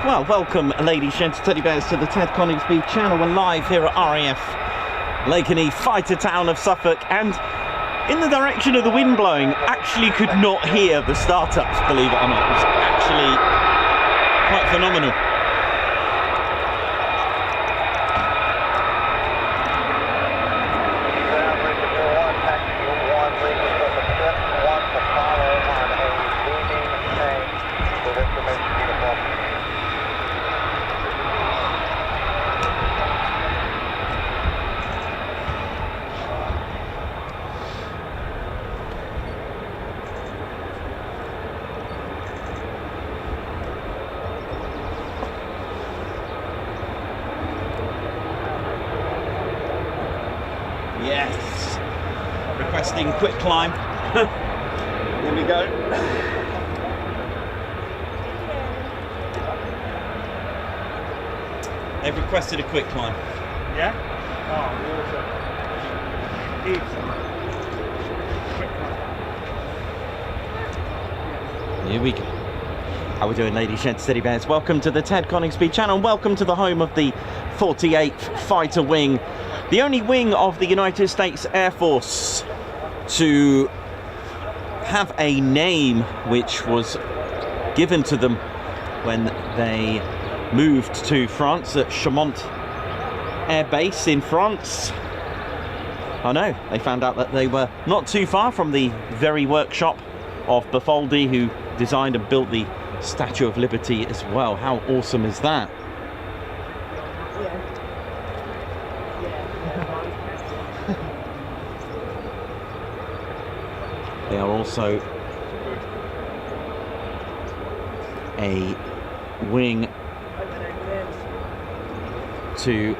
Well, welcome, ladies, gents, teddy bears, to the Ted Coningsby channel. We're live here at RAF Lakenheath, fighter town of Suffolk, and in the direction of the wind blowing, actually could not hear the startups, believe it or not. It was actually quite phenomenal. Yes, requesting quick climb. Here we go. They've requested a quick climb. Yeah? Oh, water. Quick climb. Here we go. How are we doing, ladies, gents, teddy bears? Welcome to the Ted Coningsby channel. Welcome to the home of the 48th Fighter Wing, the only wing of the United States Air Force to have a name which was given to them when they moved to France at Chaumont Air Base in France. I know, they found out that they were not too far from the very workshop of Baffoldi, who designed and built the Statue of Liberty as well. How awesome is that? They are also a wing to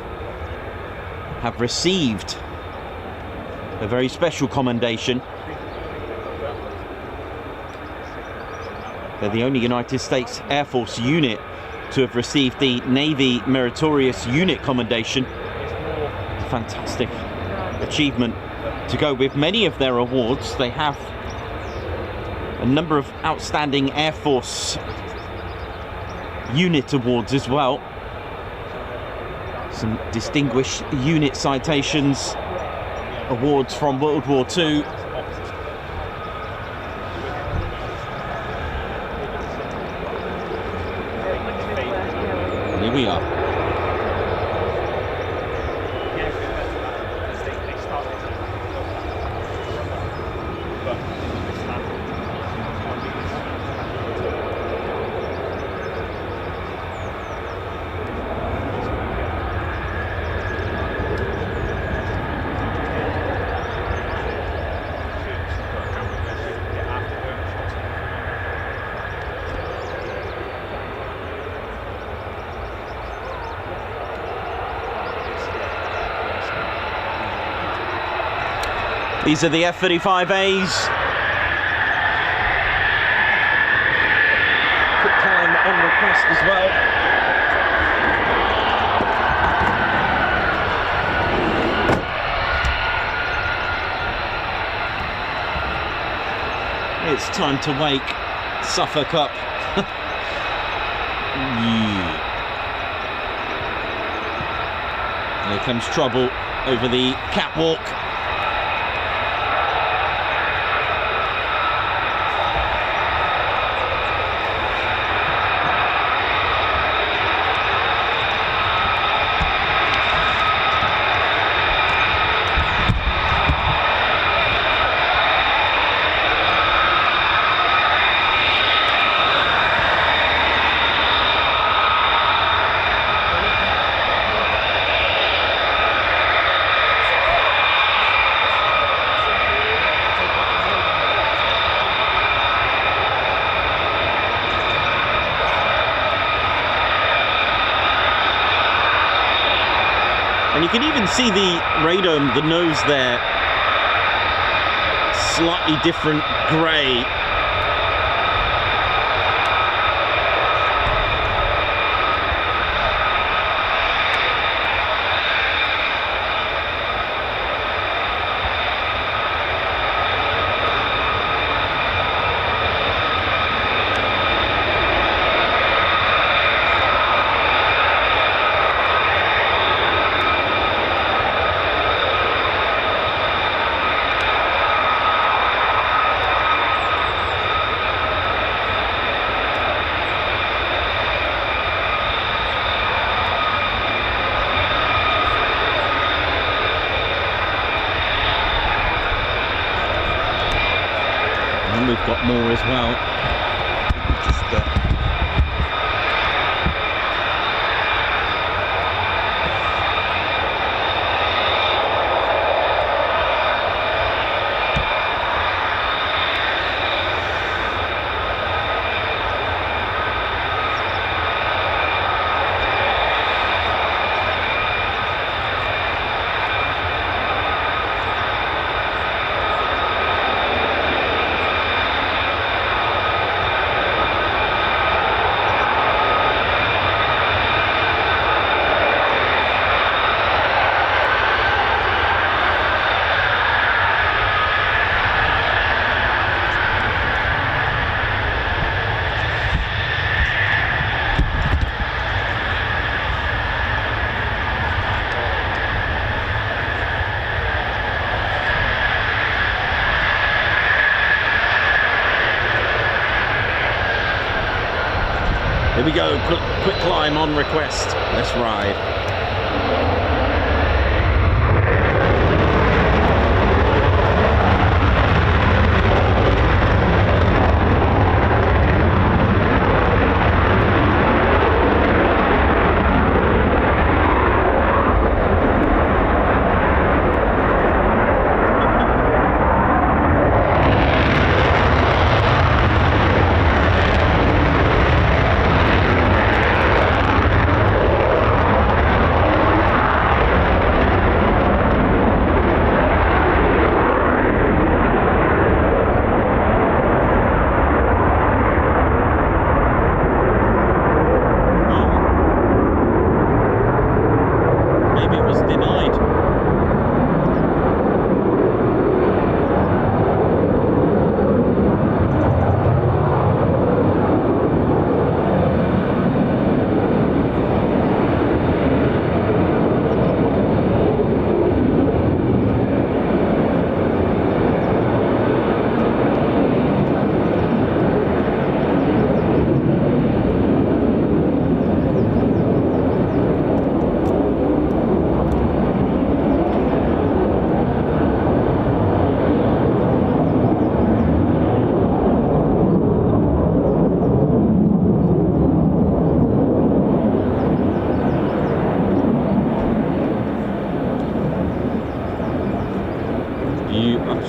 have received a very special commendation. They're the only United States Air Force unit to have received the Navy Meritorious Unit Commendation. Fantastic achievement to go with many of their awards. They have a number of outstanding Air Force unit awards as well. Some distinguished unit citations, awards from World War II. And here we are. These are the F-35As. Quick climb on request as well. It's time to wake Suffolk up. Yeah. Here comes trouble over the catwalk. And you can even see the radome, the nose there, slightly different grey. And we've got more as well. Just, here we go, quick climb on request. Let's ride.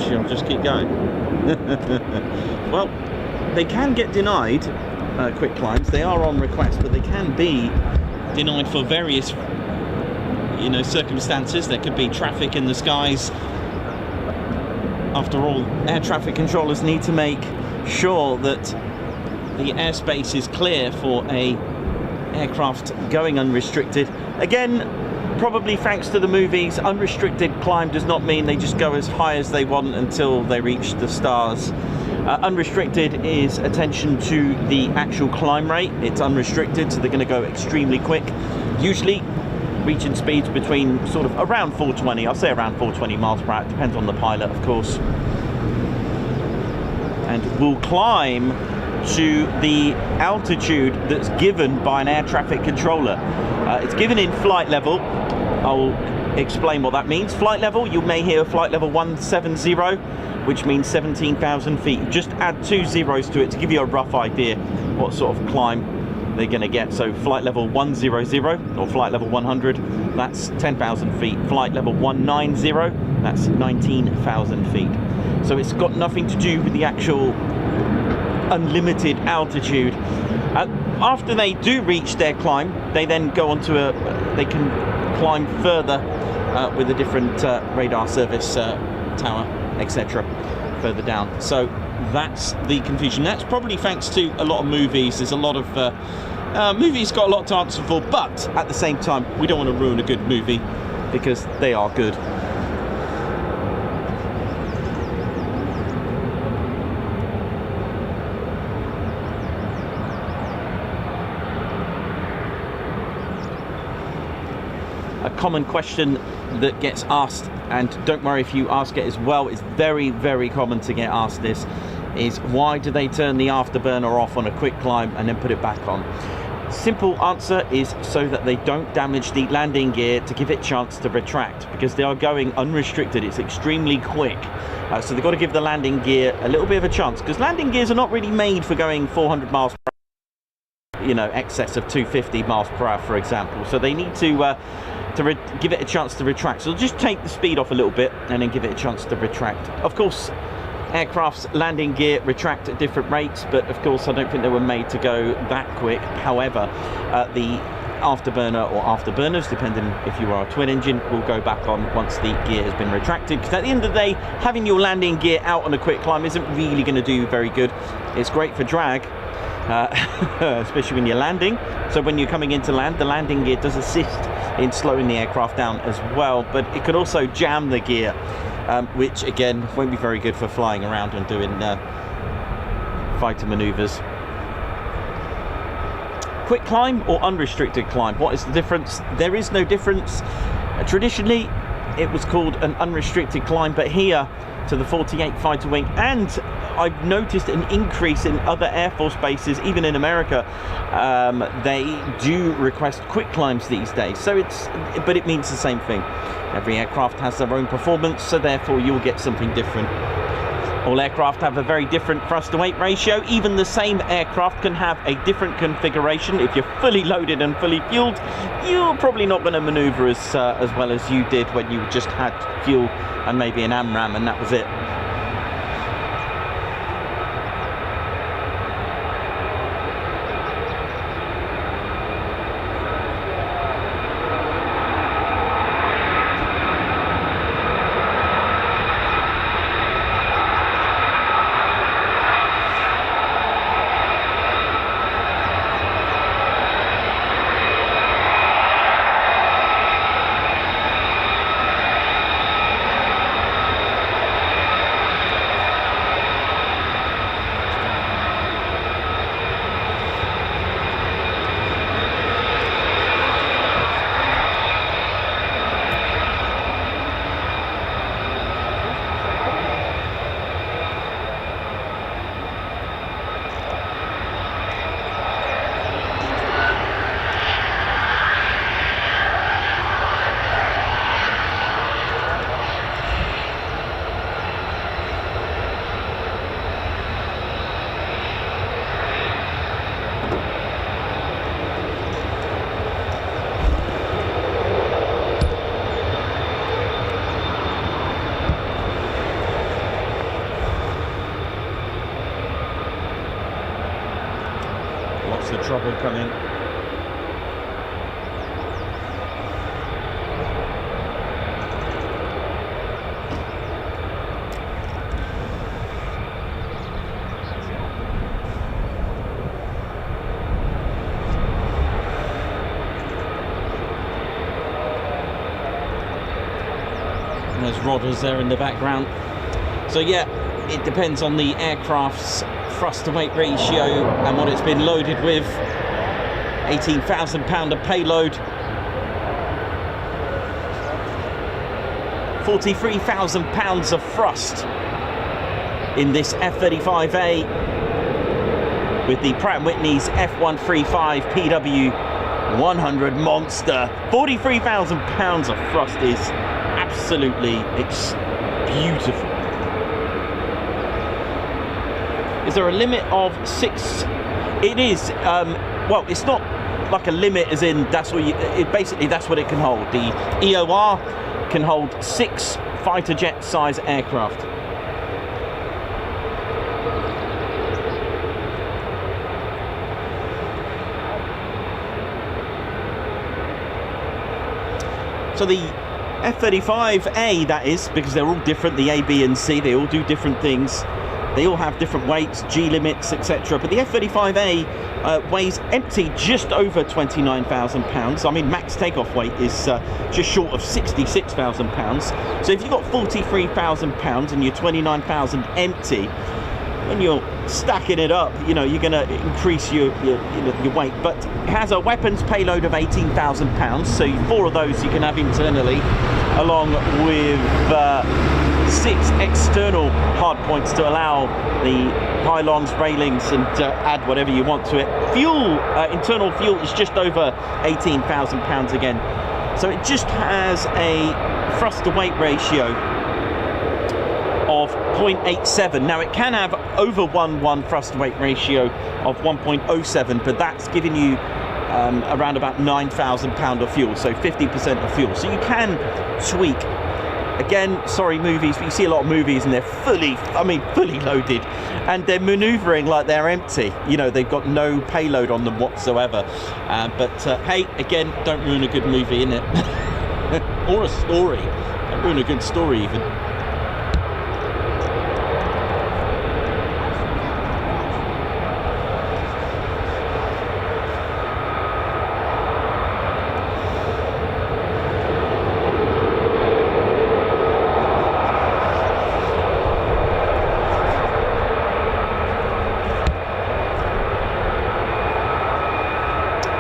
I'll just keep going. Well, they can get denied quick climbs. They are on request, but they can be denied for various, circumstances. There could be traffic in the skies. After all, air traffic controllers need to make sure that the airspace is clear for a aircraft going unrestricted. Again, probably thanks to the movies, unrestricted climb does not mean they just go as high as they want until they reach the stars. Unrestricted is attention to the actual climb rate. It's unrestricted, so they're going to go extremely quick, usually reaching speeds between sort of around 420. I'll say around 420 miles per hour. It depends on the pilot, of course. And we'll climb to the altitude that's given by an air traffic controller. It's given in flight level. I'll explain what that means. Flight level, you may hear flight level 170, which means 17,000 feet. Just add 2 zeros to it to give you a rough idea what sort of climb they're going to get. So flight level 100 or flight level 100, that's 10,000 feet. Flight level 190, that's 19,000 feet. So it's got nothing to do with the actual unlimited altitude. After they do reach their climb, they then go onto they can climb further with a different radar service tower, etc. further down. So that's the confusion. That's probably thanks to a lot of movies. There's a lot of movies got a lot to answer for, but at the same time, we don't want to ruin a good movie because they are good. A common question that gets asked, and don't worry if you ask it as well, it's very, very common to get asked this, is why do they turn the afterburner off on a quick climb and then put it back on? Simple answer is so that they don't damage the landing gear, to give it a chance to retract, because they are going unrestricted. It's extremely quick, so they've got to give the landing gear a little bit of a chance, because landing gears are not really made for going 400 miles per hour, you know, excess of 250 miles per hour, for example. So they need to give it a chance to retract. So just take the speed off a little bit and then give it a chance to retract. Of course, aircraft's landing gear retract at different rates, but of course I don't think they were made to go that quick. However, the afterburner or afterburners, depending if you are a twin engine, will go back on once the gear has been retracted, because at the end of the day, having your landing gear out on a quick climb isn't really going to do very good. It's great for drag, especially when you're landing. So when you're coming into land, the landing gear does assist in slowing the aircraft down as well, but it could also jam the gear, which again won't be very good for flying around and doing fighter maneuvers. Quick climb or unrestricted climb, what is the difference? There is no difference. Traditionally it was called an unrestricted climb, but here to the 48 Fighter Wing, and I've noticed an increase in other Air Force bases, even in America, they do request quick climbs these days. So but it means the same thing. Every aircraft has their own performance, so therefore you'll get something different. All aircraft have a very different thrust to weight ratio. Even the same aircraft can have a different configuration. If you're fully loaded and fully fueled, you're probably not going to maneuver as well as you did when you just had fuel and maybe an AMRAAM and that was it. The trouble coming. And there's rodders there in the background. So yeah, it depends on the aircraft's thrust to weight ratio and what it's been loaded with. 18,000 pound of payload, 43,000 pounds of thrust in this F-35A with the Pratt & Whitney's F-135 PW100 monster. 43,000 pounds of thrust is absolutely beautiful. Is there a limit of 6? It is, well, it's not like a limit as in that's what basically that's what it can hold. The EOR can hold 6 fighter jet size aircraft. So the F-35A, that is, because they're all different, the A, B and C, they all do different things. They all have different weights, G limits, etc. But the F-35A weighs empty just over 29,000 pounds. I mean, max takeoff weight is just short of 66,000 pounds. So if you've got 43,000 pounds and you're 29,000 empty, when you're stacking it up, you know, you're going to increase your weight. But it has a weapons payload of 18,000 pounds. So 4 of those you can have internally, along with 6 external hard points to allow the pylons, railings, and add whatever you want to it. Fuel, internal fuel is just over 18,000 pounds again. So it just has a thrust to weight ratio of 0.87. Now it can have over 1 thrust to weight ratio of 1.07, but that's giving you around about 9,000 pound of fuel, so 50% of fuel. So you can tweak. Again, sorry movies, but you see a lot of movies and they're fully loaded, and they're maneuvering like they're empty. You know, they've got no payload on them whatsoever. But hey, again, don't ruin a good movie, innit? Or a story. Don't ruin a good story even.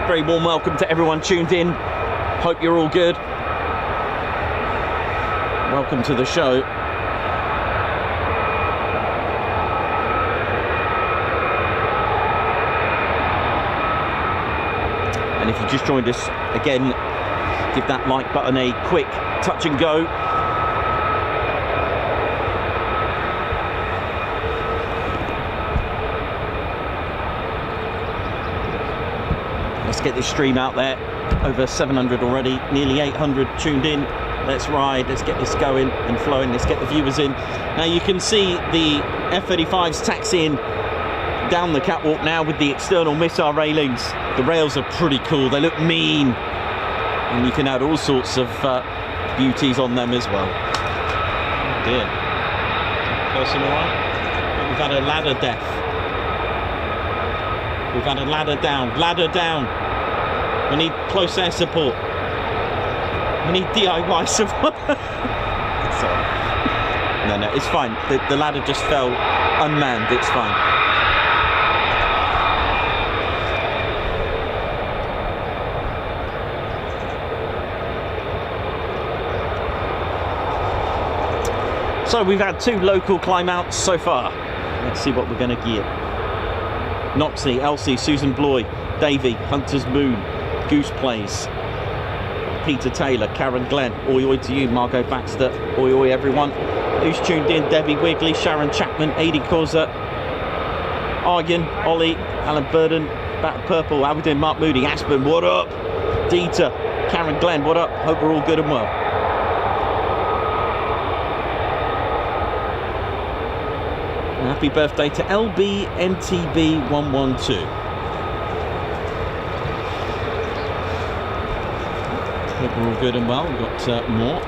Very warm welcome to everyone tuned in. Hope you're all good. Welcome to the show. And if you just joined us, again, give that like button a quick touch and go. Let's get this stream out there. Over 700 already, nearly 800 tuned in. Let's ride, let's get this going and flowing, let's get the viewers in. Now you can see the F-35's taxiing down the catwalk now with the external missile railings. The rails are pretty cool, they look mean. And you can add all sorts of beauties on them as well. Oh dear. Person all right? We've had a ladder death. We've had a ladder down. Ladder down. We need close air support. We need DIY support. Sorry. No, it's fine. The ladder just fell unmanned. It's fine. So we've had 2 local climb outs so far. Let's see what we're going to gear. Noxie, Elsie, Susan Bloy, Davey, Hunter's Moon, Goose Plays, Peter Taylor, Karen Glenn, oi oi to you, Margot Baxter, oi oi everyone who's tuned in, Debbie Wigley, Sharon Chapman, Adi Causa, Argan, Ollie, Alan Burden, Bat Purple, how we doing, Mark Moody, Aspen, what up? Dieter, Karen Glenn, what up? Hope we're all good and well. Happy birthday to LBNTB112. Hope we're all good and well. We've got more.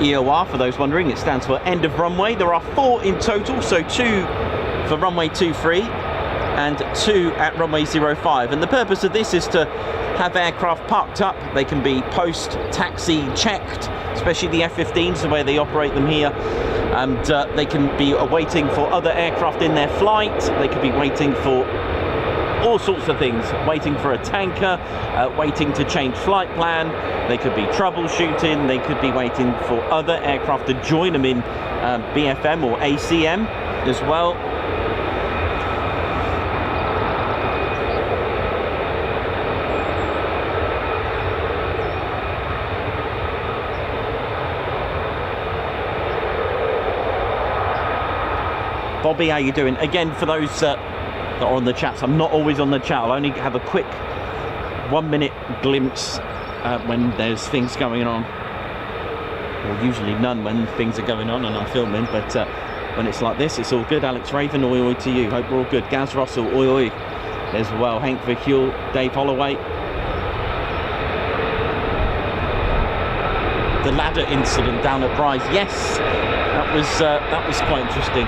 EOR, for those wondering, it stands for end of runway. There are 4 in total, so 2 for runway 23 and 2 at runway 05. And the purpose of this is to have aircraft parked up. They can be post-taxi checked, especially the F-15s, the way they operate them here. And they can be waiting for other aircraft in their flight. They could be waiting for all sorts of things, waiting for a tanker, waiting to change flight plan. They could be troubleshooting. They could be waiting for other aircraft to join them in BFM or ACM as well. Bobby, how you doing? Again, for those that are on the chats, I'm not always on the chat. I'll only have a quick 1 minute glimpse when there's things going on. Well, usually none when things are going on and I'm filming, but when it's like this, it's all good. Alex Raven, oi oi to you. Hope we're all good. Gaz Russell, oi oi as well. Hank Verhule, Dave Holloway. The ladder incident down at Bryce, yes, that was quite interesting.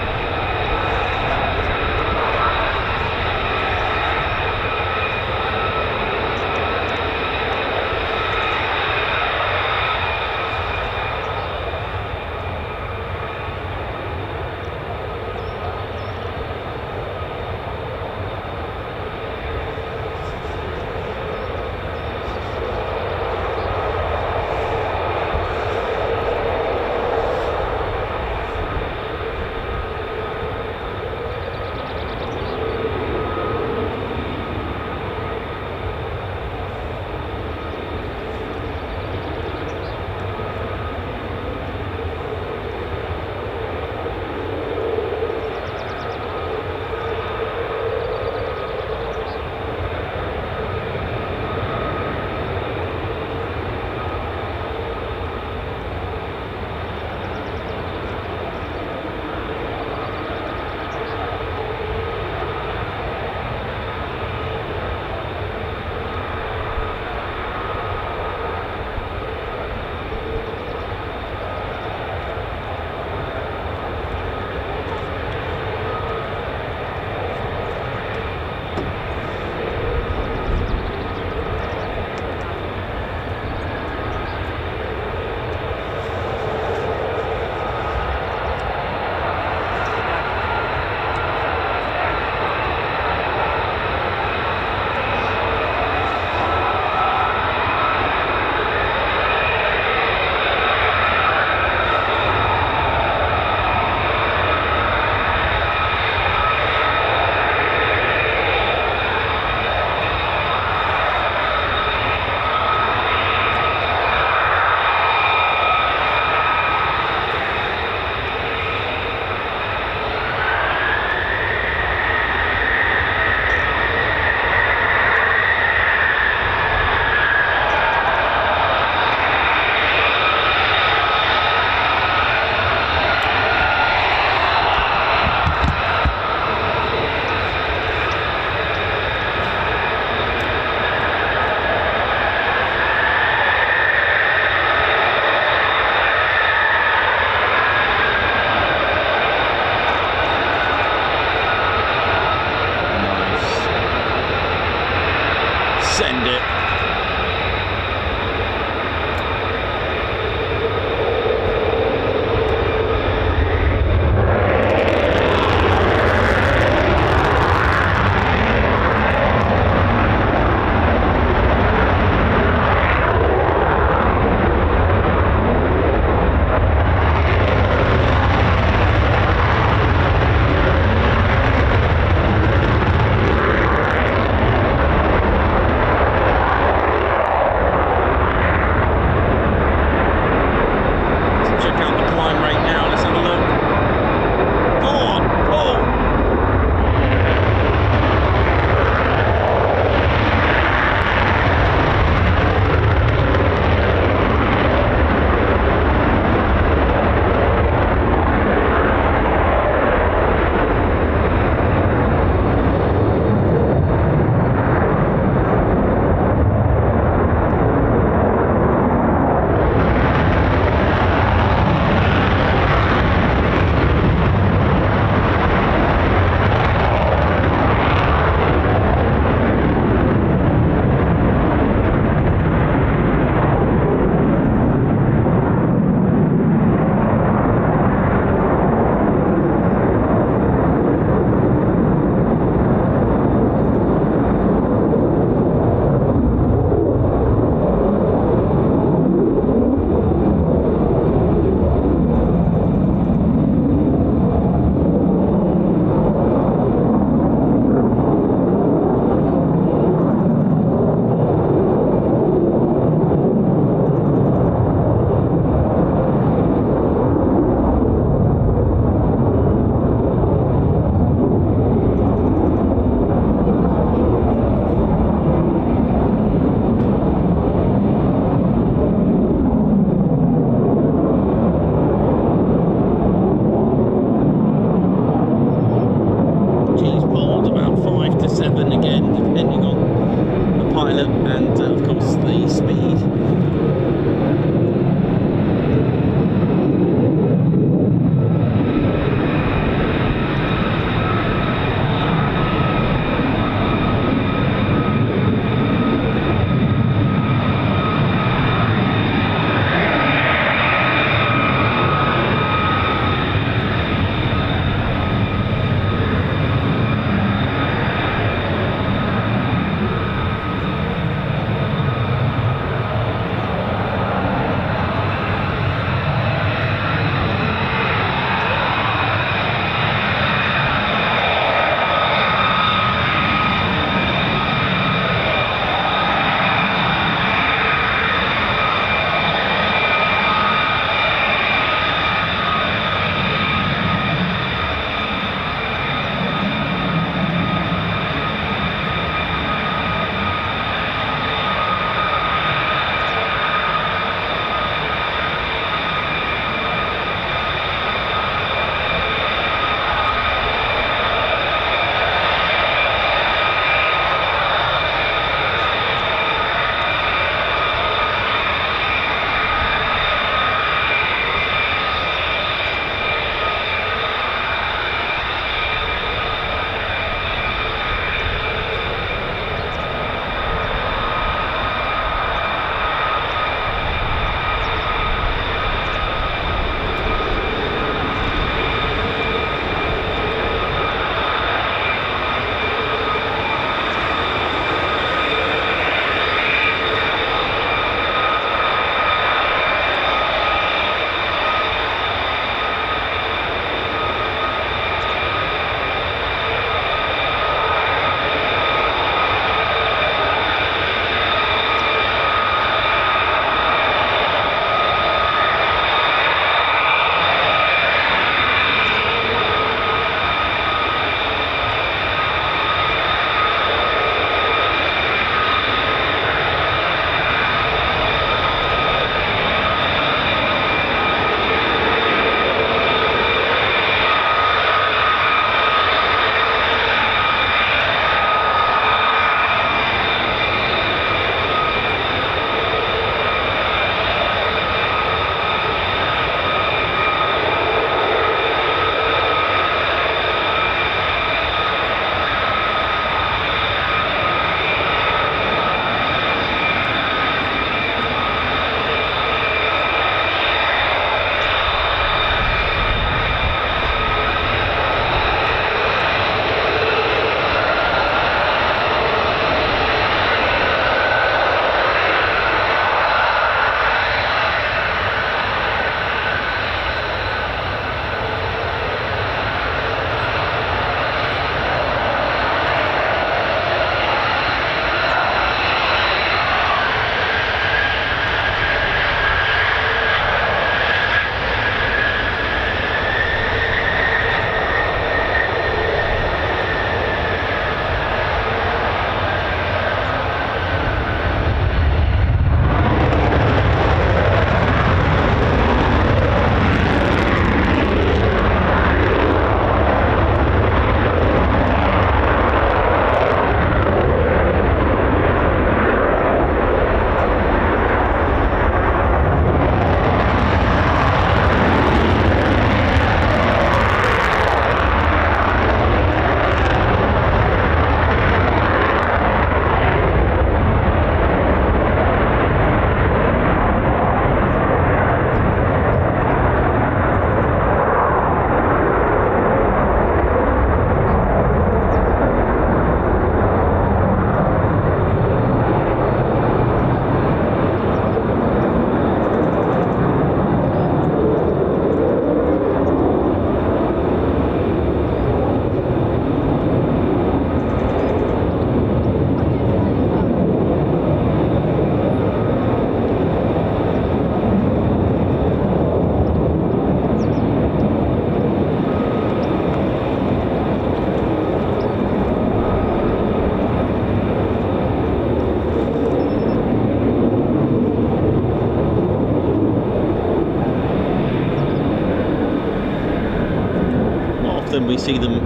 often we see them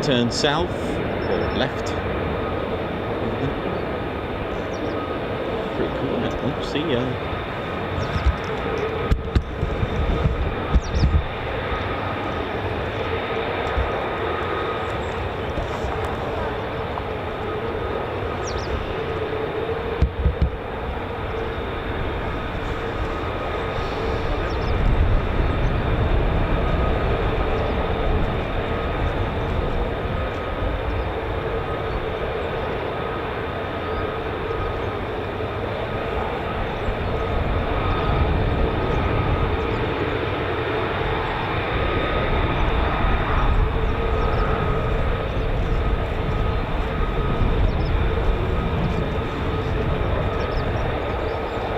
turn south or left. Pretty cool, isn't it? Oh, see ya.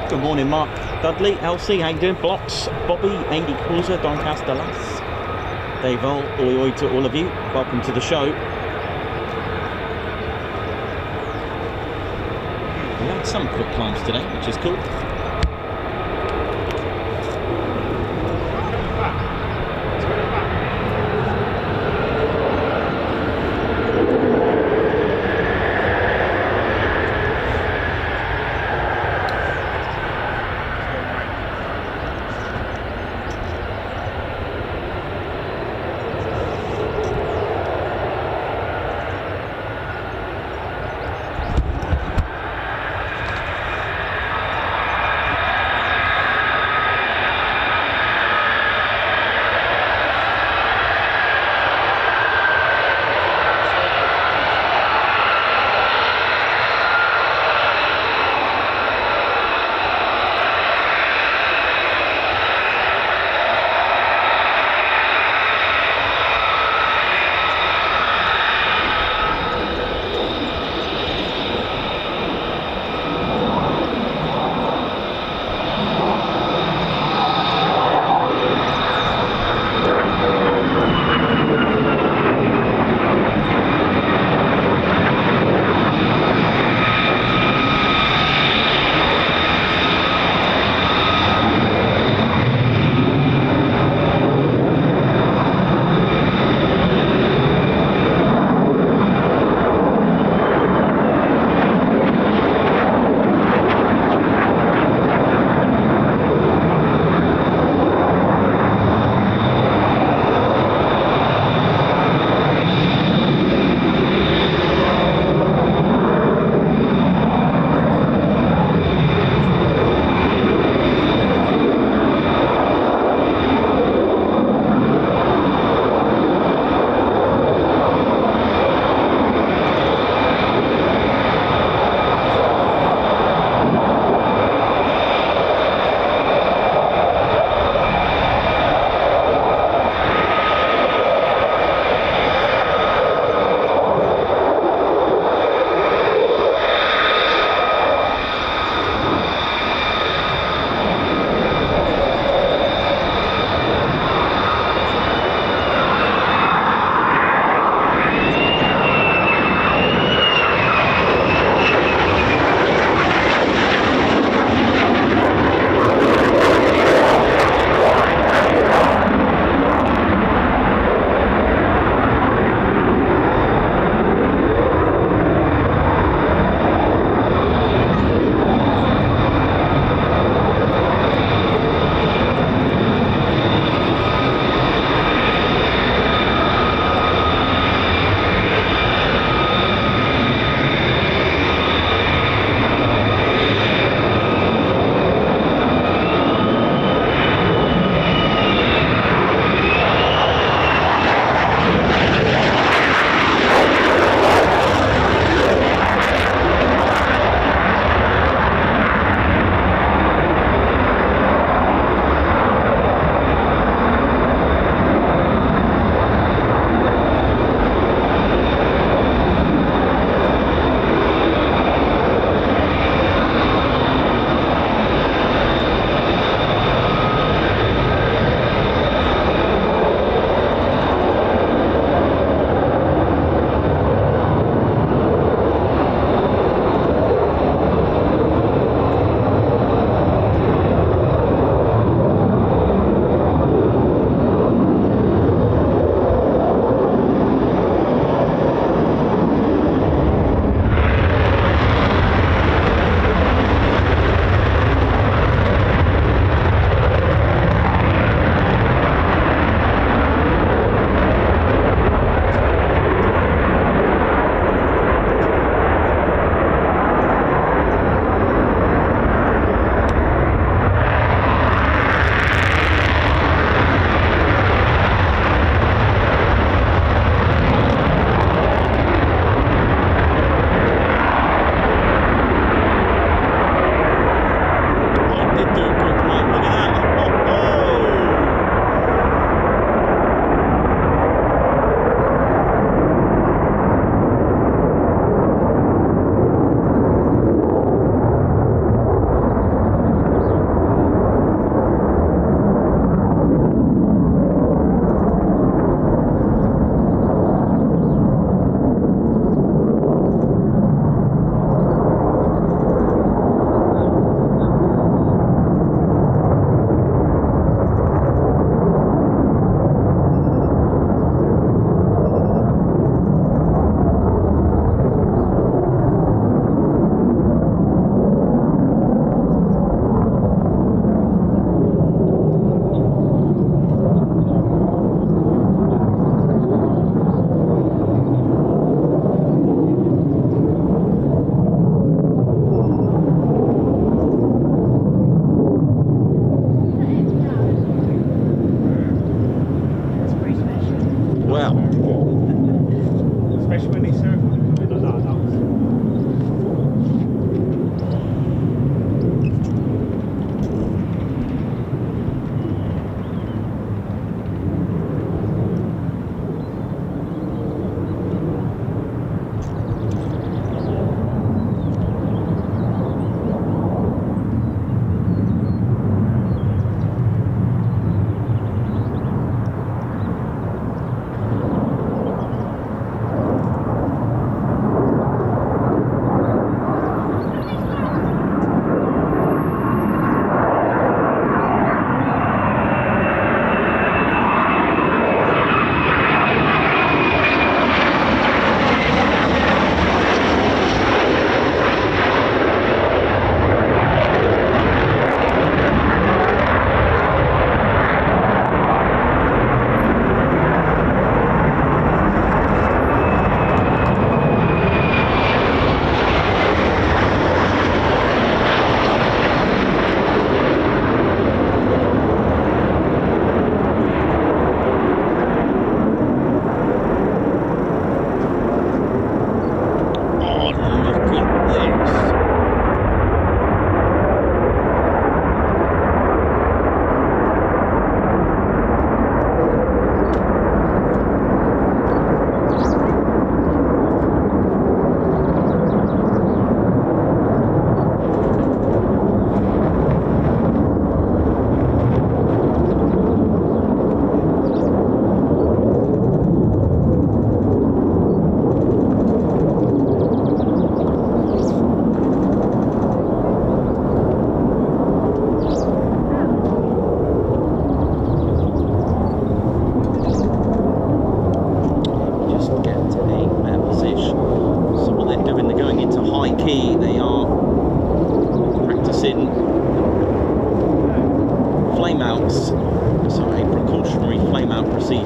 Good morning, Mark Dudley, Elsie, how you doing? Blocks, Bobby, Andy Cruiser, Doncaster Lass, Dave Ol, oi to all of you. Welcome to the show. We had some quick climbs today, which is cool.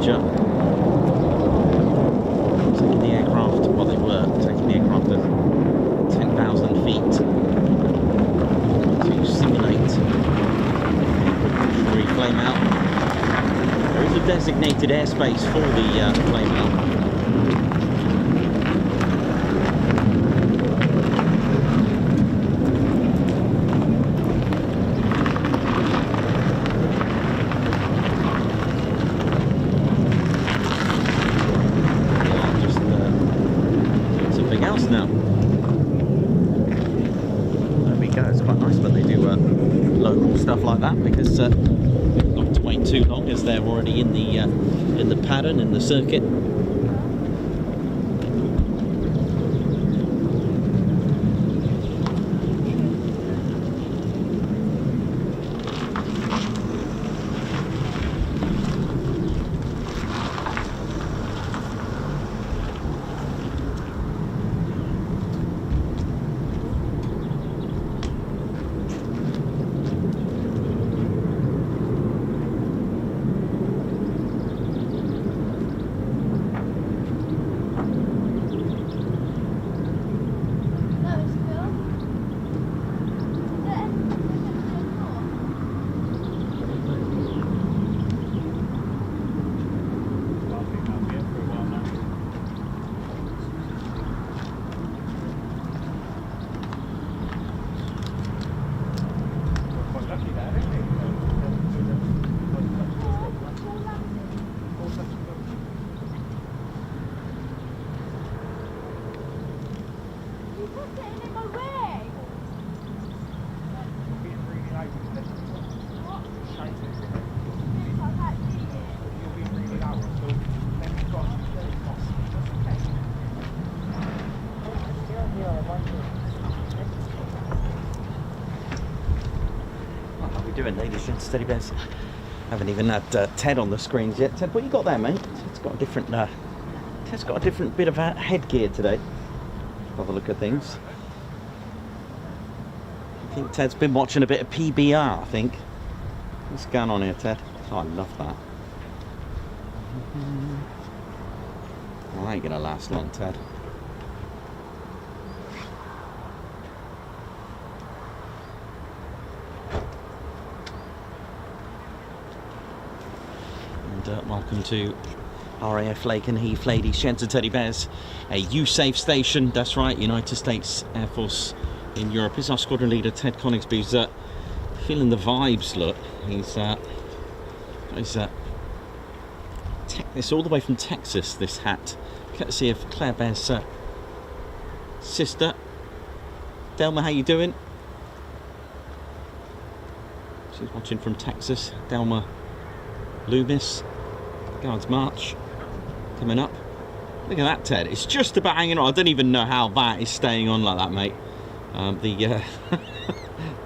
manager. Taking the aircraft, well they were taking the aircraft at 10,000 feet to simulate the flame out. There is a designated airspace for the flame out. Now there we go. It's quite nice when they do local stuff like that, because not to wait too long as they're already in the pattern, in the circuit. How are we doing, ladies and steady bears? Haven't even had Ted on the screens yet. Ted, what you got there, mate? Ted's got a different bit of headgear today. Have a look at things. I think Ted's been watching a bit of PBR, I think. What's going on here, Ted? Oh, I love that. Well, I ain't gonna last long, Ted. And welcome to RAF Lakenheath, ladies, gents and teddy bears. A USAF station, that's right, United States Air Force in Europe. This is our squadron leader, Ted Coningsby. He's feeling the vibes, look. He's this all the way from Texas, this hat. Courtesy of Claire Bear's sister. Delma, how you doing? She's watching from Texas. Delma Loomis. Guards March coming up. Look at that, Ted. It's just about hanging on. I don't even know how that is staying on like that, mate. The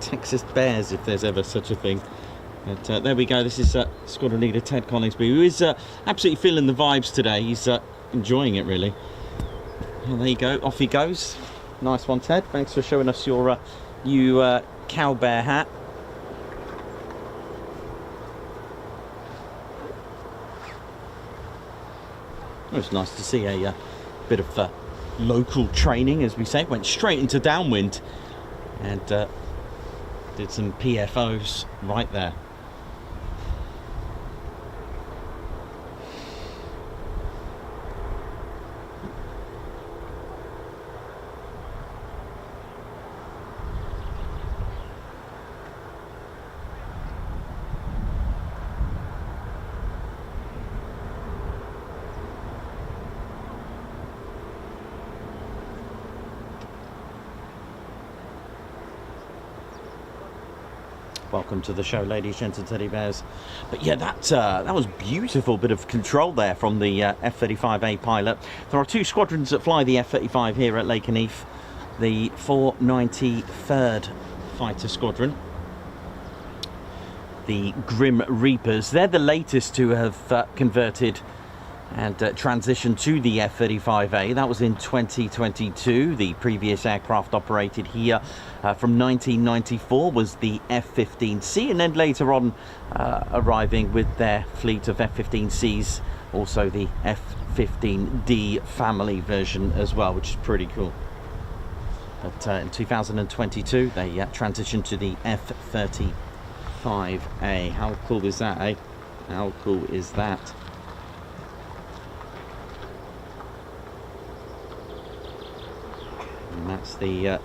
Texas Bears, if there's ever such a thing. But there we go. This is squadron leader Ted Coningsby, who is absolutely feeling the vibes today. He's enjoying it, really. Well, there you go. Off he goes. Nice one, Ted. Thanks for showing us your new cow bear hat. It was nice to see a bit of local training, as we say. Went straight into downwind and did some PFOs right there. Welcome to the show, ladies, gents and teddy bears. But yeah, that was beautiful bit of control there from the F-35A pilot. There are two squadrons that fly the F-35 here at Lakenheath. The 493rd Fighter Squadron, the Grim Reapers. They're the latest to have converted and transitioned to the F-35A. That was in 2022. The previous aircraft operated here from 1994 was the F-15C, and then later on arriving with their fleet of F-15Cs, also the F-15D family version as well, which is pretty cool. But in 2022 they transitioned to the F-35A. How cool is that, eh? How cool is that? And that's the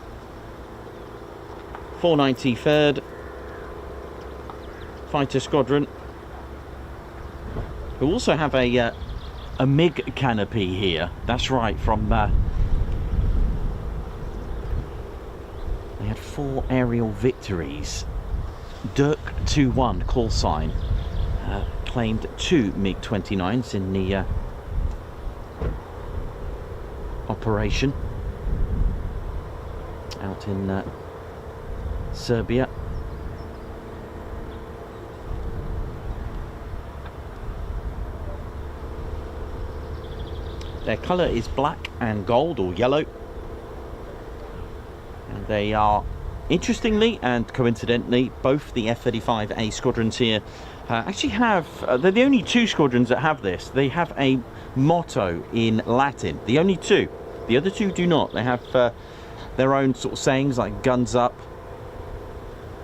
493rd Fighter Squadron, who also have a MiG canopy here. That's right, from they had 4 aerial victories. Dirk 2-1 call sign claimed 2 MiG-29s in the operation out in Serbia. Their colour is black and gold, or yellow, and they are, interestingly and coincidentally, both the F-35A squadrons here actually have, they're the only 2 squadrons that have this. They have a motto in Latin, the only 2. The other 2 do not. They have their own sort of sayings like guns up,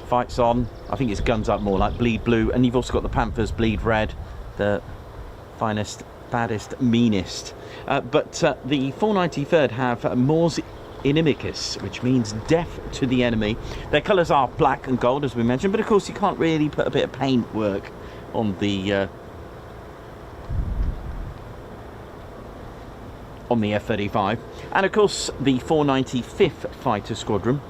fights on. I think it's guns up more, like bleed blue, and you've also got the Panthers, bleed red, the finest, baddest, meanest. But the 493rd have Mors Inimicus, which means death to the enemy. Their colours are black and gold, as we mentioned, but of course you can't really put a bit of paint work on the F-35. And of course the 495th Fighter Squadron,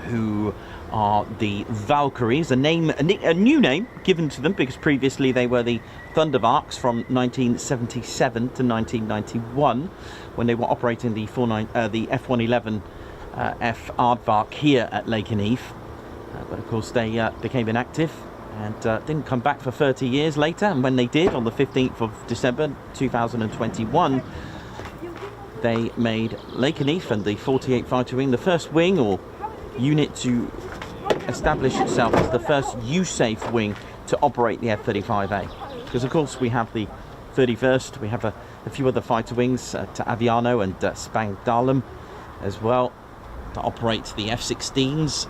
who are the Valkyries, a new name given to them because previously they were the Thundervarks from 1977 to 1991 when they were operating the F-111 F Aardvark here at Lakenheath. But of course they became inactive and didn't come back for 30 years later, and when they did, on the 15th of December 2021, they made Lakenheath and the 48 Fighter Wing the first wing or unit to establish itself as the first USAF wing to operate the F-35A. Because of course we have the 31st, we have a few other fighter wings, to Aviano and Spangdahlem as well, to operate the F-16s.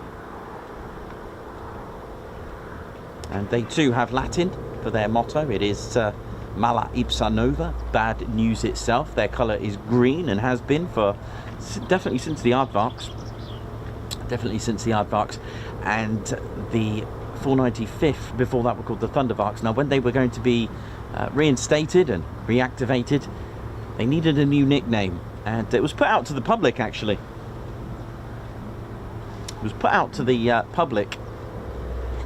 And they too have Latin for their motto. It is Mala Ipsa Nova, bad news itself. Their colour is green and has been for definitely since the Aardvarks. And the 495th, before that, were called the Thundervarks. Now, when they were going to be reinstated and reactivated, they needed a new nickname, and it was put out to the public, actually. It was put out to the public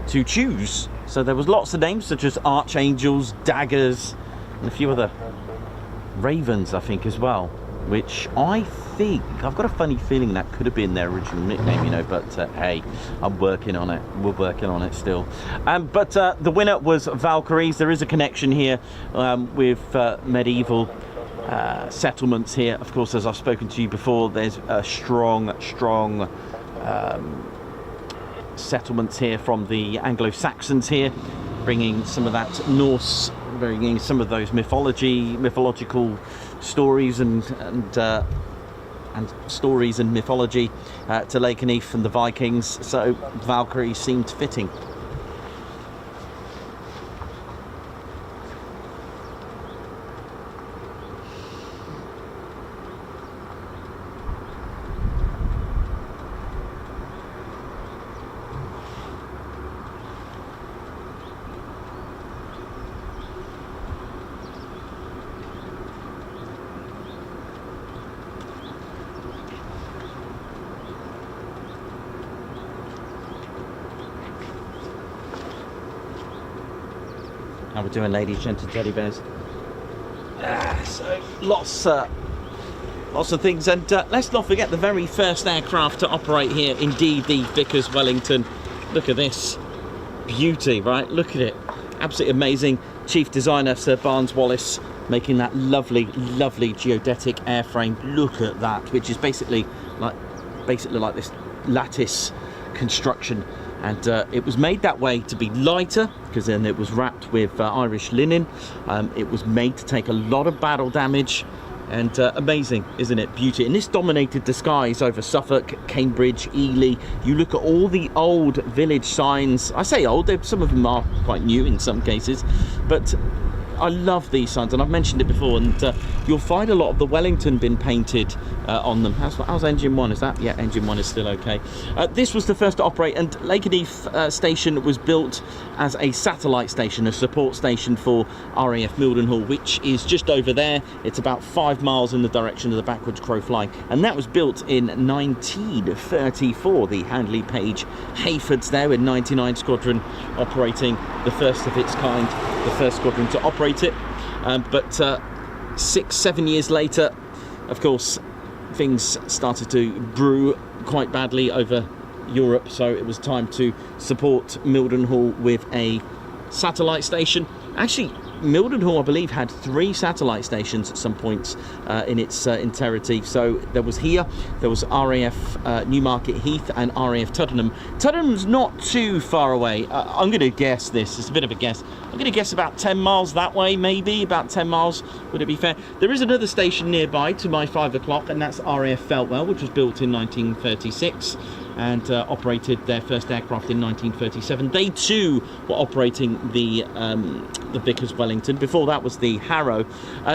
to choose. So there was lots of names, such as Archangels, Daggers, and a few other Ravens, I think, as well, which I think, I've got a funny feeling that could have been their original nickname, you know, but hey, I'm working on it. We're working on it still. But the winner was Valkyries. There is a connection here with medieval settlements here. Of course, as I've spoken to you before, there's a strong settlements here from the Anglo-Saxons here, bringing some of that Norse, bringing some of those mythological stories and stories and mythology to Lakenheath and the Vikings. So Valkyrie seemed fitting. How we're doing, ladies, gents, and teddy bears. So lots of things, and let's not forget the very first aircraft to operate here, indeed the Vickers Wellington. Look at this beauty, right? Look at it, absolutely amazing. Chief designer Sir Barnes Wallis making that lovely, lovely geodetic airframe. Look at that, which is basically like this lattice construction, and it was made that way to be lighter, because then it was wrapped with Irish linen. It was made to take a lot of battle damage, and amazing, isn't it? Beauty. And this dominated the skies over Suffolk, Cambridge, Ely. You look at all the old village signs. I say old, some of them are quite new in some cases, but I love these signs, and I've mentioned it before, and you'll find a lot of the Wellington been painted on them. How's engine 1? Is that? Yeah, engine 1 is still okay. This was the first to operate, and Lakenheath station was built as a satellite station, a support station for RAF Mildenhall, which is just over there. It's about 5 miles in the direction of the backwards crow flying, and that was built in 1934. The Handley Page Hayfords there, with 99 Squadron operating, the first of its kind, the first squadron to operate it. But 6-7 years later, of course, things started to brew quite badly over Europe, so it was time to support Mildenhall with a satellite station. Actually, Mildenhall, I believe, had 3 satellite stations at some points in its entirety. So there was here, there was RAF Newmarket Heath and RAF Tuddenham. Tuddenham's not too far away. I'm going to guess this. It's a bit of a guess. I'm going to guess about 10 miles that way, maybe. About 10 miles, would it be fair? There is another station nearby to my 5 o'clock, and that's RAF Feltwell, which was built in 1936. And operated their first aircraft in 1937. They too were operating the Vickers Wellington. Before that was the Harrow.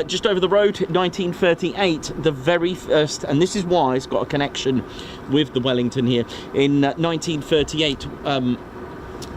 Just over the road, 1938, the very first, and this is why it's got a connection with the Wellington here. In 1938,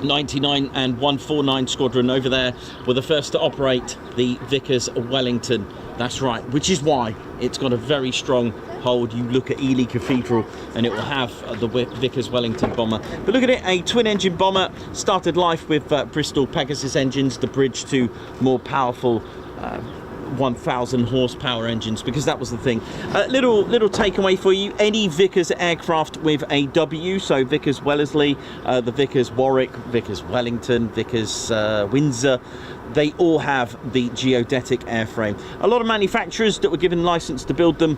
99 and 149 Squadron over there were the first to operate the Vickers Wellington. That's right, which is why it's got a very strong hold. You look at Ely Cathedral and it will have the Vickers Wellington bomber. But look at it, a twin engine bomber, started life with Bristol Pegasus engines, the bridge to more powerful 1,000 horsepower engines, because that was the thing. Little takeaway for you: any Vickers aircraft with a W, so Vickers Wellesley, the Vickers Warwick, Vickers Wellington, Vickers Windsor, they all have the geodetic airframe. A lot of manufacturers that were given license to build them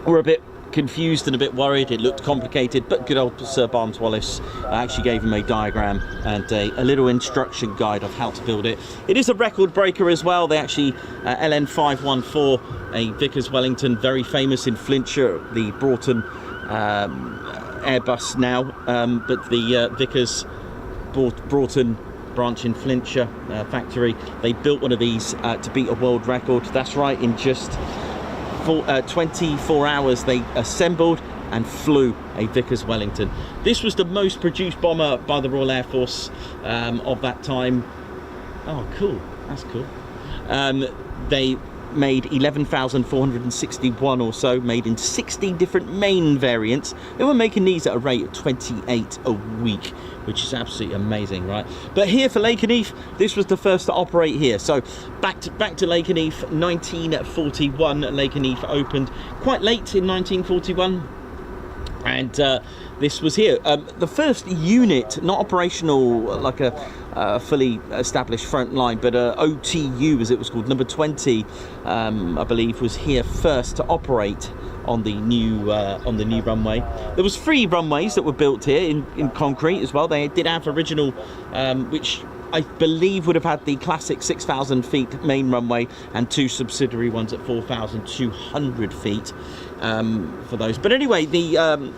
were a bit confused and a bit worried. It looked complicated, but good old Sir Barnes Wallis actually gave him a diagram and a little instruction guide of how to build it. It is a record breaker as well. They actually LN514, a Vickers Wellington, very famous in Flintshire, the Broughton Airbus now, but the Vickers Broughton branch in Flintshire factory, they built one of these to beat a world record. That's right, in just 24 hours they assembled and flew a Vickers Wellington. This was the most produced bomber by the Royal Air Force of that time. Oh, cool. That's cool. They made 11,461 or so, made in 60 different main variants. They were making these at a rate of 28 a week, which is absolutely amazing, right? But here for Lakenheath, this was the first to operate here. So back to Lakenheath, 1941. Lakenheath opened quite late in 1941. And this was here. The first unit, not operational like a fully established front line, but OTU as it was called, number 20, I believe, was here first to operate on the new runway. There was 3 runways that were built here in concrete as well. They did have original, which I believe would have had the classic 6,000 feet main runway and 2 subsidiary ones at 4,200 feet for those. But anyway, the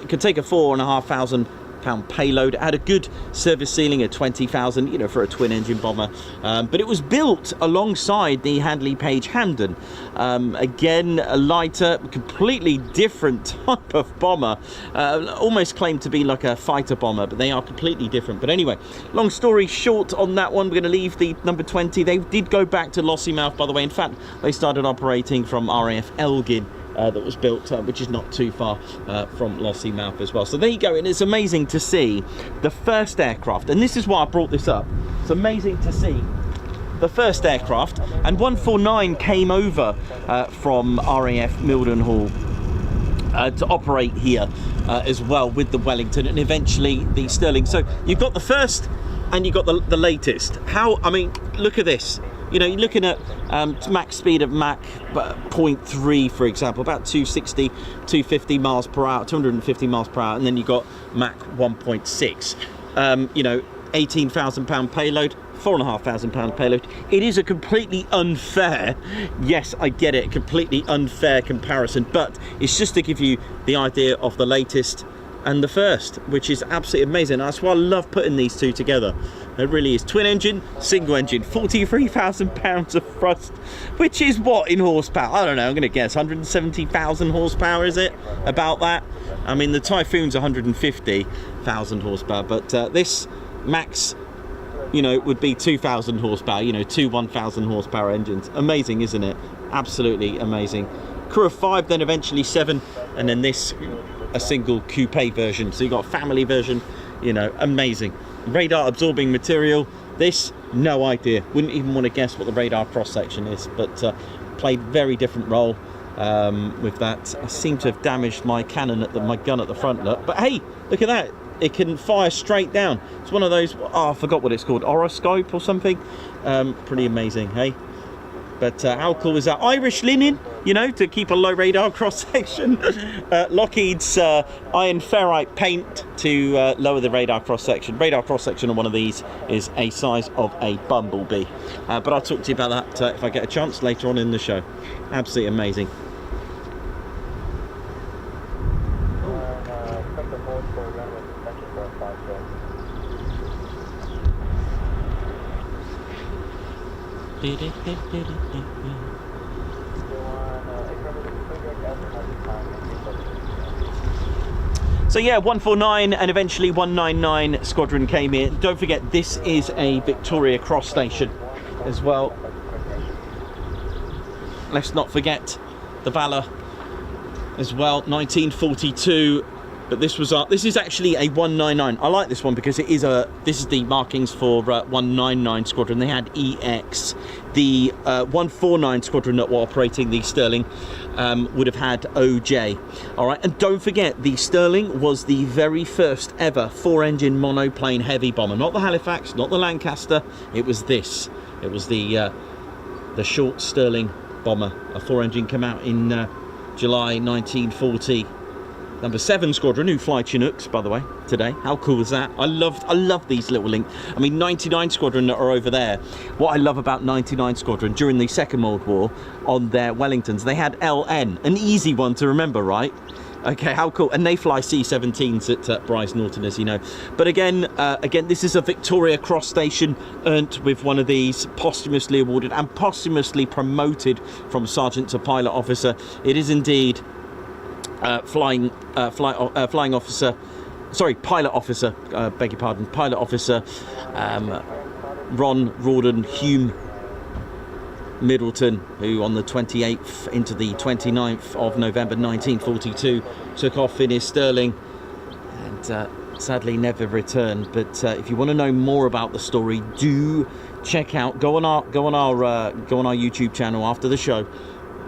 could take a 4,500 pound payload. It had a good service ceiling of 20,000, you know, for a twin engine bomber. But it was built alongside the Handley Page Hampden. Again, a lighter, completely different type of bomber. Almost claimed to be like a fighter bomber, but they are completely different. But anyway, long story short on that one, we're going to leave the number 20. They did go back to Lossiemouth, by the way. In fact, they started operating from RAF Elgin. That was built, which is not too far from Lossiemouth as well. So there you go, and it's amazing to see the first aircraft, and this is why I brought this up. It's amazing to see the first aircraft, and 149 came over from RAF Mildenhall to operate here as well with the Wellington, and eventually the Stirling. So you've got the first and you've got the latest. I mean, look at this. You know, you're looking at max speed of Mach 0.3, for example, about 260, 250 miles per hour, 250 miles per hour, and then you've got Mach 1.6. You know, 18,000 pound payload, 4,500 pound payload. It is a completely unfair, yes, I get it, completely unfair comparison, but it's just to give you the idea of the latest and the first, which is absolutely amazing. That's why I love putting these two together. It really is. Twin engine, single engine, 43,000 pounds of thrust, which is what in horsepower? I don't know, I'm going to guess 170,000 horsepower, is it? About that. I mean, the Typhoon's 150,000 horsepower, but this max, you know, would be 2,000 horsepower, you know, two 1,000 horsepower engines. Amazing, isn't it? Absolutely amazing. Crew of 5, then eventually 7, and then this, a single coupe version. So you got a family version, you know, amazing. Radar absorbing material. This, no idea. Wouldn't even want to guess what the radar cross section is, but played very different role with that. I seem to have damaged my cannon at my gun at the front, look. But hey, look at that. It can fire straight down. It's one of those, oh, I forgot what it's called, horoscope or something. Pretty amazing, hey? But how cool is that? Irish linen, you know, to keep a low radar cross section. Lockheed's iron ferrite paint to lower the radar cross section. Radar cross section on one of these is a size of a bumblebee. But I'll talk to you about that if I get a chance later on in the show. Absolutely amazing. So yeah, 149 and eventually 199 squadron came in. Don't forget, this is a Victoria Cross station as well. Let's not forget the Valor as well, 1942. But this is actually a 199. I like this one because this is the markings for 199 squadron. They had EX. The 149 squadron that were operating the Sterling would have had OJ. All right, and don't forget, the Sterling was the very first ever 4-engine monoplane heavy bomber. Not the Halifax, not the Lancaster. It was this. It was the short Sterling bomber. A 4-engine came out in July 1940. Number 7 squadron, who fly Chinooks, by the way, today. How cool is that? I love these little links. I mean, 99 squadron that are over there. What I love about 99 squadron during the Second World War on their Wellingtons, they had LN, an easy one to remember, right? Okay, how cool. And they fly C-17s at Bryce Norton, as you know. But again, this is a Victoria Cross station, earned with one of these, posthumously awarded and posthumously promoted from sergeant to pilot officer. It is indeed pilot officer, beg your pardon, pilot officer Ron Rawdon Hume Middleton, who on the 28th into the 29th of November 1942 took off in his Sterling and sadly never returned. But if you want to know more about the story, do check out, go on our YouTube channel after the show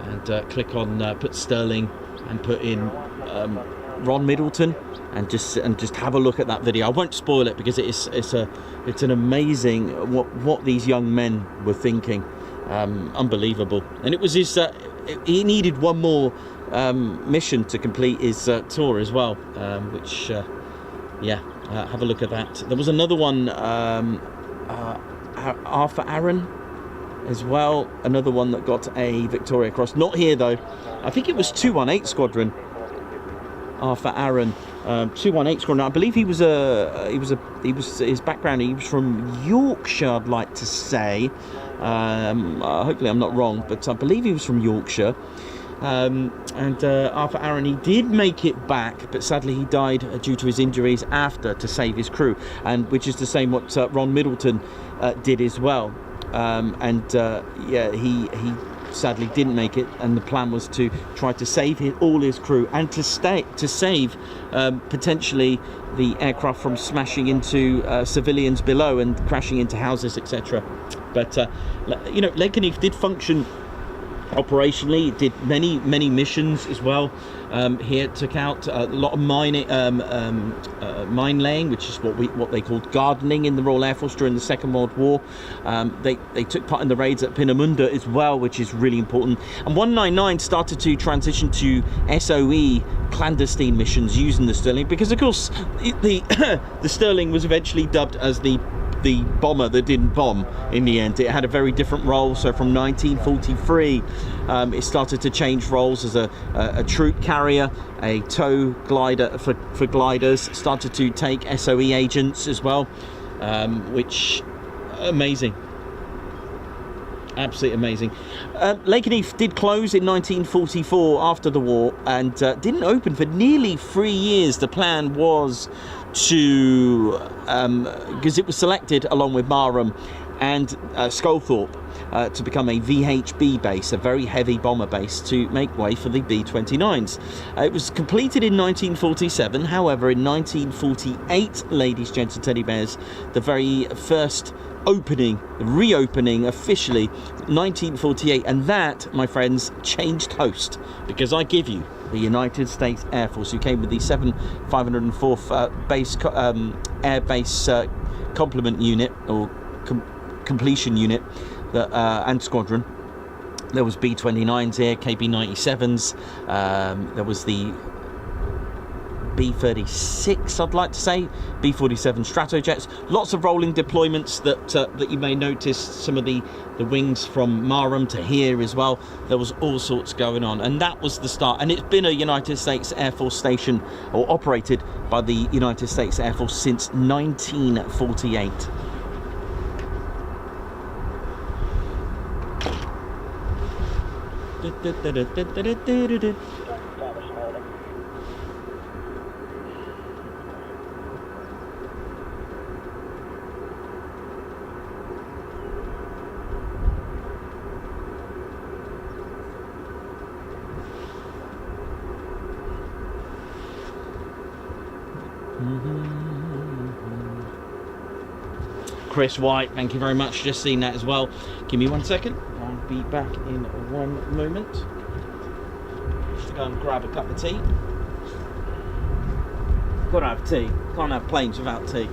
and click on put Sterling and put in Ron Middleton and just have a look at that video. I won't spoil it because it's an amazing what these young men were thinking. Unbelievable. And it was his he needed one more mission to complete his tour as well, which have a look at that. There was another one, Arthur Aaron as well, another one that got a Victoria Cross. Not here though. I think it was 218 Squadron. Arthur Aaron, 218 Squadron. I believe he was his background. He was from Yorkshire, I'd like to say. Hopefully I'm not wrong, but I believe he was from Yorkshire. Arthur Aaron, he did make it back, but sadly he died due to his injuries after to save his crew, and which is the same what Ron Middleton did as well. He sadly didn't make it, and the plan was to try to save all his crew and to save potentially the aircraft from smashing into civilians below and crashing into houses, etc. But Lakenheath did function Operationally, it did many missions as well. Here it took out a lot of mine laying, which is what they called gardening in the Royal Air Force during the Second World War. They took part in the raids at Peenemünde as well, which is really important. And 199 started to transition to SOE clandestine missions using the Sterling, because of course the Sterling was eventually dubbed as the bomber that didn't bomb in the end. It had a very different role. So from 1943 it started to change roles as a troop carrier, a tow glider for gliders, started to take SOE agents as well, which amazing, absolutely amazing. Lakenheath did close in 1944 after the war, and didn't open for nearly 3 years. The plan was to, because it was selected along with Marham and Sculthorpe to become a VHB base, a very heavy bomber base, to make way for the B-29s. It was completed in 1947. However, in 1948, ladies, gents and teddy bears, the very first reopening officially, 1948, and that, my friends, changed host, because I give you the United States Air Force, who came with the 504th Air Base Complement Unit, or Completion Unit, and Squadron. There was B-29s here, KB-97s, there was the B-36, I'd like to say, B-47 Stratojets, lots of rolling deployments that you may notice, some of the wings from Marham to here as well. There was all sorts going on, and that was the start. And it's been a United States Air Force station, or operated by the United States Air Force, since 1948. Chris White, thank you very much. Just seen that as well. Give me 1 second. I'll be back in 1 moment. Just to go and grab a cup of tea. Gotta have tea. Can't have planes without tea.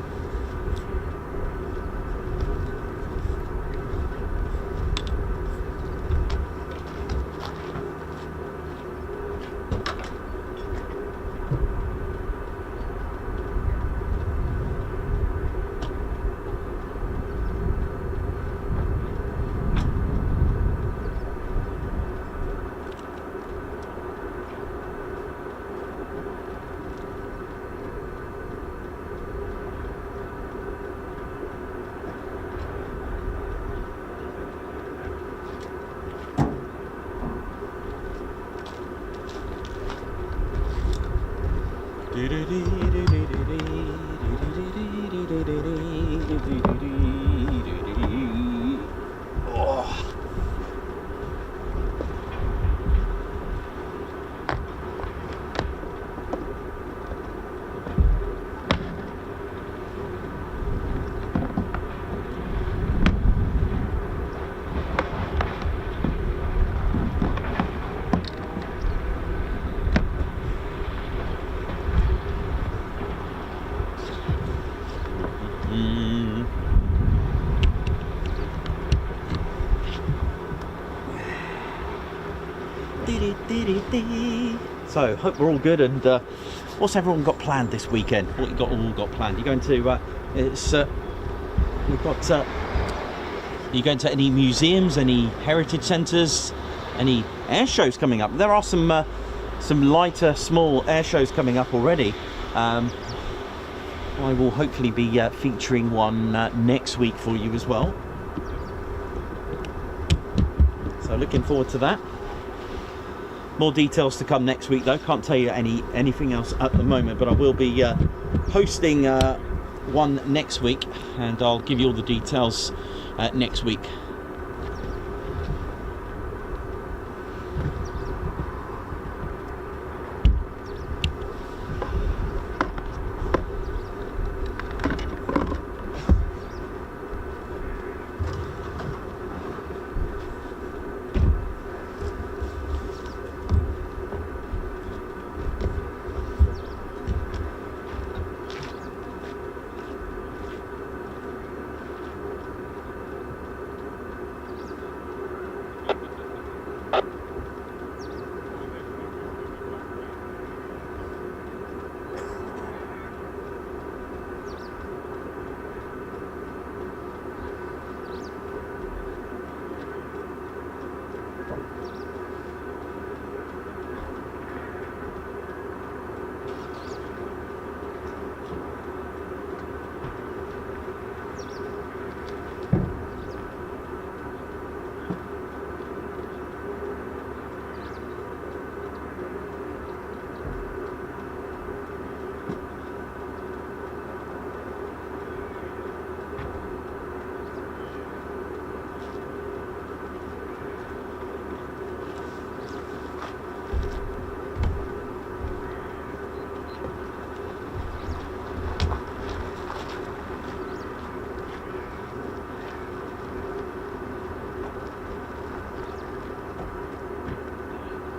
So, hope we're all good. And what's everyone got planned this weekend? What you all got planned? You going to? We've got. Are you going to any museums, any heritage centres, any air shows coming up? There are some lighter, small air shows coming up already. I will hopefully be featuring one next week for you as well. So looking forward to that. More details to come next week though. Can't tell you anything else at the moment, but I will be hosting one next week, and I'll give you all the details next week.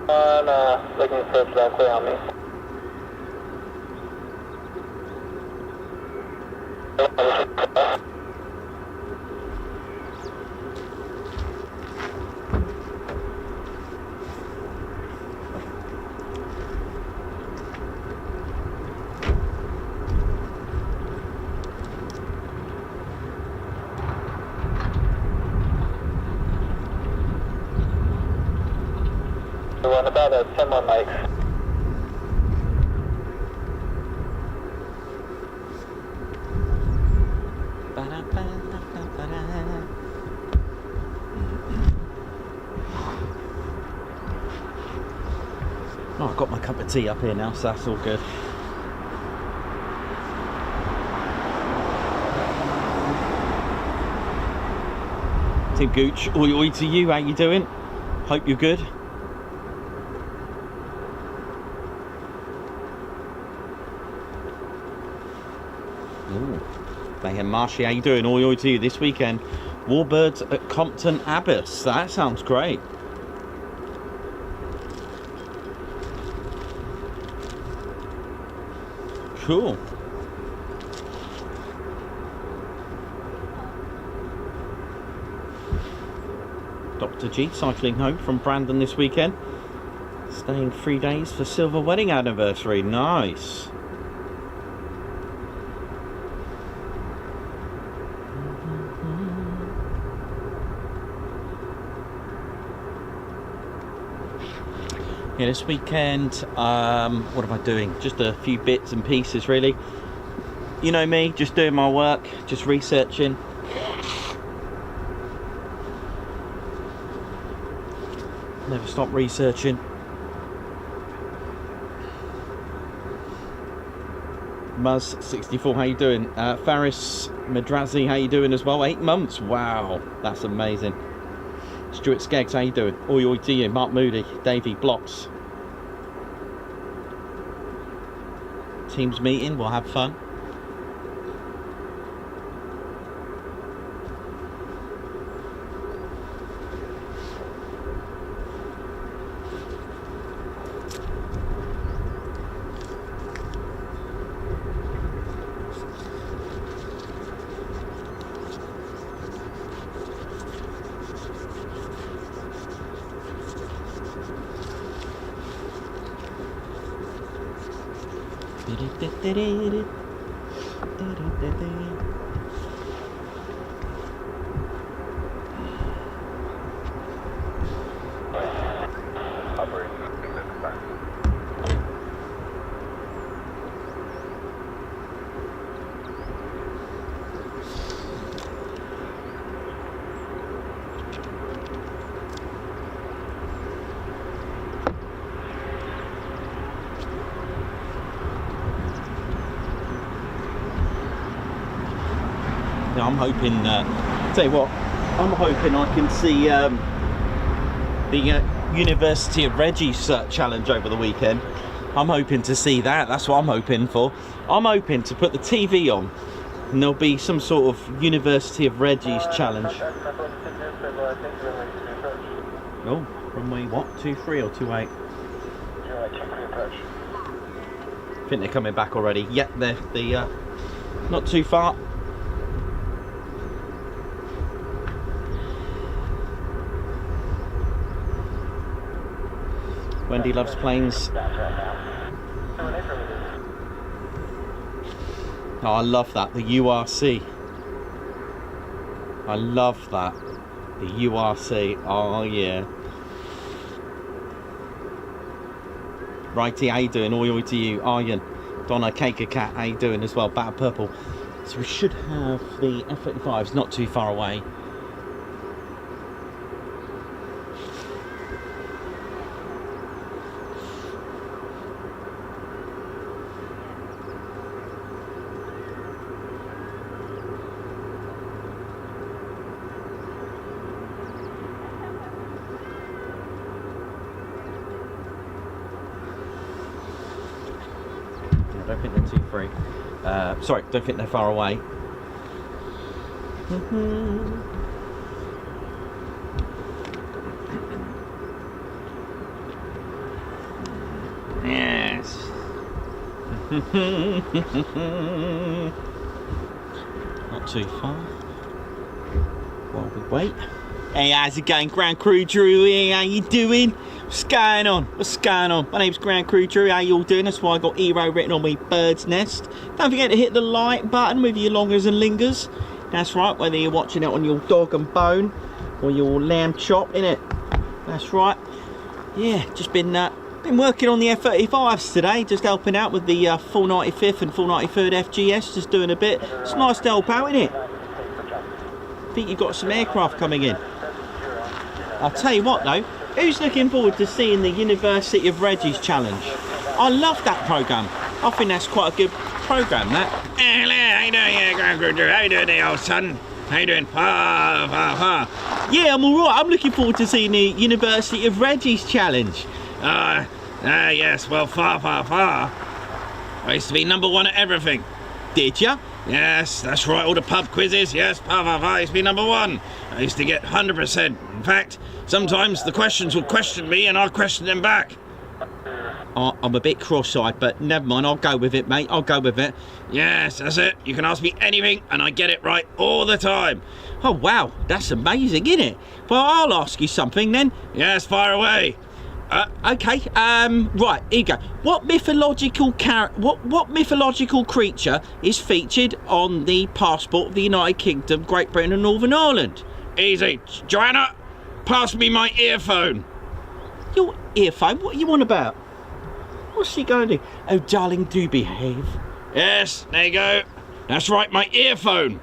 Looking for a flat clear on me. We want about 10 more mics. Oh, I've got my cup of tea up here now, so that's all good. Team Gooch, oi oi to you, how you doing? Hope you're good. Ooh. Mayhem Marshy, how you doing? Oi oi to you this weekend. Warbirds at Compton Abbas, that sounds great. Cool. Dr. G cycling home from Brandon this weekend. Staying 3 days for silver wedding anniversary. Nice. Yeah, this weekend, what am I doing? Just a few bits and pieces, really. You know me, just doing my work, just researching. Never stop researching. Muzz64, how you doing? Faris Madrazi, how you doing as well? 8 months, wow, that's amazing. Stuart Skeggs, how you doing? Oi oi to you. Mark Moody, Davey Blocks. Teams meeting, we'll have fun. I'm hoping, tell you what, I'm hoping I can see the University of Reggie's challenge over the weekend. I'm hoping to see that, that's what I'm hoping for. I'm hoping to put the TV on and there'll be some sort of University of Reggie's challenge. Oh, runway what, 23 or 28? I think they're coming back already. Yep, they're not too far. Wendy loves planes. Oh, I love that, the URC. I love that, the URC. Oh yeah. Righty, how you doing? Oi oi to you, Aryan. Donna Caker Cat, how you doing as well? Batter Purple. So we should have the F-35s not too far away. I don't think they're too free. Sorry, don't think they're far away. Not too far. While we wait. Hey, how's it going, Ground Crew Drew? Hey, how you doing? What's going on? What's going on? My name's Ground Crew Drew. How you all doing? That's why I got Aero written on my bird's nest. Don't forget to hit the like button with your longers and lingers. That's right, whether you're watching it on your dog and bone or your lamb chop, innit? That's right. Yeah, just been working on the F-35s today, just helping out with the full 95th and full 93rd FGS, just doing a bit. It's nice to help out, isn't it? I think you've got some aircraft coming in. I'll tell you what though, who's looking forward to seeing the University of Reggie's challenge? I love that programme. I think that's quite a good programme, that. Hello, how you doing, Ground Crew Drew? How you doing there, old son? How you doing? Yeah, I'm alright. I'm looking forward to seeing the University of Reggie's challenge. Yes, well, far. I used to be #1 at everything. Did ya? Yes, that's right, all the pub quizzes, yes, I used to be #1. I used to get 100%. In fact, sometimes the questions would question me and I'd question them back. I'm a bit cross-eyed, but never mind, I'll go with it, mate. I'll go with it. Yes, that's it. You can ask me anything and I get it right all the time. Oh, wow, that's amazing, isn't it? Well, I'll ask you something then. Yes, fire away. Okay, right, here you go. What mythological creature is featured on the passport of the United Kingdom, Great Britain and Northern Ireland? Easy. Joanna, pass me my earphone. Your earphone? What are you on about? What's she going to do? Oh, darling, do behave. Yes, there you go. That's right, my earphone.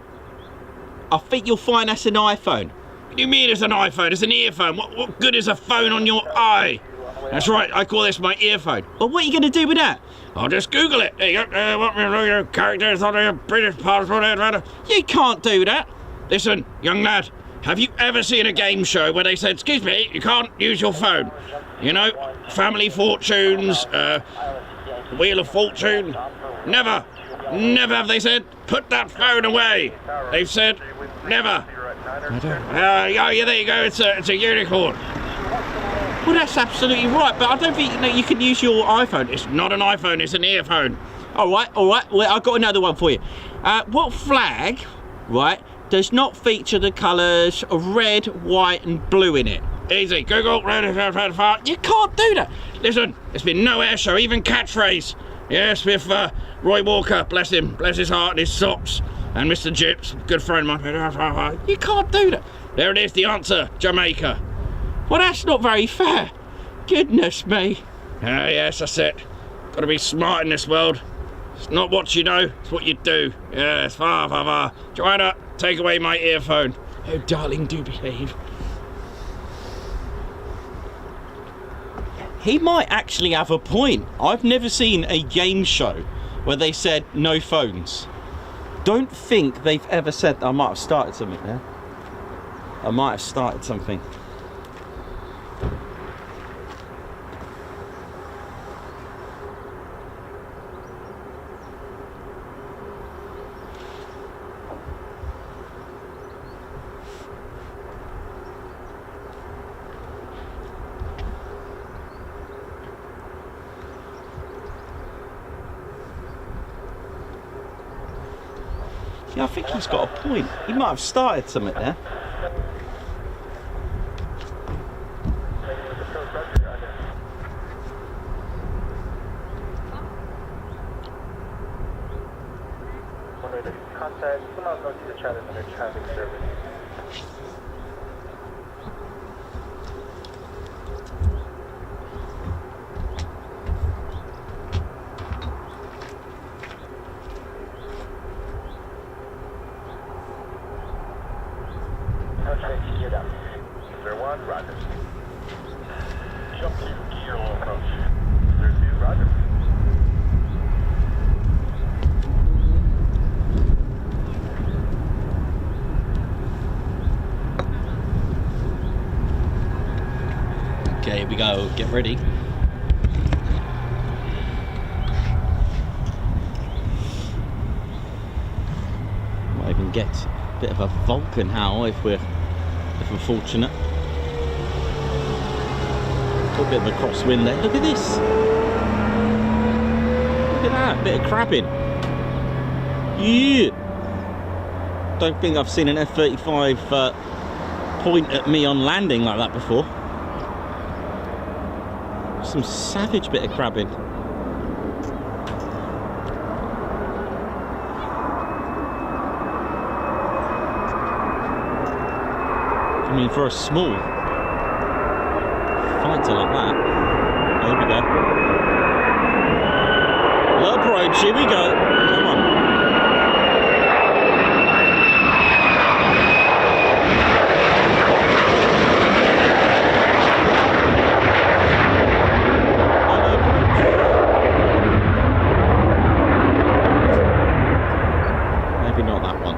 I think you'll find that's an iPhone. What do you mean it's an iPhone? It's an earphone. What good is a phone on your eye? That's right, I call this my earphone. Well, what are you going to do with that? I'll just Google it. There you go. What your characters on your British passport? You can't do that. Listen, young lad, have you ever seen a game show where they said, excuse me, you can't use your phone? You know, Family Fortunes, Wheel of Fortune? Never have they said, put that phone away. They've said, never. Yeah, there you go, it's a unicorn. Well, that's absolutely right, but I don't think you can use your iPhone. It's not an iPhone, it's an earphone. All right. Well, I've got another one for you. What flag, right, does not feature the colours of red, white and blue in it? Easy. Google. You can't do that. Listen, there's been no air show, even catchphrase. Yes, with Roy Walker, bless him, bless his heart and his socks. And Mr. Jips, good friend of mine. You can't do that. There it is, the answer, Jamaica. Well, that's not very fair. Goodness me. Yes, that's it. Got to be smart in this world. It's not what you know, it's what you do. Yes, far. Joanna, take away my earphone. Oh, darling, do behave. He might actually have a point. I've never seen a game show where they said no phones. Don't think they've ever said... I might have started something there. I might have started something. Yeah, I think he's got a point. He might have started something there. Contact, somehow go to the chat under traffic service. Okay, gear down. 01, roger. Jump to gear will approach. 02, roger. Okay, here we go. Get ready. Might even get a bit of a Vulcan howl if we're fortunate. A bit of a crosswind there. Look at this. Look at that, bit of crabbing. Yeah. Don't think I've seen an F-35 point at me on landing like that before. Some savage bit of crabbing. I mean, for a small fighter like that. Here we go. Low approach, here we go. Come on. Maybe not that one.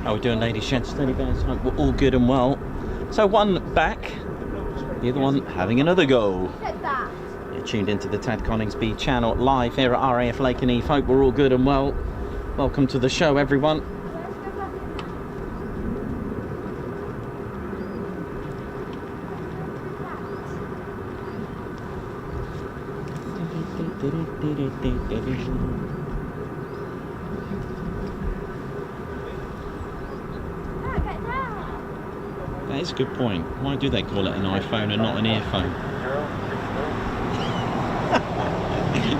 How are we doing, ladies, gents, steady bears? Hope we're all good and well. So one back, the other one having another go. You're tuned into the Tad Coningsby channel live here at RAF Lakenheath. Hope we're all good and well. Welcome to the show, everyone. That is a good point. Why do they call it an iPhone and not an earphone?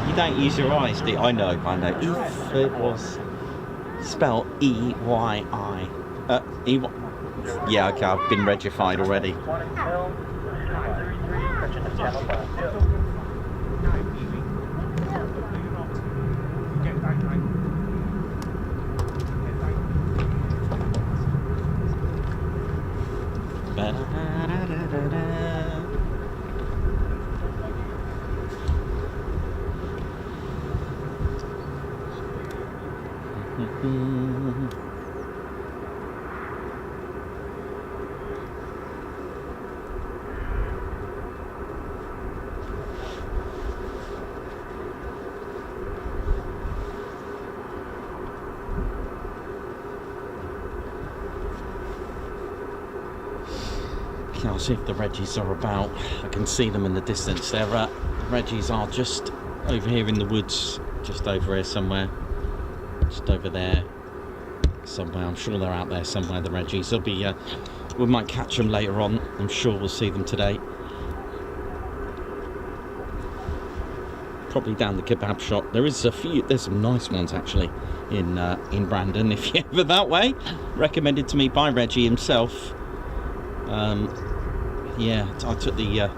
You don't use your eyes, do you? I know. If it was spelled E-Y-I. E-Y. Yeah, okay, I've been regified already. I'll see if the Reggies are about. I can see them in the distance. Their Reggies are just over here in the woods, just over here somewhere, just over there somewhere. I'm sure they're out there somewhere, the Reggies. They'll be, we might catch them later on. I'm sure we'll see them today. Probably down the kebab shop. There's some nice ones actually in Brandon, if you're ever that way. Recommended to me by Reggie himself. Yeah, I took the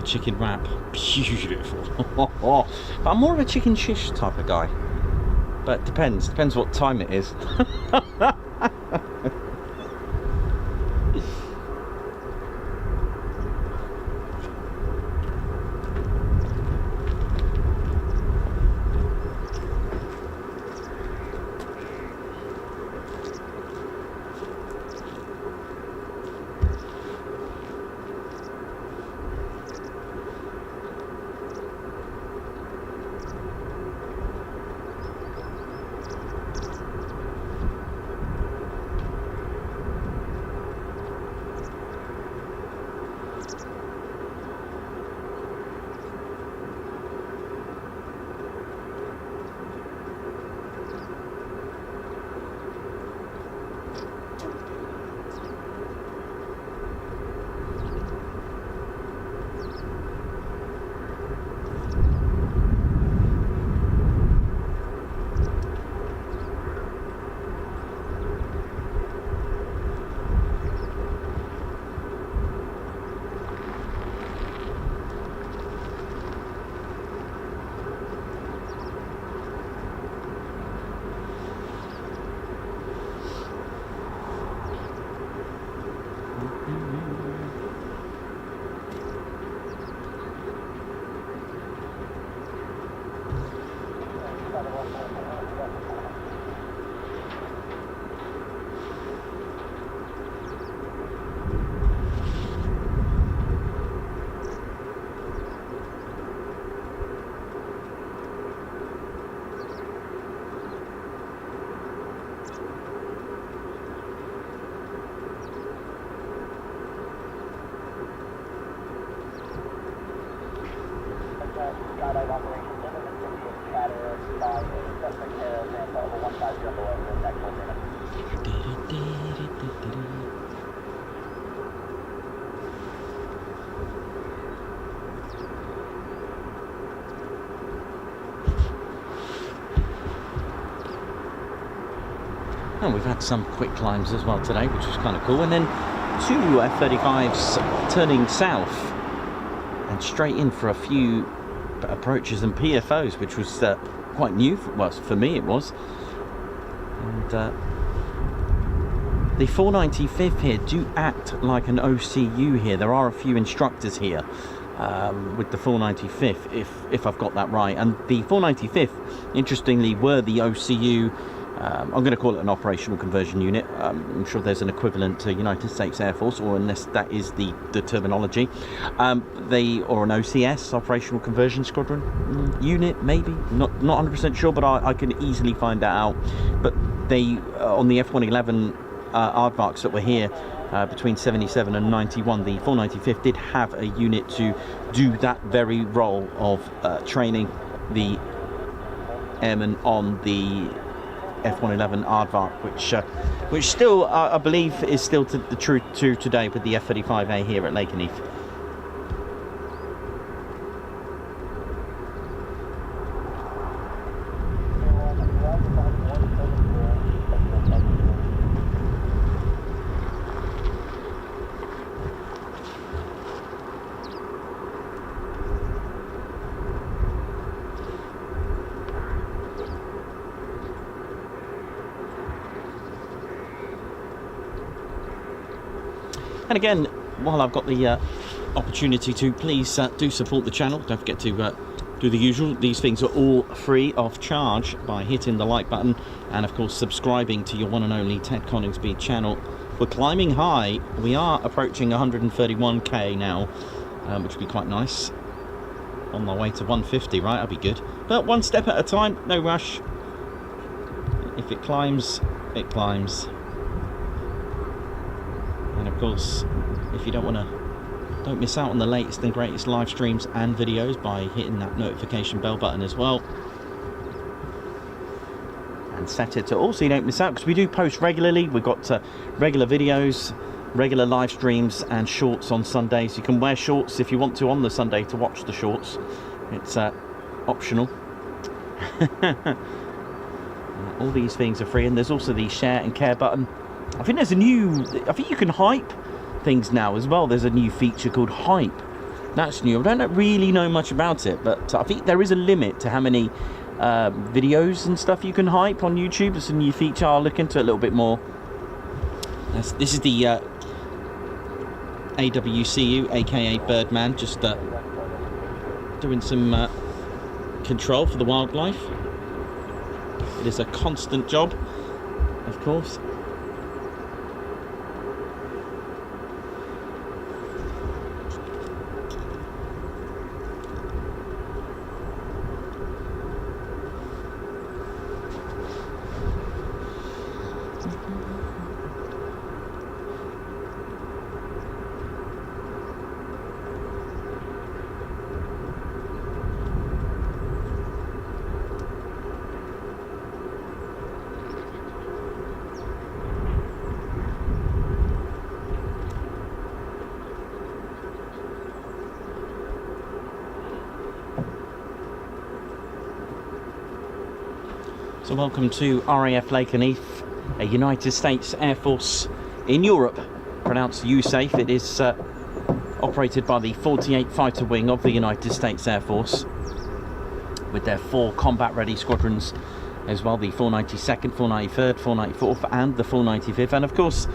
chicken wrap. Beautiful. But I'm more of a chicken shish type of guy. But depends what time it is. Skydive operations in the city of Chatter by a suspect air sample of a 150 below the next 4 minutes. And we've had some quick climbs as well today, which was kind of cool. And then 2 F-35s turning south and straight in for a few approaches and PFOs, which was quite new. Well, for me it was. And the 495th here do act like an OCU here. There are a few instructors here with the 495th, if I've got that right. And the 495th, interestingly, were the OCU. I'm going to call it an operational conversion unit. I'm sure there's an equivalent to United States Air Force, or unless that is the terminology. Or an OCS, operational conversion squadron unit, maybe. Not 100% sure, but I can easily find that out. But they on the F-111 aardvarks that were here between 77 and 91, the 495th did have a unit to do that very role of training the airmen on the F-111 aardvark, which still I believe is still the truth to today with the F-35A here at Lakenheath. And again, while I've got the opportunity to, please do support the channel. Don't forget to do the usual. These things are all free of charge by hitting the like button and, of course, subscribing to your one and only Ted Coningsby channel. We're climbing high. We are approaching 131k now, which would be quite nice. On my way to 150, right? That'd be good. But one step at a time, no rush. If it climbs, it climbs. And of course, if you don't want to Don't miss out on the latest and greatest live streams and videos by hitting that notification bell button as well. And set it to all so you don't miss out, because we do post regularly. We've got regular videos, regular live streams and shorts on Sundays. You can wear shorts if you want to on the Sunday to watch the shorts. It's optional. All these things are free, and there's also the share and care button. I think there's a new, I think you can hype things now as well. There's a new feature called hype. That's new. I don't really know much about it, but I think there is a limit to how many videos and stuff you can hype on YouTube. It's a new feature. I'll look into it a little bit more. This is the AWCU, aka Birdman, just doing some control for the wildlife. It is a constant job, of course. So welcome to RAF Lakenheath, a United States Air Force in Europe, pronounced USAF. It is operated by the 48th Fighter Wing of the United States Air Force, with their 4 combat-ready squadrons as well, the 492nd, 493rd, 494th and the 495th. And of course,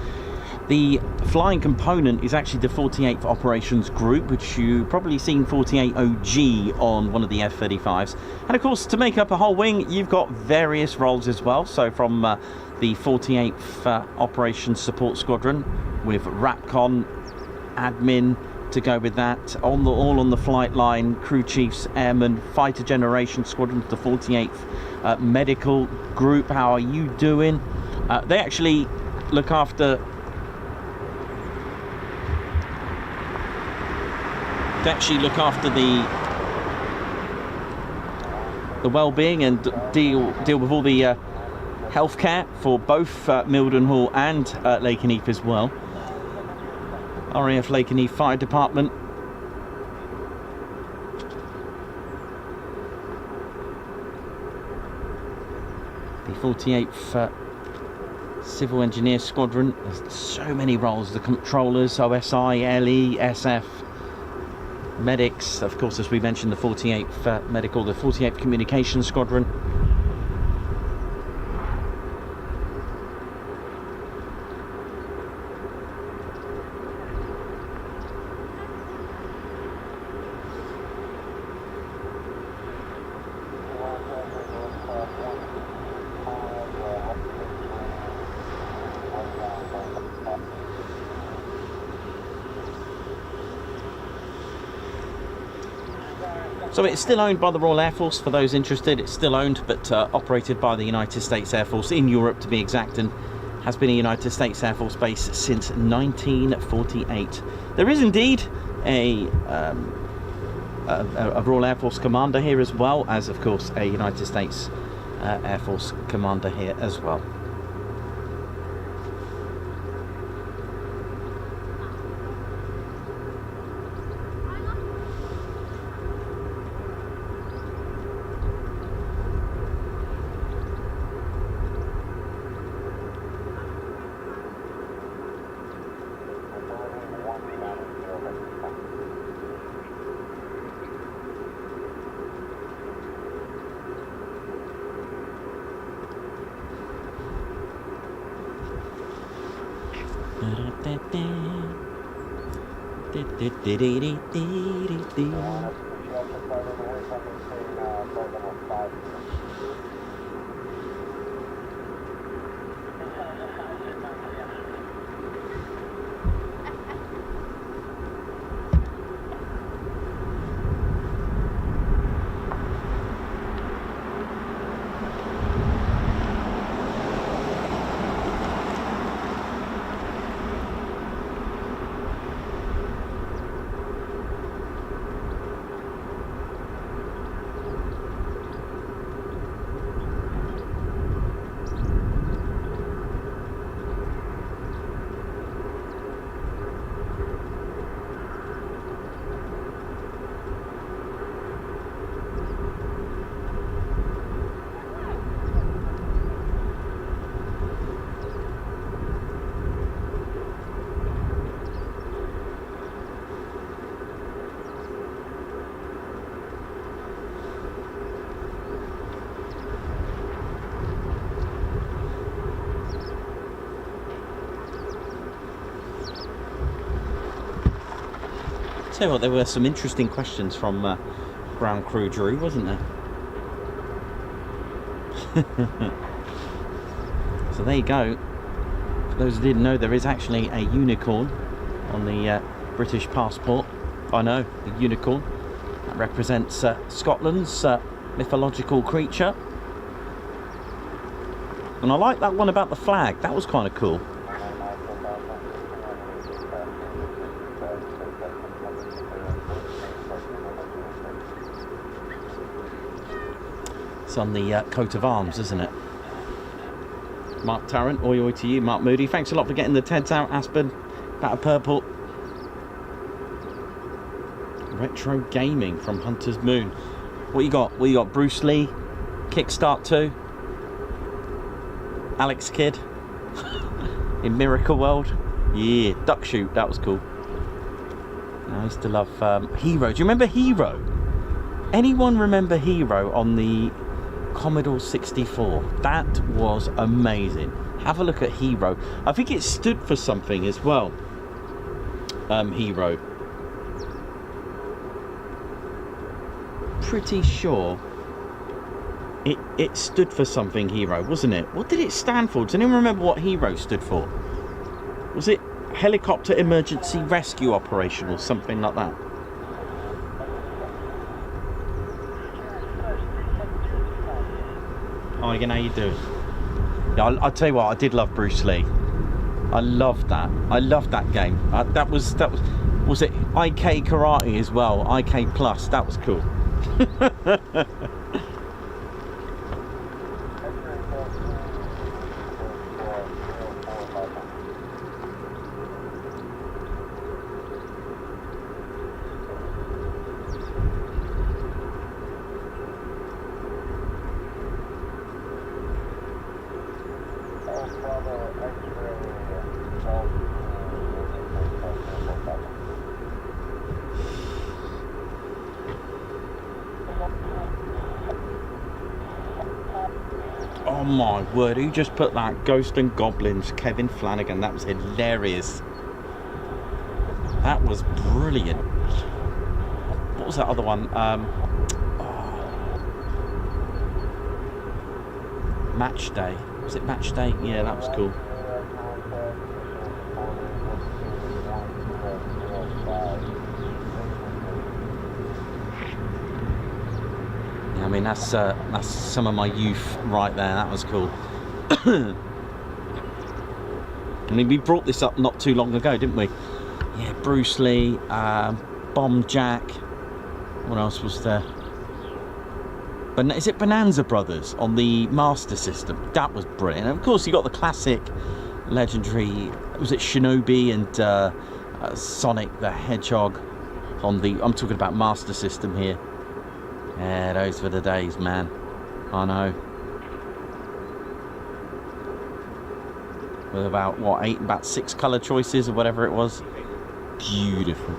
the flying component is actually the 48th Operations Group, which you've probably seen 48 OG on one of the F-35s. And of course, to make up a whole wing, you've got various roles as well. So from the 48th Operations Support Squadron, with RAPCON, admin to go with that, all on the flight line, crew chiefs, airmen, fighter generation squadrons, the 48th Medical Group. How are you doing? They actually look after... to actually look after the well-being and deal with all the healthcare for both Mildenhall and Lakenheath as well. RAF Lakenheath Fire Department. The 48th Civil Engineer Squadron. There's so many roles. The controllers, OSI, LE, SF. Medics, of course, as we mentioned, the 48th Medical, the 48th Communications Squadron. So it's still owned by the Royal Air Force, for those interested. It's still owned, but operated by the United States Air Force in Europe, to be exact, and has been a United States Air Force base since 1948. There is indeed a Royal Air Force commander here, as well as, of course, a United States Air Force commander here as well. tell you what, there were some interesting questions from ground crew Drew, wasn't there? So there you go. For those who didn't know, there is actually a unicorn on the British passport. I know, the unicorn. That represents Scotland's mythological creature. And I like that one about the flag. That was kind of cool. It's on the coat of arms, isn't it? Mark Tarrant, oi to you. Mark Moody, thanks a lot for getting the Teds out. Aspen, Batter Purple. Retro Gaming from Hunter's Moon. What you got? What you got? Bruce Lee, Kickstart 2, Alex Kidd in Miracle World. Yeah, Duck Shoot, that was cool. I used to love Hero. Do you remember Hero? Anyone remember Hero on the Commodore 64? That was amazing. Have a look at Hero. I think it stood for something as well. Hero. Pretty sure it stood for something, Hero, wasn't it? What did it stand for? Does anyone remember what Hero stood for? Was it Helicopter Emergency Rescue Operation or something like that? Oh, again, how you doing? Yeah, I'll tell you what, I did love Bruce Lee. I loved that. I loved that game. That was it IK Karate as well? IK Plus. That was cool. Oh my word, who just put that? Ghost and Goblins, Kevin Flanagan. That was hilarious. That was brilliant. What was that other one? Match Day. Was it Match Day? Yeah, that was cool. I mean, that's some of my youth right there. That was cool. I mean, we brought this up not too long ago, didn't we? Yeah, Bruce Lee, Bomb Jack. What else was there? But is it Bonanza Brothers on the Master System? That was brilliant. And of course, you got the classic, legendary. Was it Shinobi and Sonic the Hedgehog on the? I'm talking about Master System here. Yeah, those were the days, man. I know. With about what, about 6 colour choices or whatever it was. Beautiful.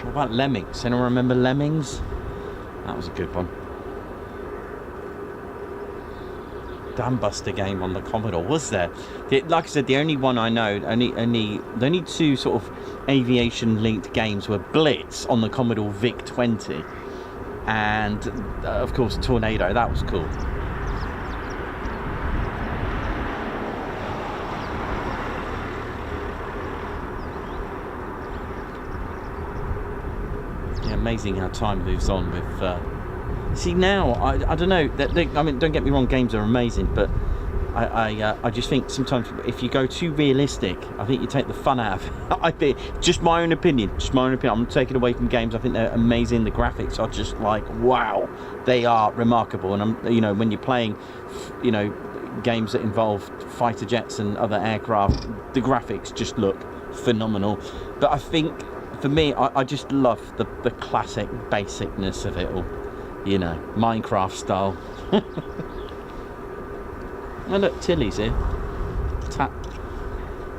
What about Lemmings? Anyone remember Lemmings? That was a good one. Dambuster game on the Commodore, was there? Like I said, the only one I know, the only 2 sort of aviation linked games were Blitz on the Commodore VIC-20 and of course Tornado. That was cool. Amazing how time moves on with see now I don't know that I mean, don't get me wrong, games are amazing, but I just think sometimes if you go too realistic, I think you take the fun out of it. I think, just my own opinion, I'm taking away from games. I think they're amazing. The graphics are just like, wow, they are remarkable. And I'm, you know, when you're playing, you know, games that involve fighter jets and other aircraft, the graphics just look phenomenal. But I think for me, I just love the classic basicness of it all. You know, Minecraft style. Oh look, Tilly's here.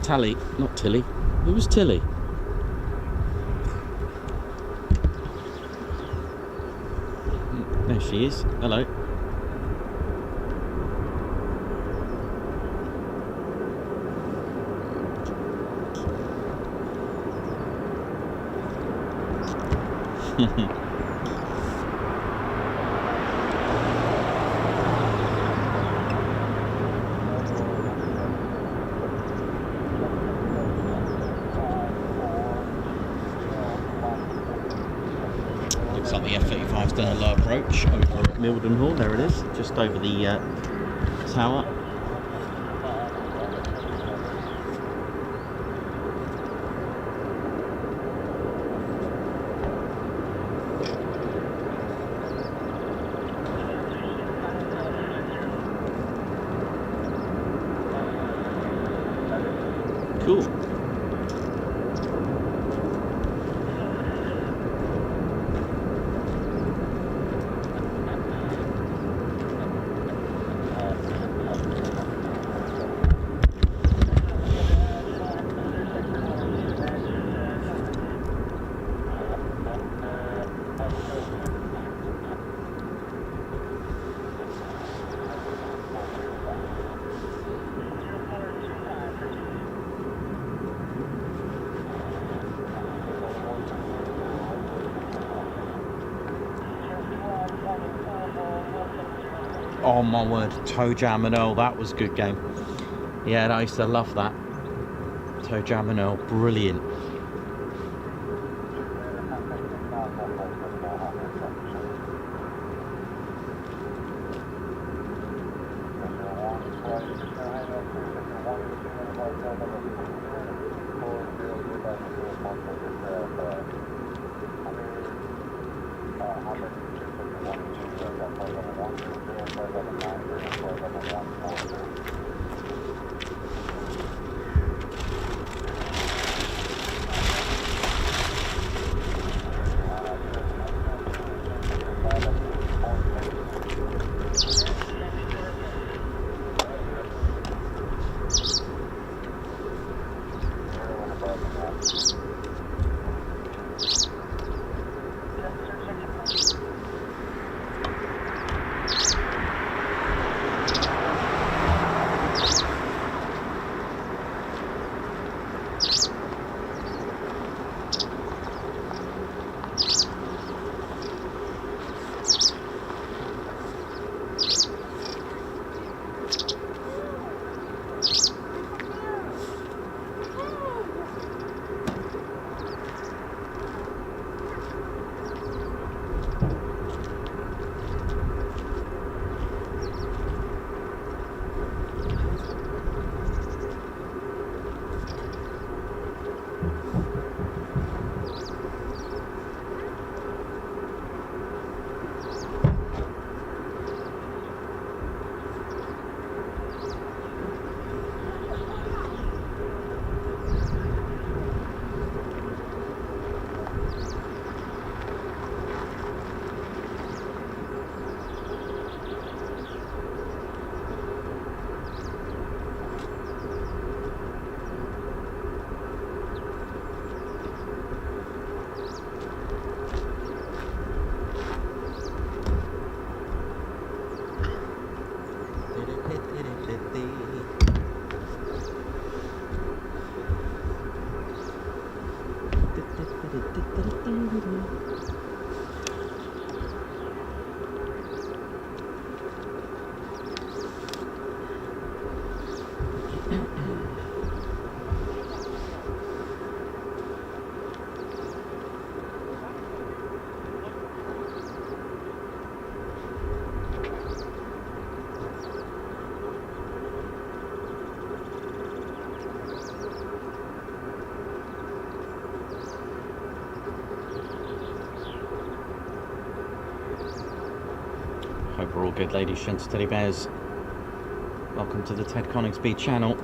Tally, not Tilly. Who was Tilly? There she is. Hello. Looks like the F-35's done a low approach over at Mildenhall. There it is, just over the tower. Cool. Oh my word, Toe Jam and Earl, that was a good game. Yeah, I used to love that. Toe Jam and Earl, brilliant. Hope we're all good, ladies, gents, teddy bears. Welcome to the Ted Coningsby channel.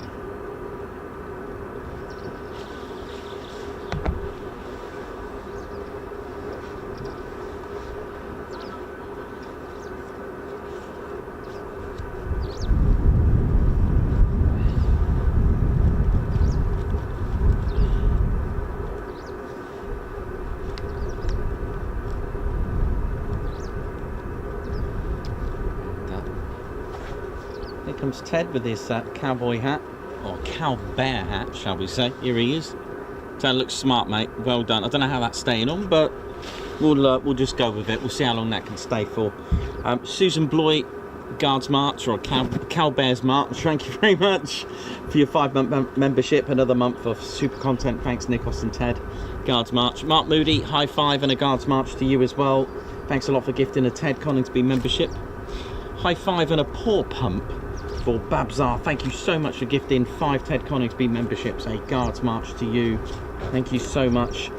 comes Ted with his cowboy hat, or cow bear hat, shall we say. Here he is. Ted looks smart, mate. Well done. I don't know how that's staying on, but we'll just go with it. We'll see how long that can stay for. Susan Bloy, Guards March, or Cow Bears March. Thank you very much for your 5-month membership. Another month of super content. Thanks, Nikos and Ted. Guards March. Mark Moody, high five and a Guards March to you as well. Thanks a lot for gifting a Ted Coningsby membership. High five and a paw pump for Babzar. Thank you so much for gifting 5 Ted Coningsby memberships. A Guards March to you. Thank you so much.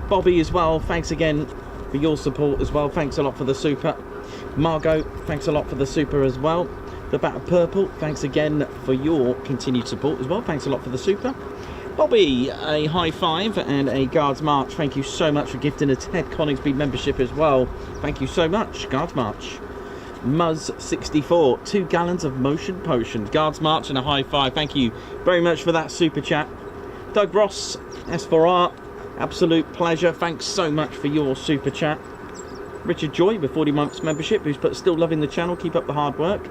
Bobby as well. Thanks again for your support as well. Thanks a lot for the super. Margot, thanks a lot for the super as well. The Bat of Purple, thanks again for your continued support as well. Thanks a lot for the super. Bobby, a high five and a Guards March. Thank you so much for gifting a Ted Coningsby membership as well. Thank you so much, Guards March. Muzz64, 2 gallons of motion potion. Guards March and a high five. Thank you very much for that super chat. Doug Ross, S4R, absolute pleasure. Thanks so much for your super chat. Richard Joy with 40 months membership, who's still loving the channel. Keep up the hard work.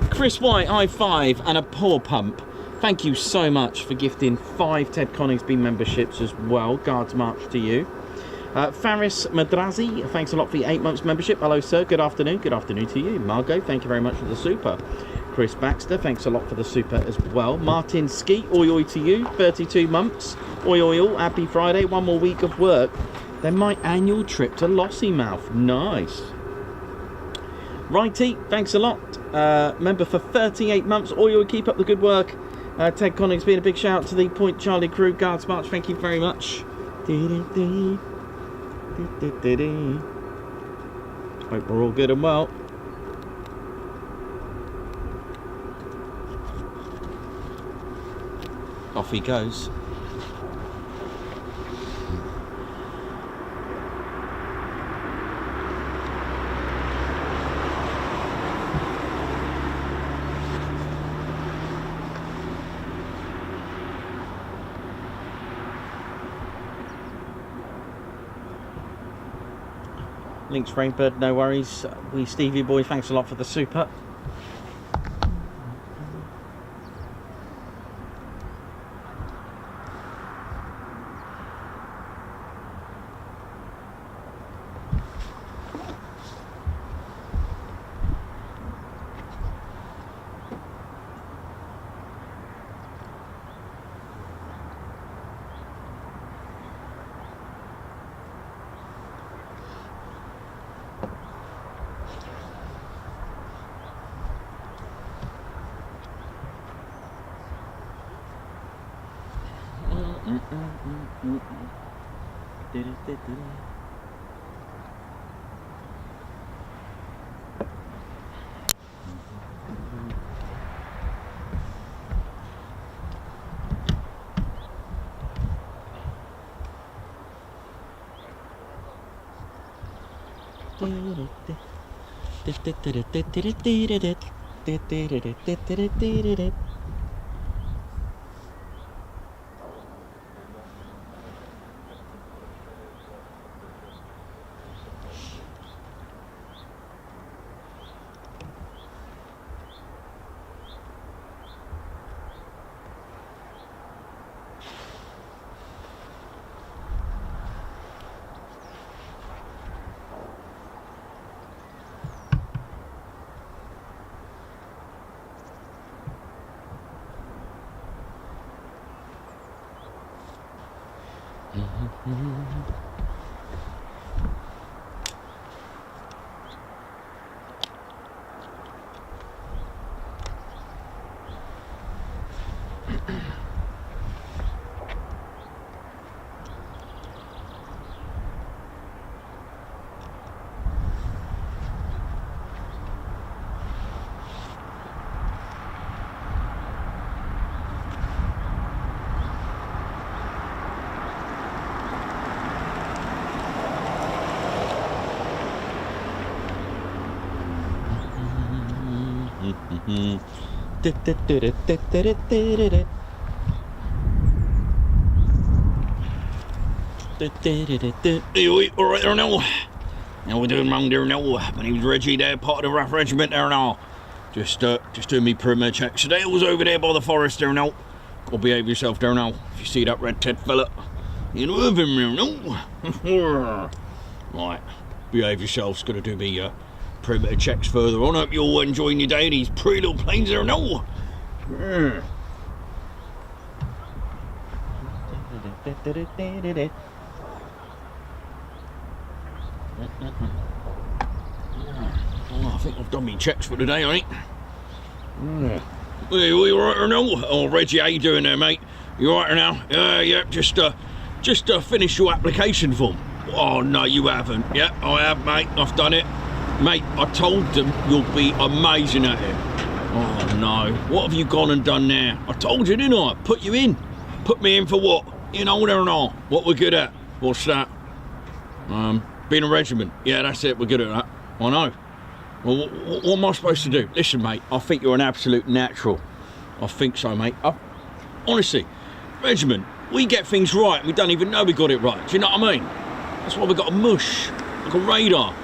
Chris White, high five and a paw pump. Thank you so much for gifting 5 Ted Coningsby memberships as well. Guards March to you. Faris Madrazi, thanks a lot for your 8 months membership. Hello, sir. Good afternoon. Good afternoon to you. Margot, thank you very much for the super. Chris Baxter, thanks a lot for the super as well. Martin Ski, oi oi to you. 32 months. Oi oi oi. Happy Friday. 1 more week of work. Then my annual trip to Lossiemouth. Nice. Righty, thanks a lot. Member for 38 months. Oi oi, keep up the good work. Ted Coningsby, a big shout out to the Point Charlie crew. Guards March, thank you very much. Hope we're all good and well. Off he goes. Links Rainbird, no worries. We Stevie boy, thanks a lot for the super. Hey, all right there now. Now we're doing wrong there now. My name's Reggie there, part of the RAF regiment there now. Just doing me perimeter checks. Dale's over there by the forest there now. Go behave yourself there now. If you see that red Ted fella, you know of him now. Right, behave yourselves. Gonna do me perimeter checks further on. Hope you're all enjoying your day. These pretty little planes there now. Oh, I think I've done me checks for today, I think. Hey, you alright there now? Oh, Reggie, how you doing there, mate? You alright now? Yeah, just finished your application form. Oh, no, you haven't. Yeah, I have, mate. I've done it. Mate, I told them you'll be amazing at it. Oh, no. What have you gone and done now? I told you, didn't I? Put you in. Put me in for what? You know there and all. What we're good at. What's that? Being a regiment. Yeah, that's it. We're good at that. I know. Well, what am I supposed to do? Listen, mate, I think you're an absolute natural. I think so, mate. Honestly, regiment, we get things right. We don't even know we got it right. Do you know what I mean? That's why we got a mush, like a radar.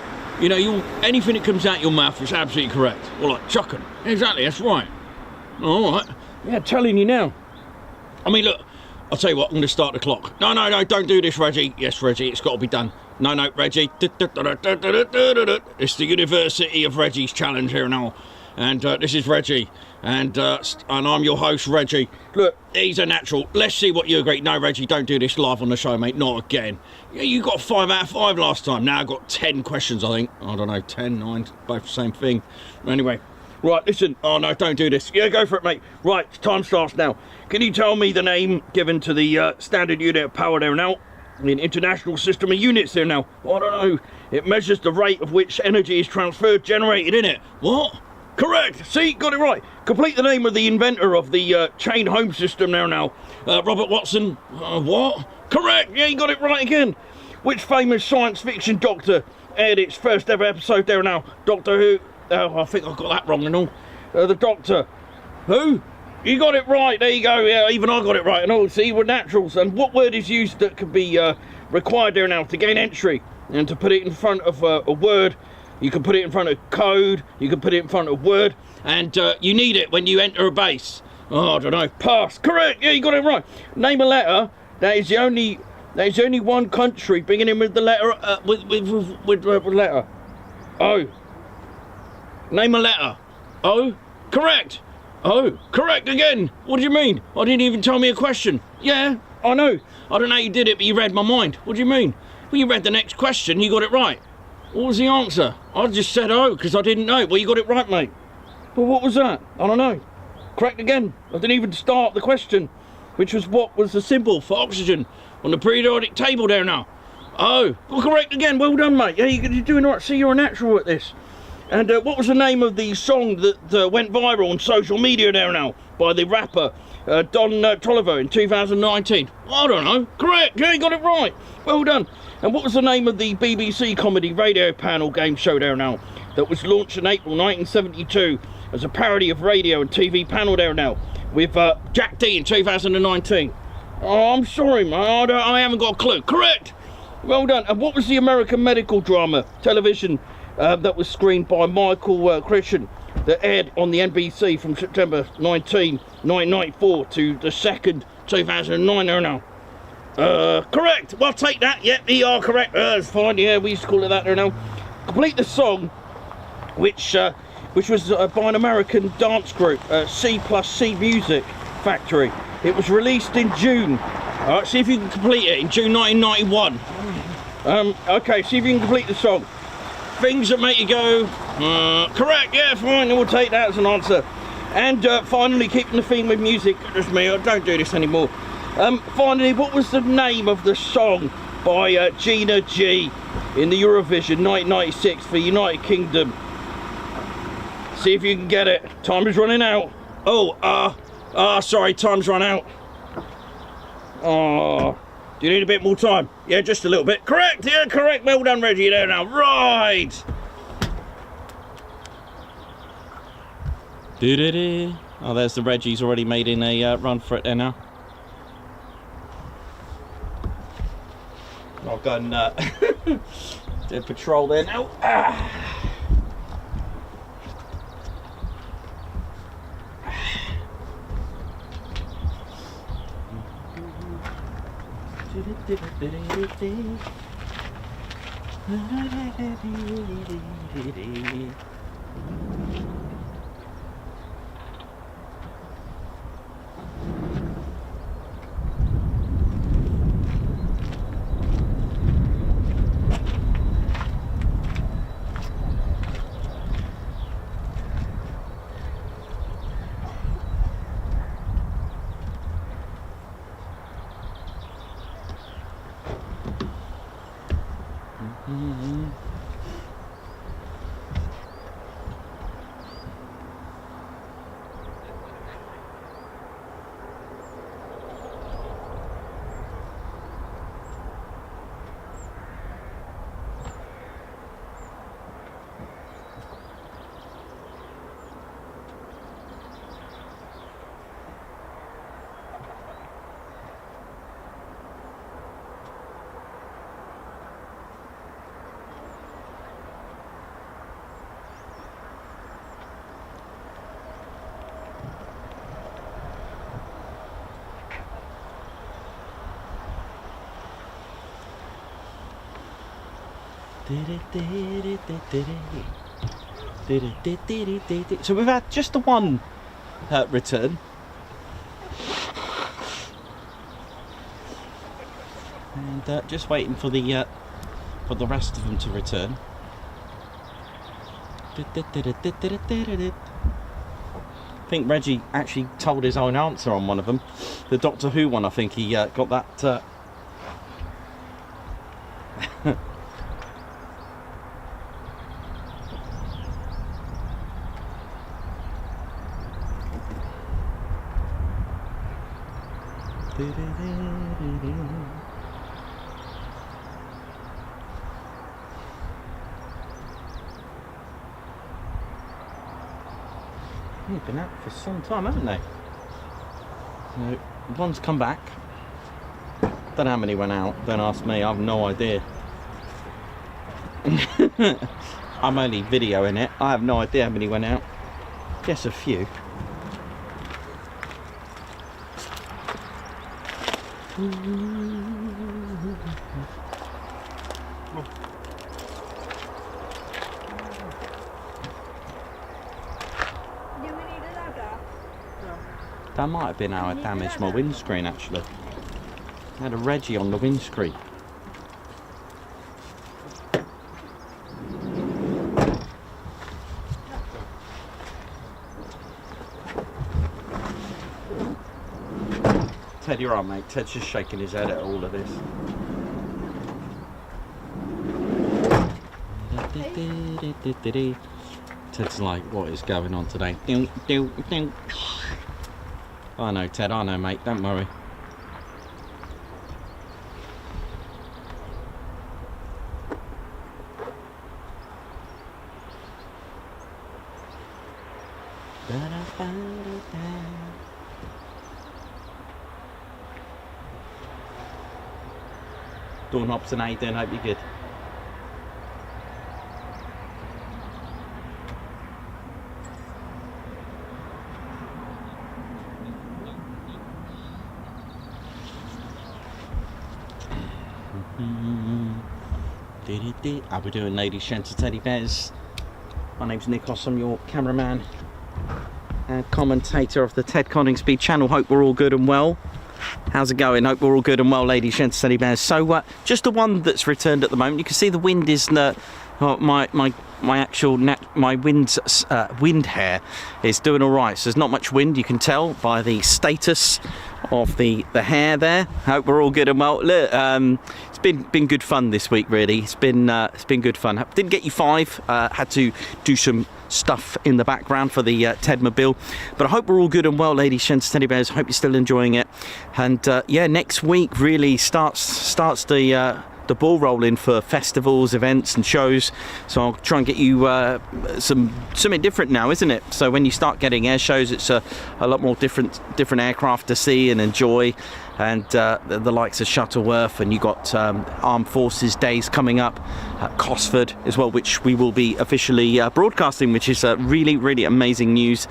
You know, anything that comes out your mouth is absolutely correct. Or like chucking. Exactly, that's right. All right. Yeah, telling you now. I mean, look, I'll tell you what, I'm going to start the clock. No, don't do this, Reggie. Yes, Reggie, it's got to be done. No, Reggie. It's the University of Reggie's challenge here now. And this is Reggie. And I'm your host, Reggie. Look, he's a natural. Let's see what you agree. No, Reggie, don't do this live on the show, mate. Not again. Yeah, you got 5 out of 5 last time. Now I've got 10 questions, I think. I don't know, 10, 9, both the same thing. Anyway, right, listen. Oh, no, don't do this. Yeah, go for it, mate. Right, time starts now. Can you tell me the name given to the standard unit of power there now? In international system of units there now. I don't know. It measures the rate of which energy is transferred, generated in it. What? Correct. See, got it right. Complete the name of the inventor of the chain home system now. Robert Watson. What? Correct. Yeah, you got it right again. Which famous science fiction doctor aired its first ever episode there now? Doctor Who. Oh, I think I got that wrong and all. The Doctor. Who? You got it right, there you go, yeah, even I got it right, and all, see, we're naturals. And what word is used that could be required there now to gain entry? And to put it in front of a word, you can put it in front of code, you can put it in front of word, and you need it when you enter a base. Oh, I don't know, pass, correct, yeah, you got it right. Name a letter, that is the only one country beginning with the letter, with letter. O. Name a letter. O, correct. Oh, correct again. What do you mean? I didn't even tell me a question. Yeah, I know. I don't know how you did it, but you read my mind. What do you mean? Well, you read the next question, you got it right. What was the answer? I just said oh, because I didn't know. Well, you got it right, mate. But what was that? I don't know. Correct again. I didn't even start the question, which was what was the symbol for oxygen on the periodic table there now. Oh, well, correct again. Well done, mate. Yeah, you're doing all right. See, you're a natural at this. And what was the name of the song that went viral on social media there now by the rapper Don Toliver in 2019? I don't know. Correct. Yeah, you got it right. Well done. And what was the name of the BBC comedy radio panel game show there now that was launched in April 1972 as a parody of radio and TV panel there now with Jack D in 2019? Oh, I'm sorry, man. I haven't got a clue. Correct. Well done. And what was the American medical drama television that was screened by Michael Christian that aired on the NBC from September 19, 1994 to the 2nd, 2009 there now? Correct. Well, take that. Yep, you are correct. It's fine. Yeah, we used to call it that there now. Complete the song, which was by an American dance group, C+C Music Factory. It was released in June. All right, see if you can complete it in June 1991. Okay, see if you can complete the song. Things that make you go, correct, yeah, fine, we'll take that as an answer. And finally, keeping the theme with music, just me, I don't do this anymore. Finally, what was the name of the song by Gina G in the Eurovision 1996 for United Kingdom? See if you can get it. Time is running out. Oh, sorry, time's run out. Oh. Do you need a bit more time? Yeah, just a little bit. Correct, yeah, correct. Well done, Reggie, there now. Right. Oh, there's the Reggie's already made in a run for it there now. I'll go and do a patrol there now. So we've had just the one return, and just waiting for the rest of them to return. I think Reggie actually told his own answer on one of them, the Doctor Who one. I think he got that. They've been out for some time, haven't they? So, one's come back. Don't know how many went out. Don't ask me. I have no idea. I'm only videoing it. I have no idea how many went out. Guess a few. That might have been how I damaged my windscreen actually. I had a Reggie on the windscreen. Ted, you're right, mate. Ted's just shaking his head at all of this. Ted's like, what is going on today? I know, Ted, I know, mate, don't worry. Dawn Hobson, how you doing? Hope you're good. How we doing, ladies, gents, teddy bears? My name's Nikos, I'm your cameraman and commentator of the Ted Coningsby channel. Hope we're all good and well. How's it going? Hope we're all good and well, ladies, gents, teddy bears. So just the one that's returned at the moment. You can see the wind is my wind hair is doing all right. So there's not much wind. You can tell by the status of the hair there. Hope we're all good and well. Look, it's been good fun this week, really. It's been good fun. Didn't get you 5. Had to do some stuff in the background for the Ted Mobile, but I hope we're all good and well, ladies, gents, teddy bears. Hope you're still enjoying it. And yeah, next week really starts the ball rolling for festivals, events and shows. So I'll try and get you something different now, isn't it? So when you start getting air shows, it's a lot more different aircraft to see and enjoy. and the likes of Shuttleworth, and you got Armed Forces Days coming up at Cosford as well, which we will be officially broadcasting, which is really, really amazing news,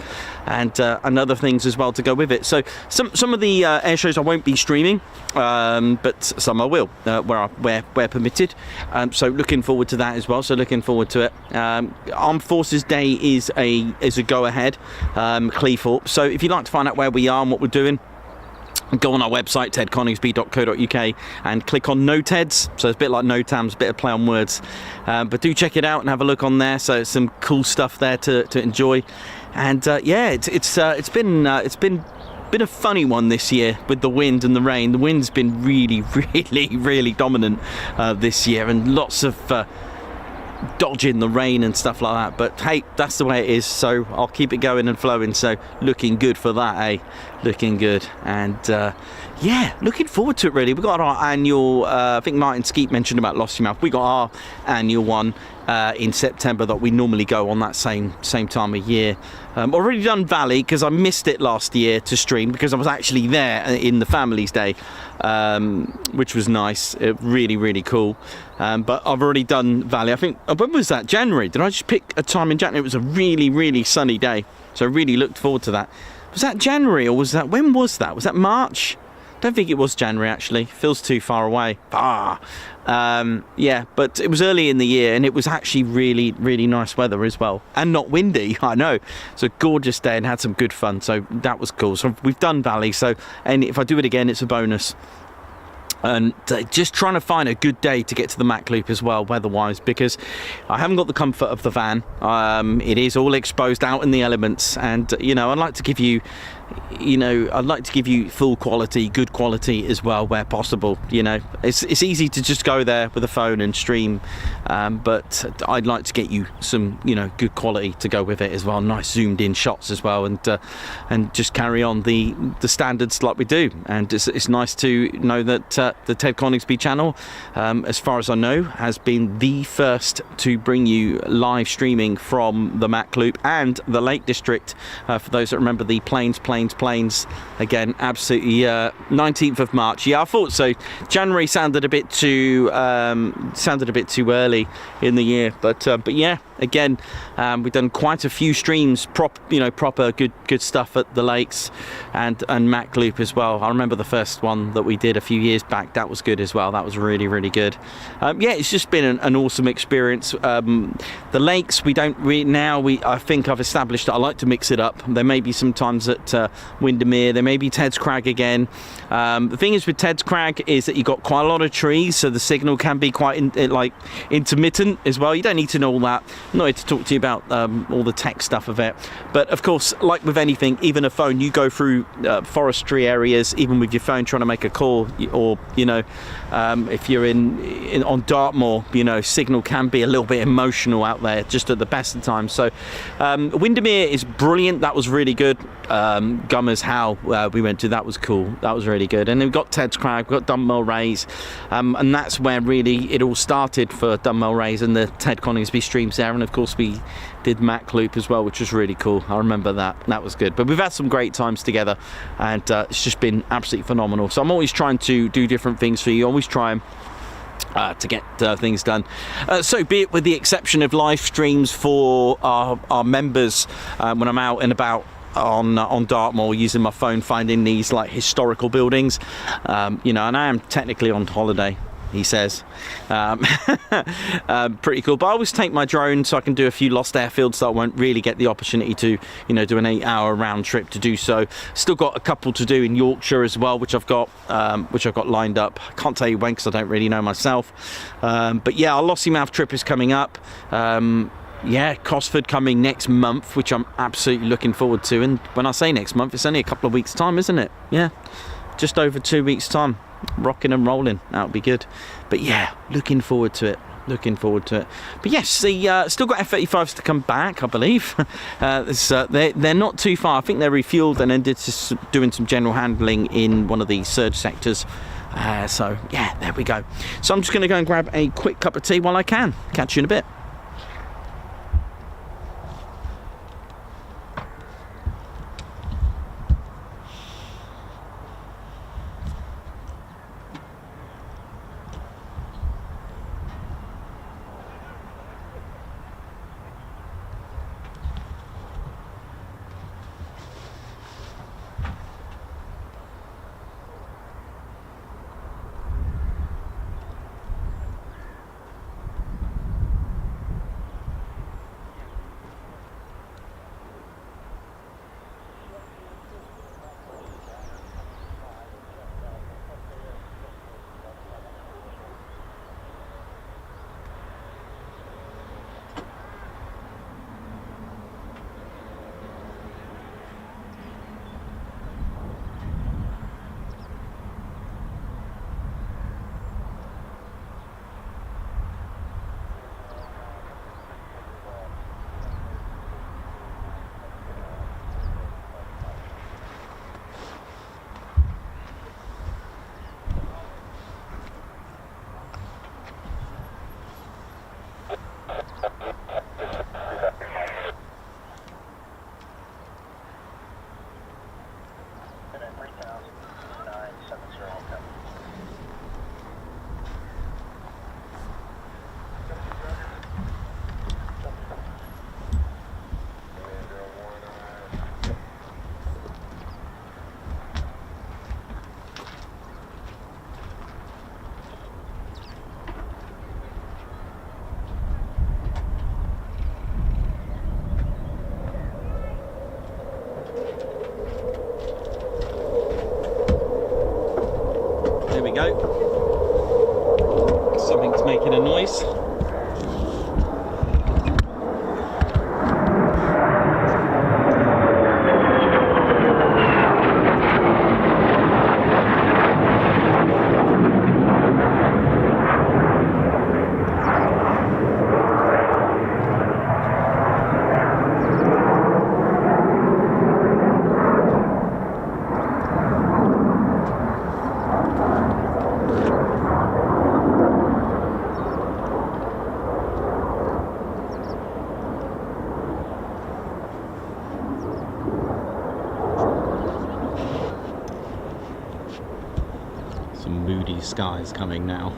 and other things as well to go with it. So some of the air shows I won't be streaming, but some I will, where permitted. So looking forward to that as well. So looking forward to it. Armed Forces Day is a go ahead, Cleethorpes. So if you'd like to find out where we are and what we're doing, go on our website, tedconingsby.co.uk, and click on No Teds. So it's a bit like No Tams, a bit of play on words, but do check it out and have a look on there. So it's some cool stuff there to enjoy, and yeah, it's been a funny one this year with the wind and the rain. The wind's been really, really, really dominant this year, and lots of dodging the rain and stuff like that, but hey, that's the way it is, so I'll keep it going and flowing. So looking good for that, eh? Looking good. And yeah, looking forward to it really. We've got our annual, I think Martin Skeet mentioned about Lossiemouth. We got our annual one in September that we normally go on that same time of year. Already done Valley because I missed it last year to stream because I was actually there in the Family's Day, which was nice. Really, really cool. But I've already done Valley. I think, when was that? January. Did I just pick a time in January? It was a really, really sunny day, so I really looked forward to that. Was that January, or was that, when was that? Was that March? Don't think it was January actually. Feels too far away. Yeah, but it was early in the year, and it was actually really, really nice weather as well, and not windy. I know, it's a gorgeous day and had some good fun, so that was cool. So we've done Valley, so, and if I do it again, it's a bonus. And just trying to find a good day to get to the Mac Loop as well, weather-wise, because I haven't got the comfort of the van. It is all exposed out in the elements, and you know, I'd like to give you, full quality, good quality as well where possible. You know, it's easy to just go there with a phone and stream, but I'd like to get you some, good quality to go with it as well. Nice zoomed in shots as well, and just carry on the standards like we do. And it's nice to know that the Ted Coningsby channel, as far as I know, has been the first to bring you live streaming from the Mac Loop and the Lake District. For those that remember the planes again, absolutely 19th of March. Yeah, I thought so. January sounded a bit too early in the year, but yeah, again, we've done quite a few streams, proper good stuff at the lakes and Mac Loop as well. I remember the first one that we did a few years back. That was good as well. That was really, really good. Yeah, it's just been an awesome experience. The lakes, I think I've established that I like to mix it up. There may be some times at Windermere, there may be Ted's Crag again. The thing is with Ted's Crag is that you've got quite a lot of trees, so the signal can be quite intermittent as well. You don't need to know all that. I'm not here to talk to you about all the tech stuff of it, but of course, like with anything, even a phone, you go through forestry areas, even with your phone trying to make a call, or if you're on Dartmoor, signal can be a little bit emotional out there just at the best of times. So Windermere is brilliant. That was really good. Gummers How we went to, that was cool. That was really good. And then we've got Ted's Crag, we've got Dunmill Rays, and that's where really it all started for Dunmill Rays and the Ted Coningsby streams there. And of course we did Mac Loop as well, which was really cool. I remember that was good. But we've had some great times together, and it's just been absolutely phenomenal. So I'm always trying to do different things for you, always trying to get things done. So be it with the exception of live streams for our members when I'm out and about on Dartmoor using my phone, finding these historical buildings, and I am technically on holiday, he says. Pretty cool, but I always take my drone so I can do a few lost airfields that I won't really get the opportunity to do an 8-hour round trip to do. So still got a couple to do in Yorkshire as well, which I've got lined up. I can't tell you when because I don't really know myself, but yeah, our Lossiemouth trip is coming up. Yeah, Cosford coming next month, which I'm absolutely looking forward to. And when I say next month, it's only a couple of weeks' time, isn't it? Yeah, just over 2 weeks' time. Rocking and rolling. That'll be good. But yeah, looking forward to it. But yes, still got F-35s to come back, I believe. They're not too far. I think they're refueled and ended doing some general handling in one of the surge sectors. So yeah, there we go. So I'm just going to go and grab a quick cup of tea while I can. Catch you in a bit. go. Something's making a noise. Some moody skies coming now.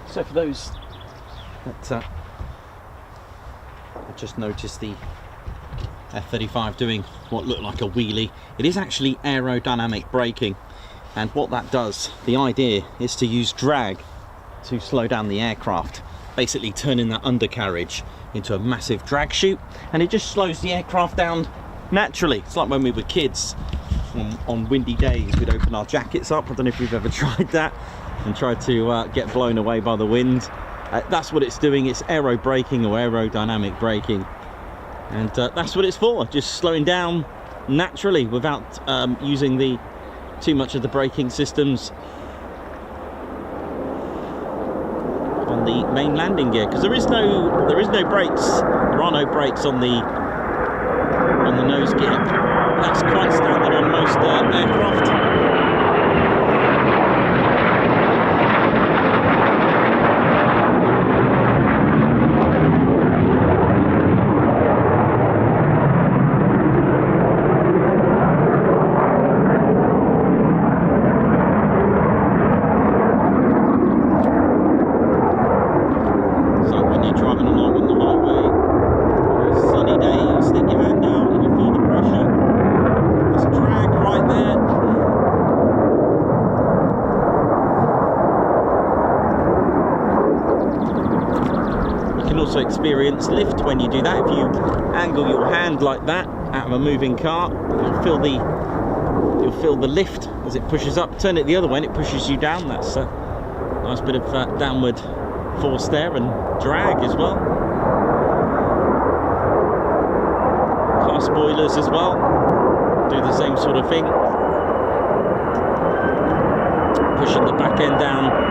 So for those that I just noticed the F-35 doing what looked like a wheelie, it is actually aerodynamic braking, and what that does, the idea is to use drag to slow down the aircraft, basically turning that undercarriage into a massive drag chute, and it just slows the aircraft down naturally. It's like when we were kids on windy days, we'd open our jackets up. I don't know if you've ever tried that and tried to get blown away by the wind. That's what it's doing. It's aero braking or aerodynamic braking, and that's what it's for, just slowing down naturally without using too much of the braking systems on the main landing gear, because there is no brakes. There are no brakes on the nose gear. That's quite standard on most aircraft. Experience lift when you do that. If you angle your hand like that out of a moving car, you'll feel the lift as it pushes up. Turn it the other way and it pushes you down. That's a nice bit of downward force there, and drag as well. Car spoilers as well do the same sort of thing, pushing the back end down.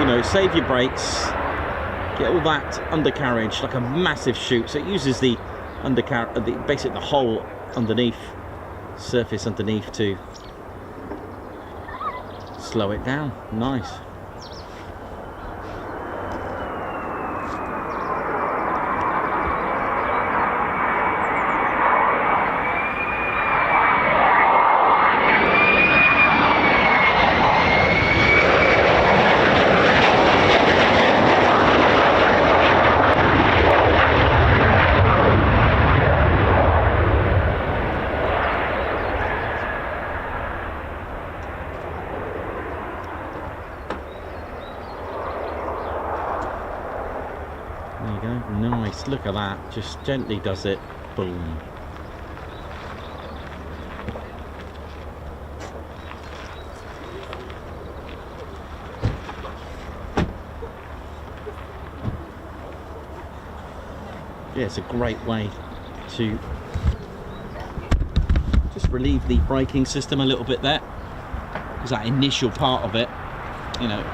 To save your brakes, get all that undercarriage, like a massive chute. So it uses the basically the whole underneath surface underneath to slow it down. Nice. There you go, nice, look at that, just gently does it, boom. Yeah, it's a great way to just relieve the braking system a little bit there, because that initial part of it, you know,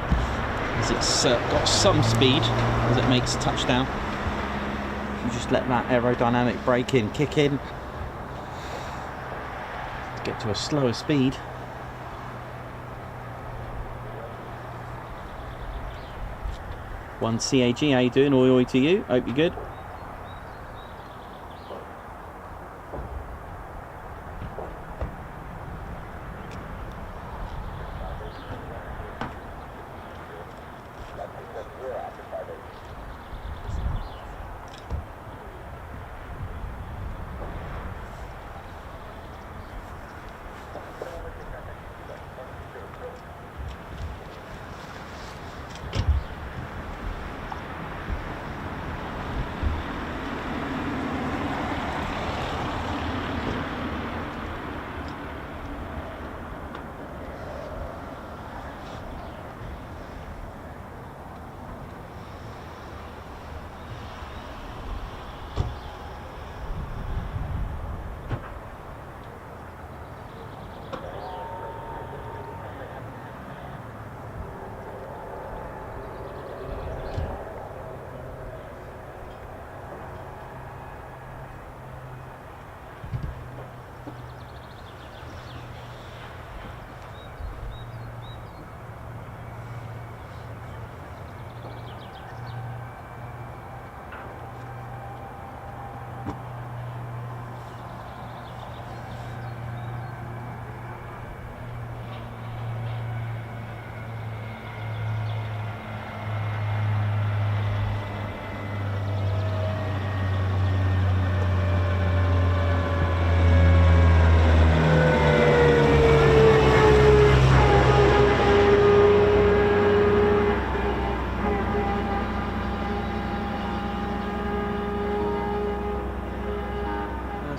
as it's got some speed as it makes touchdown, you just let that aerodynamic braking kick in, get to a slower speed. One CAG, how you doing? Oi oi to you, hope you're good.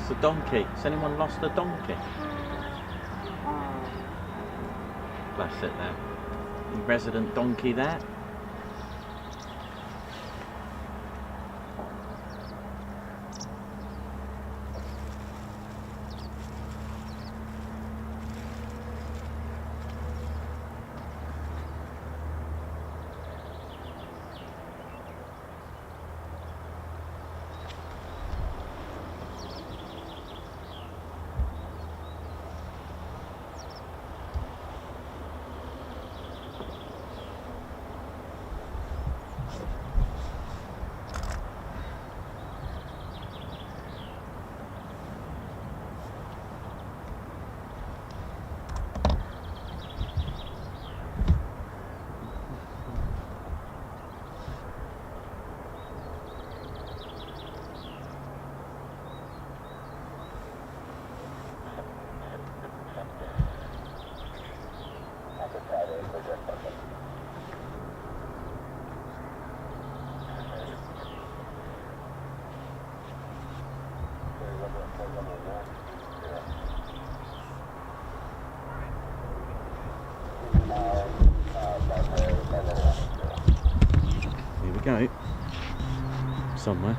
It's a donkey. Has anyone lost a donkey? That's it there. The resident donkey there. Here we go. Somewhere.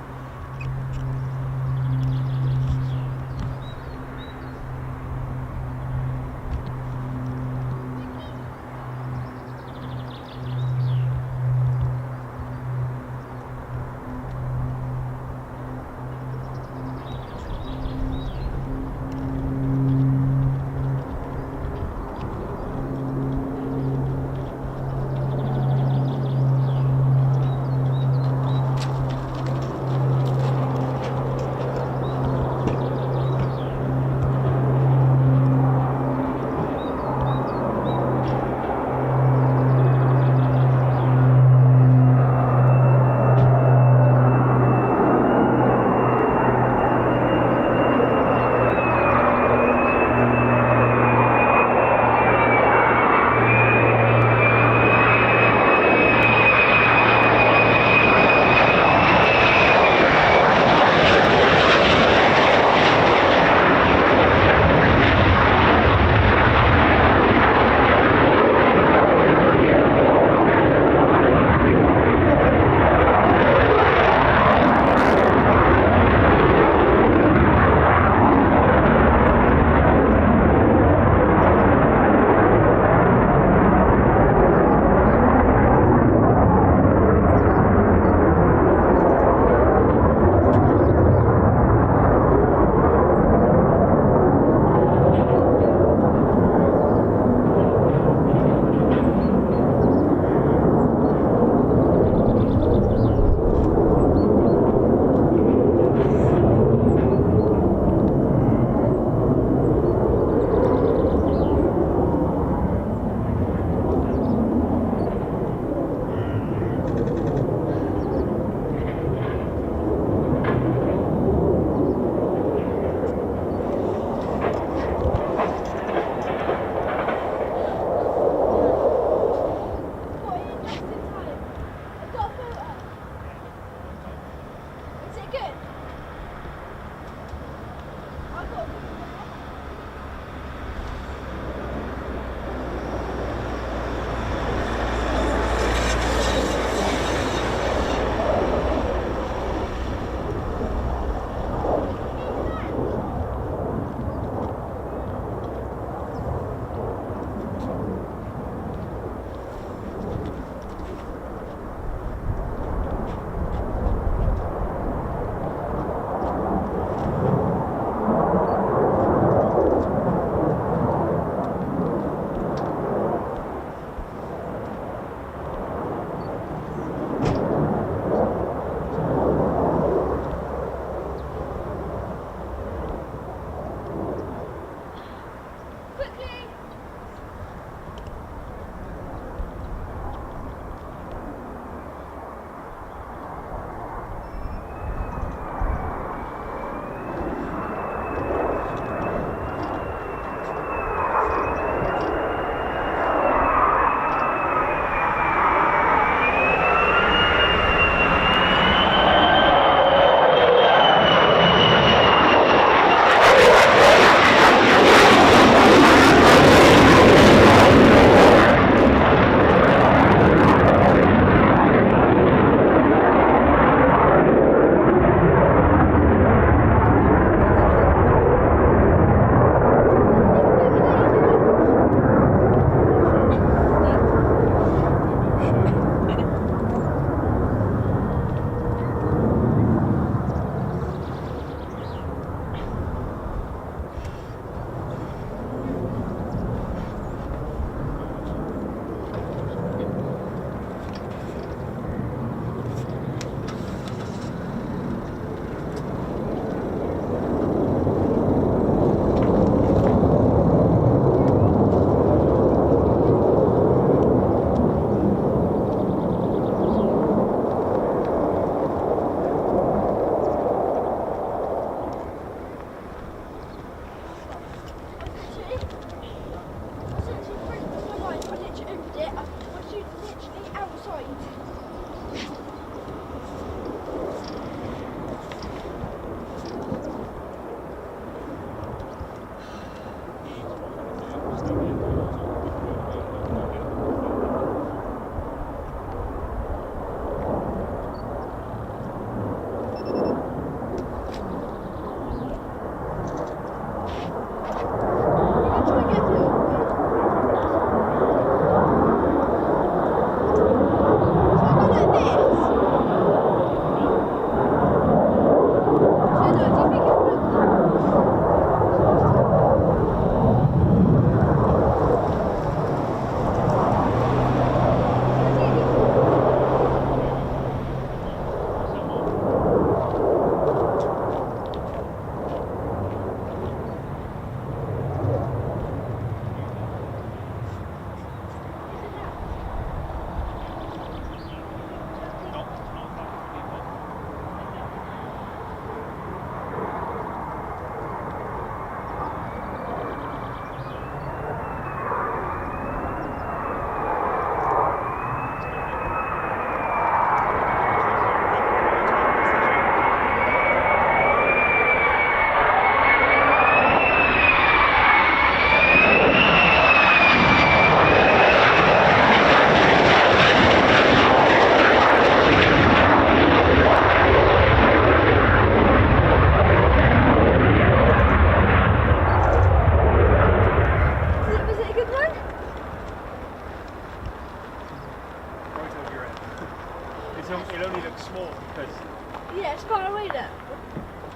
Yeah, it's gone away now.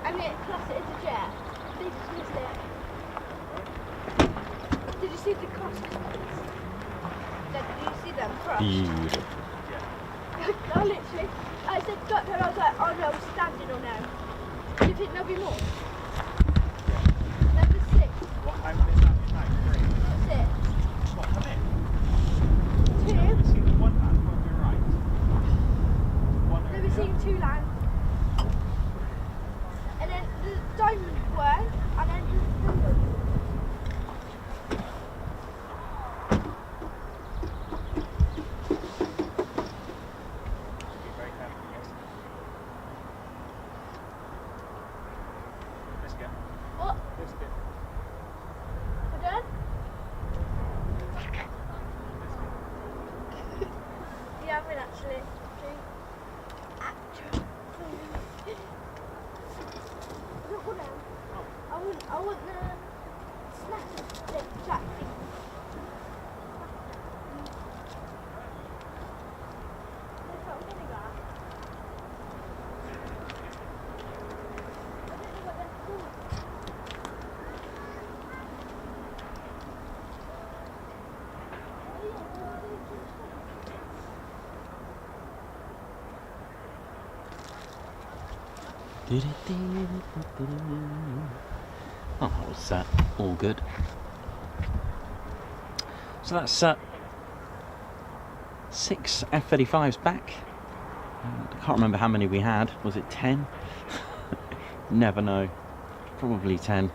I mean, plus it is a jet. They dismissed it. Did you see the cross? Did you see them cross? Beautiful. I literally, I said got there and I was like, oh no, standing or no. Do you think there'll be more? Number 6. What time is that tonight? 3. That's it. What, come in? 2. Never seen the one land, won't be right. One Never area. seen 2 land. And then the diamond one, and then the diamond. Be very careful, yes. Biscuit. What? Biscuit. We're done? Yeah, I've been actually. I want the snack jack thing. There's not vinegar. I don't know what they're called. Oh, that was all good. So that's 6 F-35s back. I can't remember how many we had. Was it 10? Never know. Probably 10.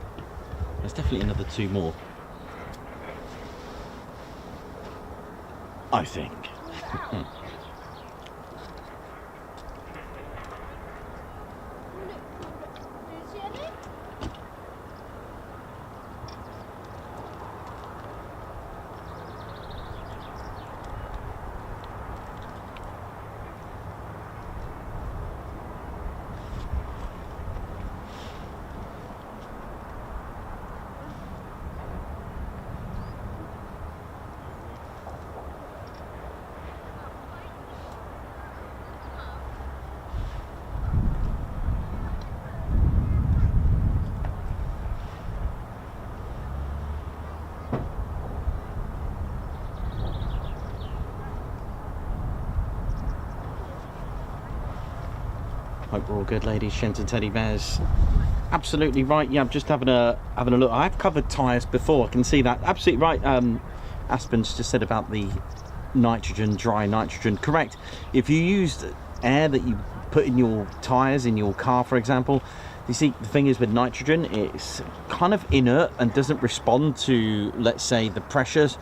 There's definitely another 2 more. I think. Do you see any? Hope we're all good, ladies, gents and teddy bears. Absolutely right. Yeah, I'm just having a look. I've covered tyres before. I can see that. Absolutely right. Aspen's just said about the nitrogen, dry nitrogen. Correct. If you used air that you put in your tyres in your car, for example, you see the thing is with nitrogen, it's kind of inert and doesn't respond to, let's say, the pressures,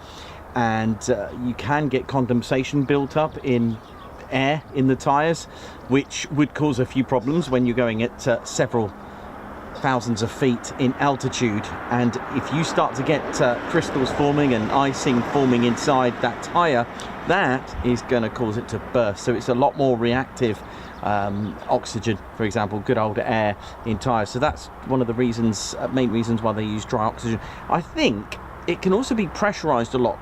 and you can get condensation built up in air in the tyres, which would cause a few problems when you're going at several thousands of feet in altitude. And if you start to get crystals forming and icing forming inside that tyre, that is going to cause it to burst. So it's a lot more reactive. Oxygen, for example, good old air in tyres. So that's one of the reasons, main reasons why they use dry oxygen. I think it can also be pressurized a lot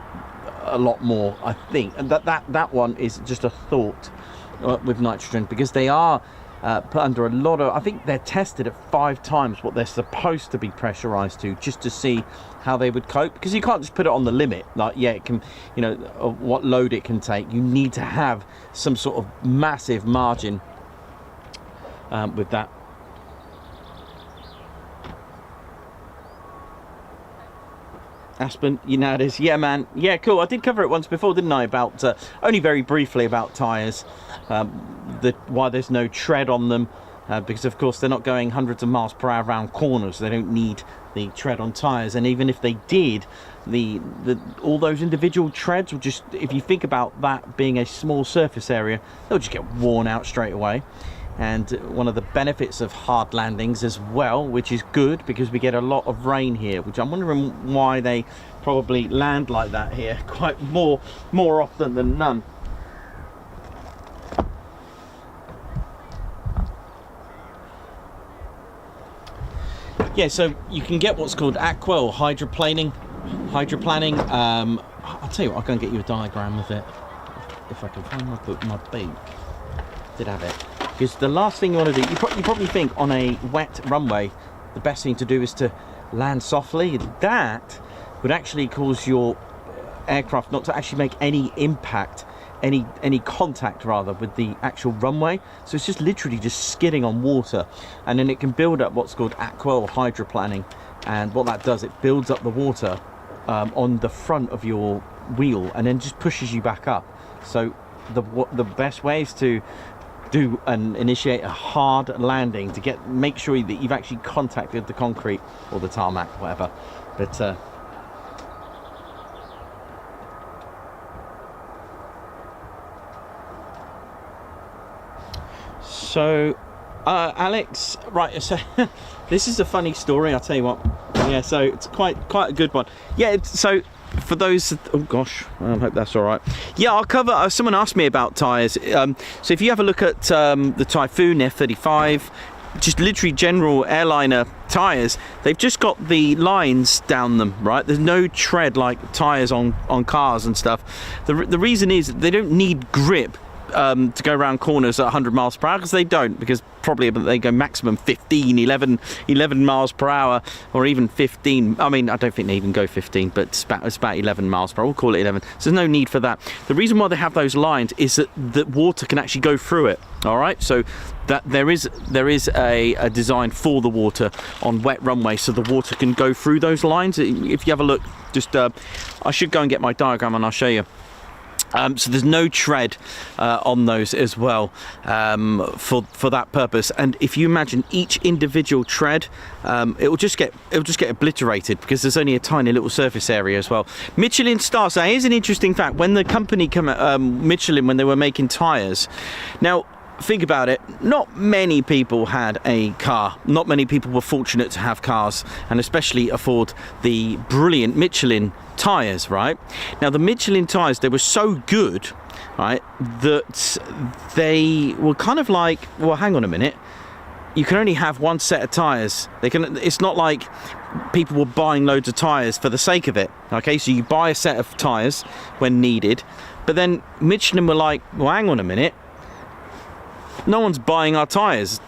more, I think, and that one is just a thought with nitrogen, because they are put under a lot of, I think they're tested at 5 times what they're supposed to be pressurized to, just to see how they would cope, because you can't just put it on the limit, like, yeah, it can, you know, what load it can take. You need to have some sort of massive margin with that. Aspen, you know it is. Yeah, man. Yeah, cool. I did cover it once before, didn't I? About only very briefly about tyres, why there's no tread on them, because of course they're not going hundreds of miles per hour around corners. They don't need the tread on tyres, and even if they did, all those individual treads will just, if you think about that being a small surface area, they'll just get worn out straight away. And one of the benefits of hard landings as well, which is good because we get a lot of rain here, which I'm wondering why they probably land like that here quite more often than none. Yeah, so you can get what's called aqua or hydroplaning. I'll tell you what, I'll go and get you a diagram of it if I can find my book. Did have it. because the last thing you want to do, you probably think on a wet runway, the best thing to do is to land softly. That would actually cause your aircraft not to actually make any impact, any contact rather, with the actual runway. So it's just literally just skidding on water, and then it can build up what's called aqua or hydroplaning. And what that does, it builds up the water on the front of your wheel and then just pushes you back up. So the best way is to do and initiate a hard landing to make sure that you've actually contacted the concrete or the tarmac, whatever. But so Alex, right, so this is a funny story, I'll tell you what. Yeah, so it's quite a good one. Yeah, so for those, oh gosh, I hope that's all right. Yeah, I'll cover, someone asked me about tyres. So if you have a look at the Typhoon F-35, just literally general airliner tyres, they've just got the lines down them, right? There's no tread like tyres on cars and stuff. The reason is they don't need grip to go around corners at 100 miles per hour, because they don't, because probably they go maximum 15, 11 miles per hour, or even 15. I mean, I don't think they even go 15, but it's about 11 miles per hour. We'll call it 11. So there's no need for that. The reason why they have those lines is that the water can actually go through it. All right, so that there is a design for the water on wet runway, so the water can go through those lines. If you have a look, just I should go and get my diagram and I'll show you. So there's no tread on those as well for that purpose. And if you imagine each individual tread, it will just get obliterated because there's only a tiny little surface area as well. Michelin stars. So here's an interesting fact: when the company Michelin, when they were making tyres, now think about it, not many people had a car. Not many people were fortunate to have cars, and especially afford the brilliant Michelin tyres, right? Now the Michelin tyres, they were so good, right, that they were kind of like, well, hang on a minute, you can only have one set of tyres. It's not like people were buying loads of tyres for the sake of it. Okay, so you buy a set of tyres when needed, but then Michelin were like, well, hang on a minute, no one's buying our tyres.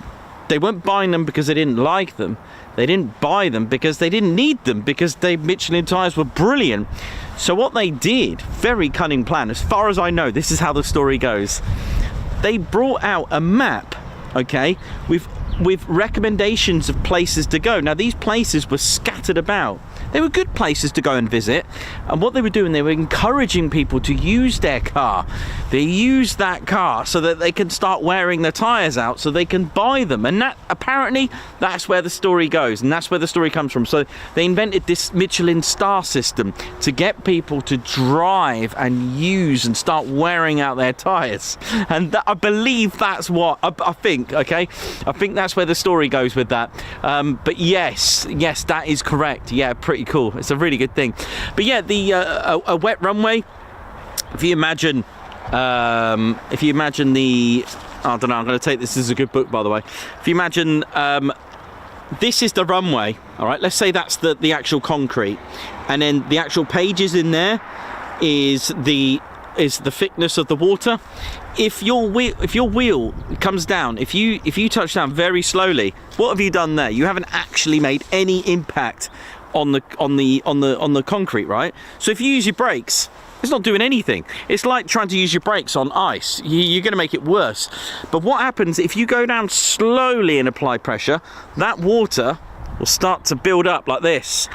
They weren't buying them because they didn't like them. They didn't buy them because they didn't need them, because Michelin tyres were brilliant. So what they did, very cunning plan, as far as I know, this is how the story goes. They brought out a map, okay, with recommendations of places to go. Now these places were scattered about. They were good places to go and visit, and what they were doing, they were encouraging people to use their car. They use that car so that they can start wearing their tyres out so they can buy them, and that apparently that's where the story goes, and that's where the story comes from. So they invented this Michelin star system to get people to drive and use and start wearing out their tyres, and I believe that's what I think. Okay, I think that's where the story goes with that. But yes, that is correct. Yeah, pretty cool. It's a really good thing. But yeah, the a wet runway, if you imagine the, I don't know, I'm going to take this as a good book, by the way. If you imagine this is the runway, all right, let's say that's the actual concrete, and then the actual pages in there is the thickness of the water. If your wheel comes down, if you touch down very slowly, what have you done there? You haven't actually made any impact on the concrete, right? So if you use your brakes, it's not doing anything. It's like trying to use your brakes on ice. You're going to make it worse. But what happens if you go down slowly and apply pressure? That water will start to build up like this.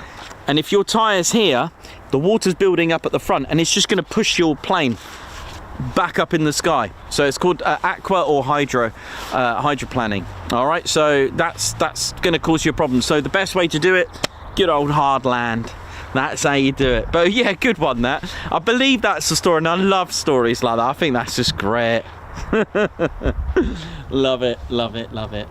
And if your tyre's here, the water's building up at the front, and it's just going to push your plane back up in the sky. So it's called aqua or hydroplaning. All right, so that's going to cause you a problem. So the best way to do it, good old hard land. That's how you do it. But yeah, good one, that. I believe that's the story, and I love stories like that. I think that's just great. Love it, love it, love it.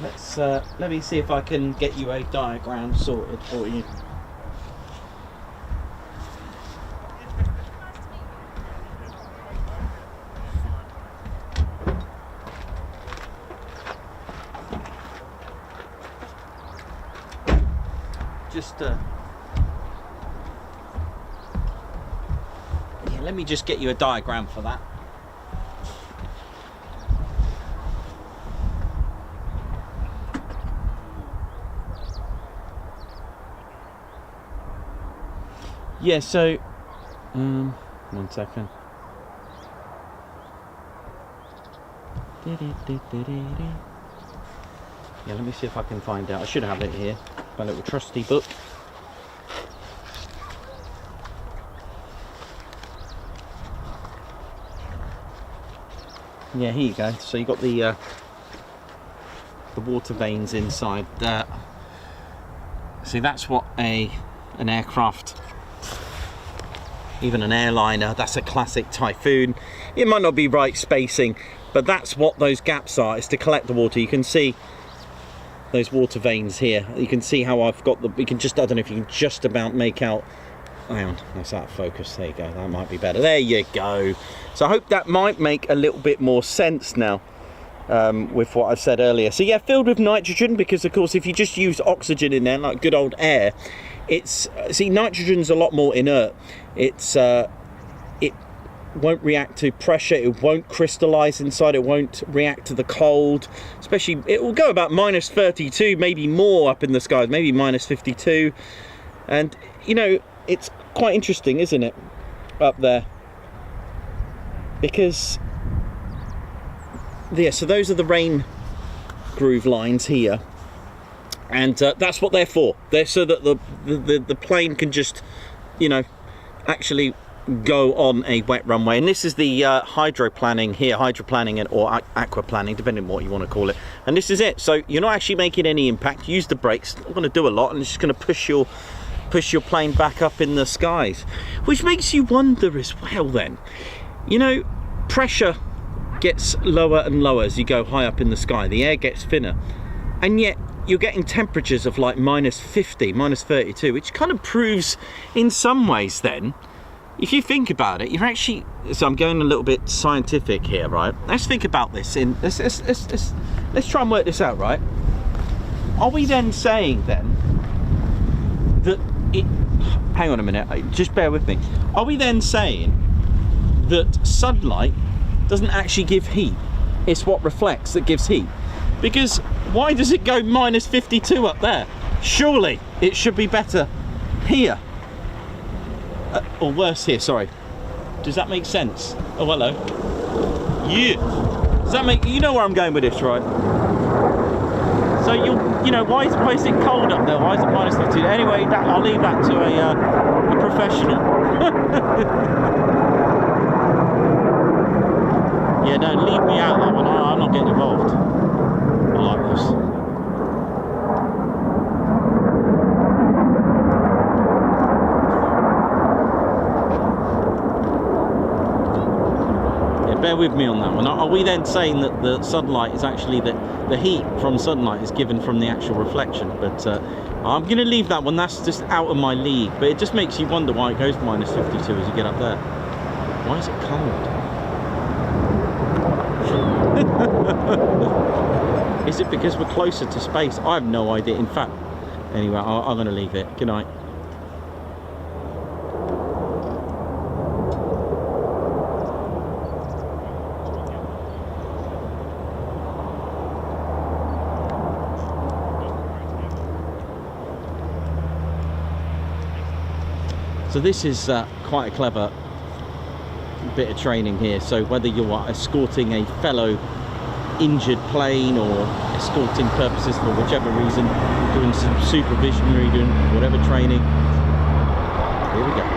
let me see if I can get you a diagram sorted for you. Just yeah, let me just get you a diagram for that. Yeah, so 1 second. Yeah, let me see if I can find out. I should have it here, my little trusty book. Yeah, here you go. So you got the water veins inside there. See, that's what an aircraft, even an airliner, that's a classic Typhoon. It might not be right spacing, but that's what those gaps are. It's to collect the water. You can see those water veins here. You can see how I've got the, you can just, I don't know if you can just about make out, hang on, that's out of focus, there you go, that might be better, there you go. So I hope that might make a little bit more sense now with what I said earlier. So yeah, filled with nitrogen, because of course if you just use oxygen in there, like good old air, it's, see, nitrogen's a lot more inert. It's it won't react to pressure, it won't crystallize inside, it won't react to the cold, especially it will go about minus 32, maybe more up in the skies, maybe minus 52. And you know, it's quite interesting, isn't it, up there, because yeah, so those are the rain groove lines here, and that's what they're for. They're so that the plane can just, you know, actually go on a wet runway. And this is the hydroplaning here, hydroplaning or aquaplaning, depending on what you want to call it. And this is it. So you're not actually making any impact. Use the brakes. Not going to do a lot, and it's just going to push your plane back up in the skies, which makes you wonder as well. Then, you know, pressure gets lower and lower as you go high up in the sky. The air gets thinner, and yet you're getting temperatures of like minus 50, minus 32, which kind of proves in some ways then, if you think about it, you're actually, so I'm going a little bit scientific here, right? Let's think about this in, let's try and work this out, right? Are we then saying then that it, hang on a minute, just bear with me. Are we then saying that sunlight doesn't actually give heat? It's what reflects that gives heat. Because why does it go minus 52 up there? Surely it should be better here. Or worse here, sorry. Does that make sense? Oh, hello. Yeah. Does that make, you know where I'm going with this, right? So you know, why is it cold up there? Why is it minus 52? Anyway, I'll leave that to a professional. Yeah, no, leave me out that one. I'm not getting involved. I like this. Yeah, bear with me on that one. Are we then saying that the sunlight is actually the heat from sunlight is given from the actual reflection? But I'm going to leave that one. That's just out of my league. But it just makes you wonder why it goes minus 52 as you get up there. Why is it cold? Is it because we're closer to space? I have no idea. In fact, anyway, I'm going to leave it. Good night. So this is quite a clever bit of training here. So whether you're escorting a fellow injured plane or escorting purposes for whichever reason, doing some supervisionary, doing whatever training, here we go.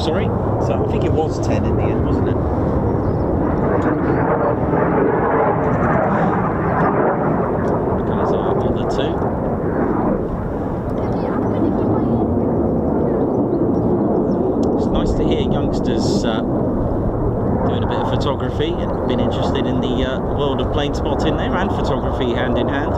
sorry. So I think it was 10 in the end, wasn't it? Colours are on the 2. It's nice to hear youngsters doing a bit of photography and been interested in the world of plane spotting there, and photography hand in hand.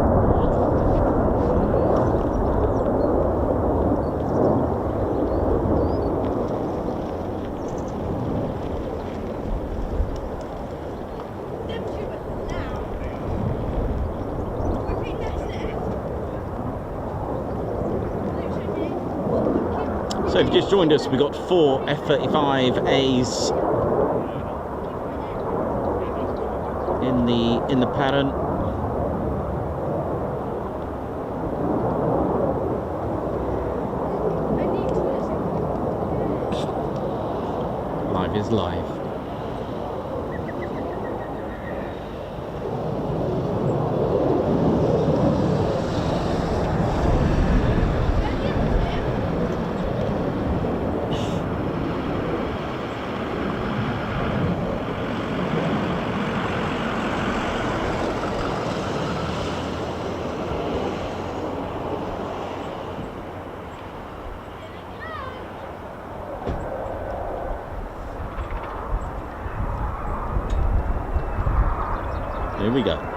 So if you've just joined us, we've got 4 F-35As in the pattern. Live is live. Here we go.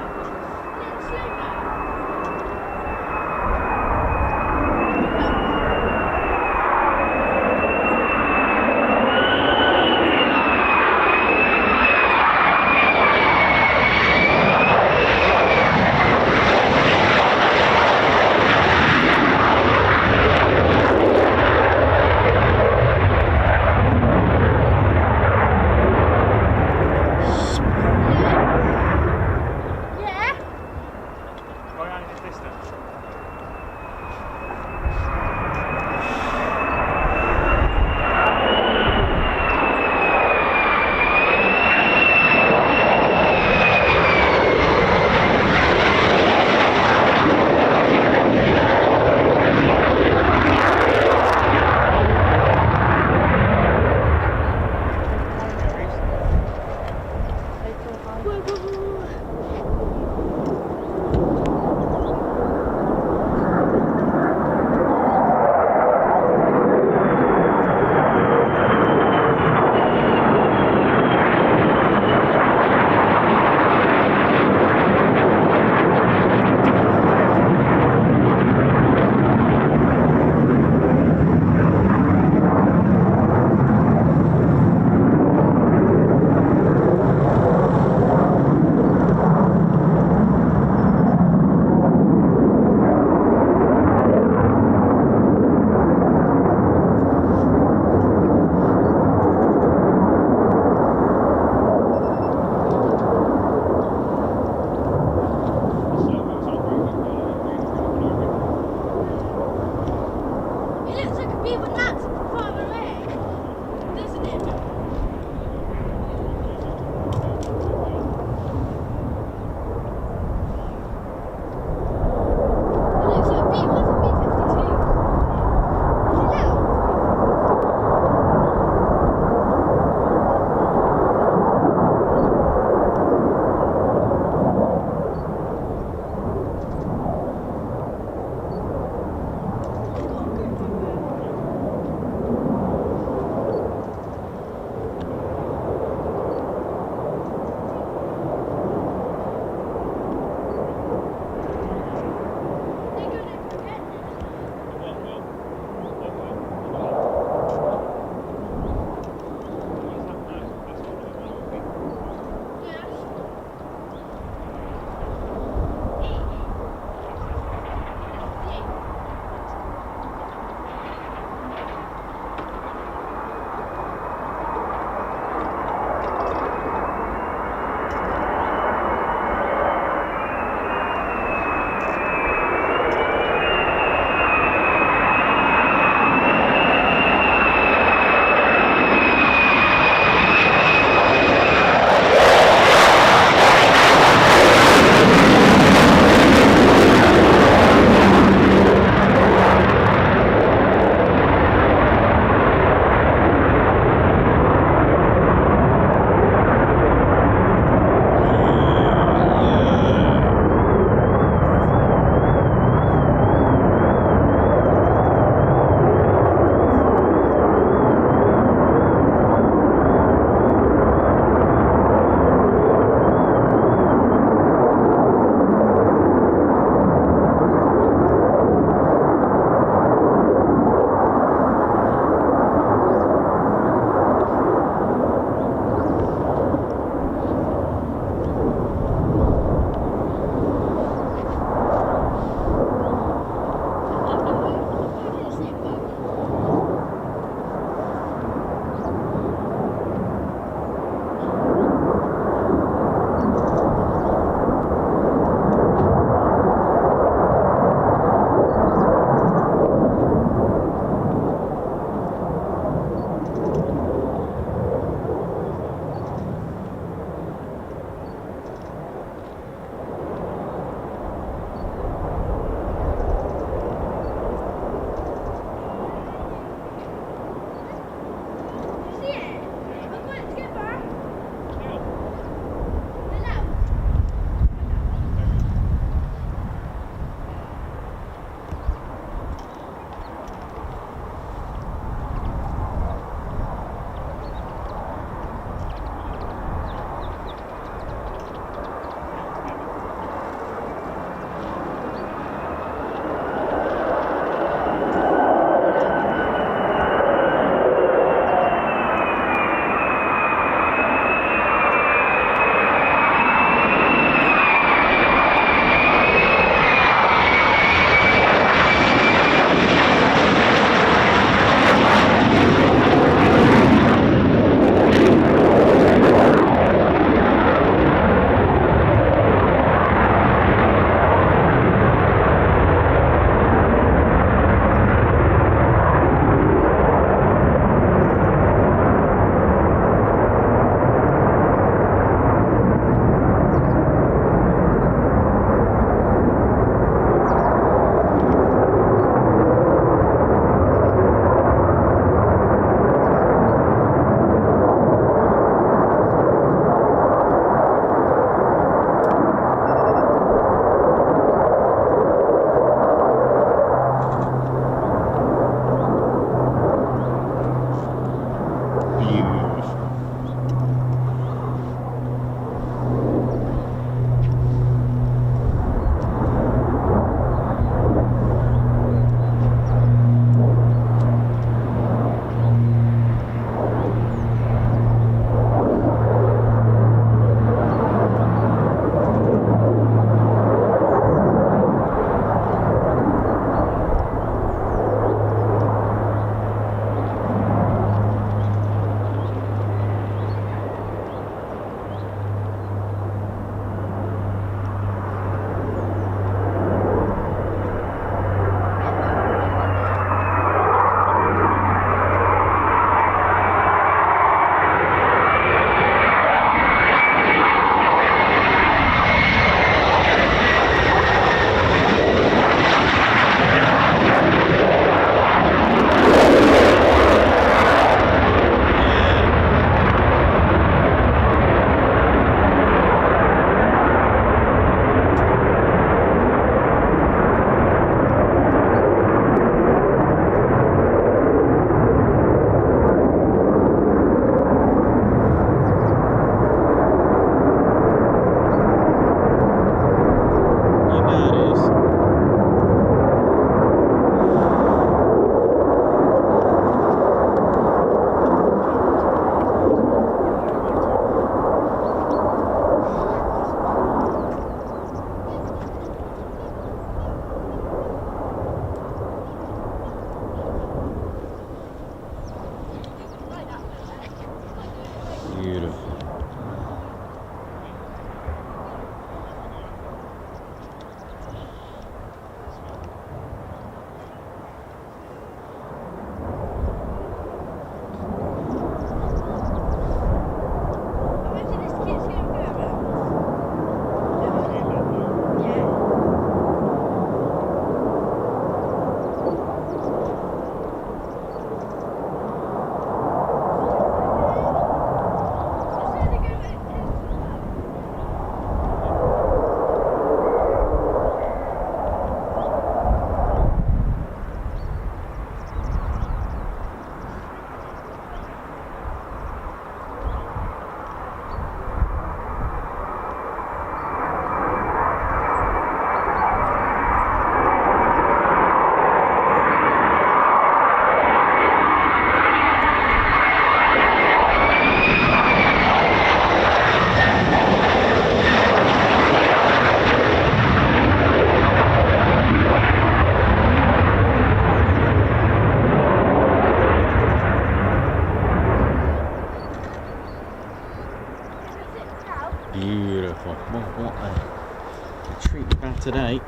today.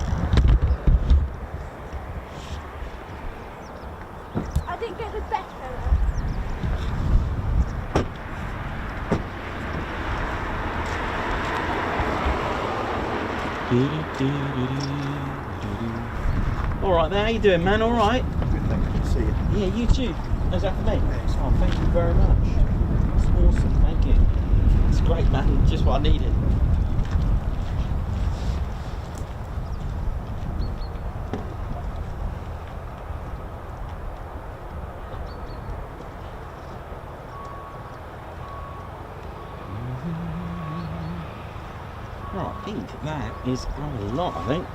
I didn't get the better. All right there, how you doing, man? All right? Good, thank you. See you. Yeah, you too. Is that for me? Oh, thank you very much. It's awesome, thank you. It's great, man. Just what I needed. Right, I think that is a lot, I think.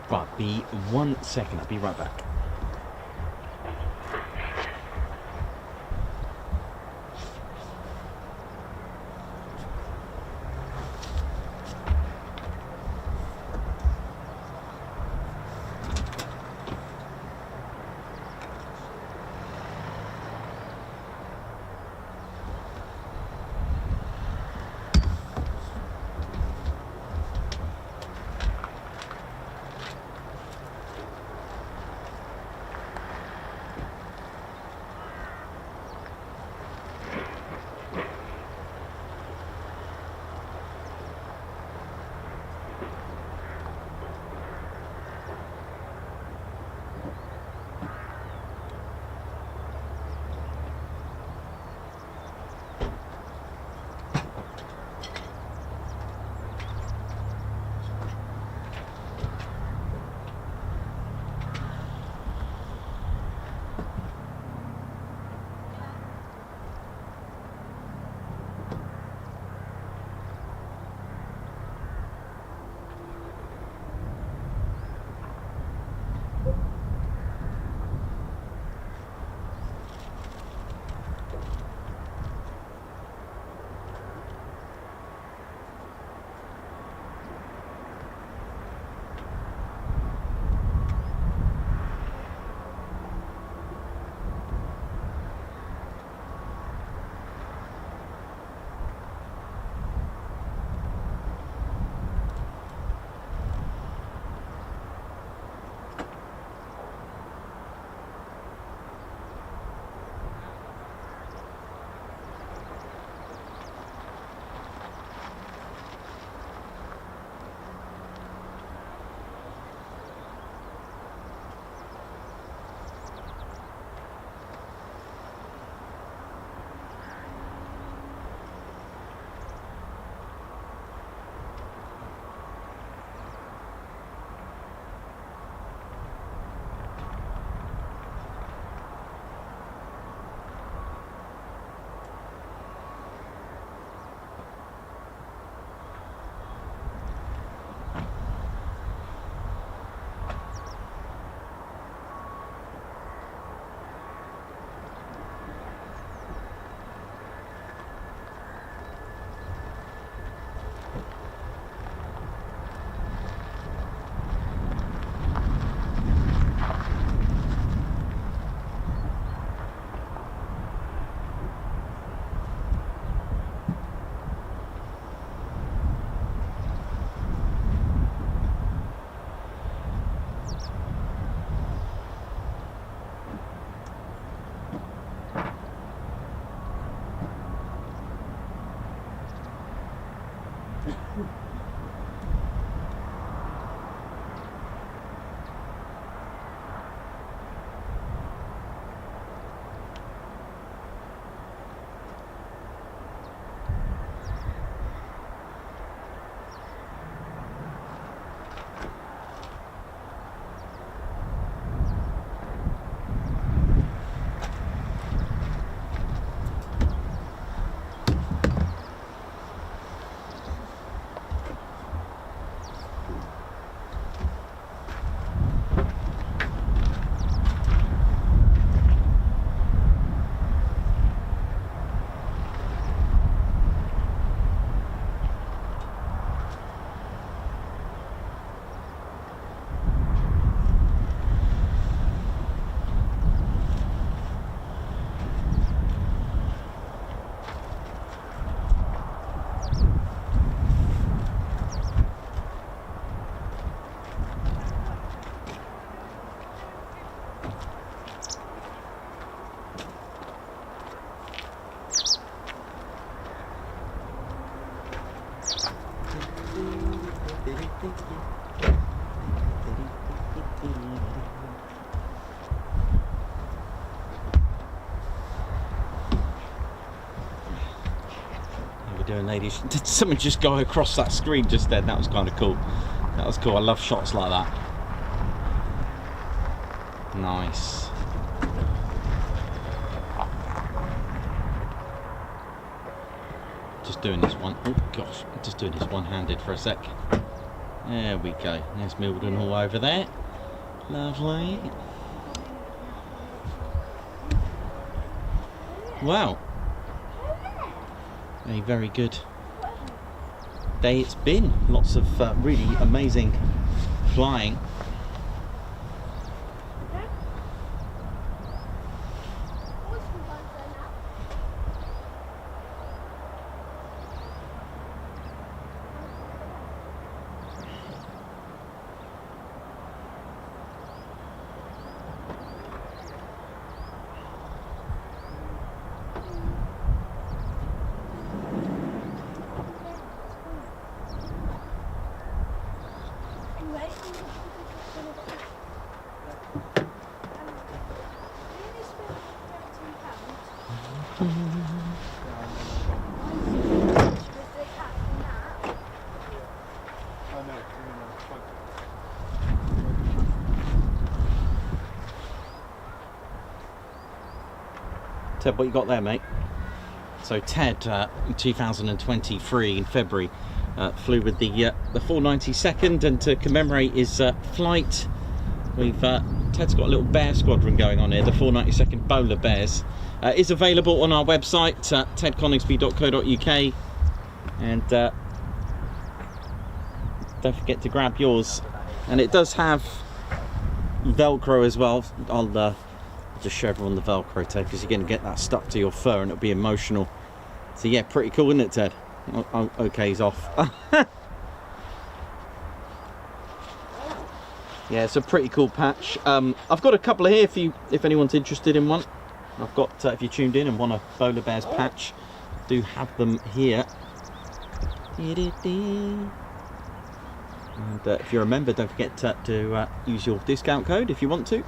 Right, be 1 second, I'll be right back. doing, ladies? Did someone just go across that screen just then? That was kind of cool. That was cool. I love shots like that. Nice. Just doing this one. Oh gosh, just doing this one-handed for a sec. There we go. There's Mildenhall over there. Lovely. Wow. A very good day it's been. Lots of really amazing flying. Ted, what you got there, mate? So Ted, in 2023 in February, flew with the 492nd, and to commemorate his flight, we've Ted's got a little bear squadron going on here. The 492nd Bowler Bears is available on our website, tedconingsby.co.uk, and don't forget to grab yours. And it does have Velcro as well. I'll just show everyone the Velcro tape, because you're going to get that stuck to your fur and it'll be emotional. So yeah, pretty cool, isn't it, Ted? Oh, okay, he's off. Yeah, it's a pretty cool patch. I've got a couple here for you if anyone's interested in one. I've got, if you tuned in and want a Bowler Bears patch, do have them here. And if you're a member, don't forget to use your discount code if you want to.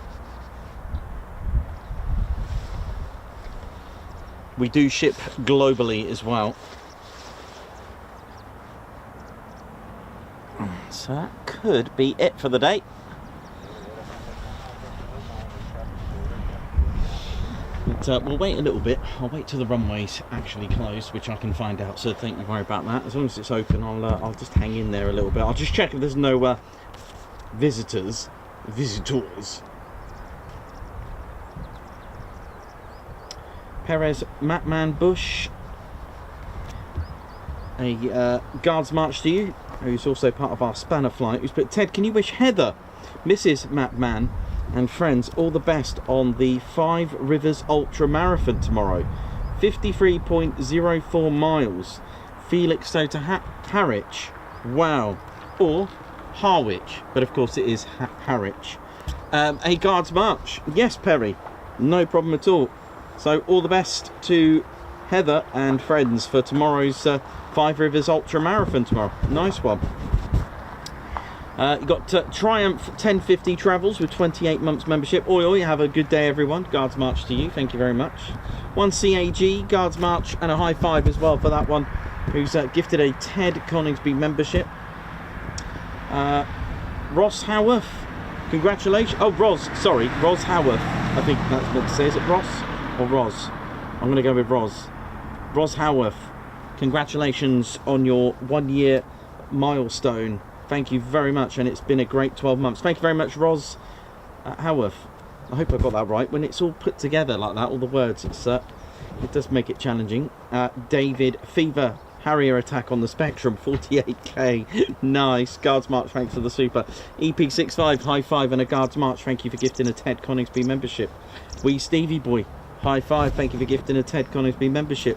We do ship globally as well. So that could be it for the day. But we'll wait a little bit. I'll wait till the runway's actually closed, which I can find out, so don't you worry about that. As long as it's open, I'll just hang in there a little bit. I'll just check if there's no visitors. Perez Matman Bush, a guards march to you, who's also part of our spanner flight. Who's put, Ted, can you wish Heather, Mrs. Matman, and friends all the best on the 5 Rivers Ultra Marathon tomorrow? 53.04 miles. Felixstowe to Harwich. Wow. Or Harwich, but of course it is Harwich. A guards march. Yes, Perry. No problem at all. So all the best to Heather and friends for tomorrow's 5 Rivers Ultra Marathon tomorrow. Nice one. You got Triumph 1050 Travels with 28 months membership. Oi, have a good day, everyone. Guards march to you. Thank you very much. 1CAG Guards march, and a high five as well for that one, who's gifted a Ted Coningsby membership. Ross Howarth, congratulations. Oh, Ros Howarth. I think that's meant to say. Is it Ross or Ros? I'm going to go with Ros. Ros Howarth, congratulations on your 1-year milestone. Thank you very much, and it's been a great 12 months. Thank you very much, Ros Howarth. I hope I got that right. When it's all put together like that, all the words, it does make it challenging. David Fever, Harrier attack on the Spectrum, 48k. Nice. Guards march, thanks for the super. EP65, high five and a guards march. Thank you for gifting a Ted Coningsby membership. Wee Stevie Boy, high five. Thank you for gifting a Ted Coningsby membership.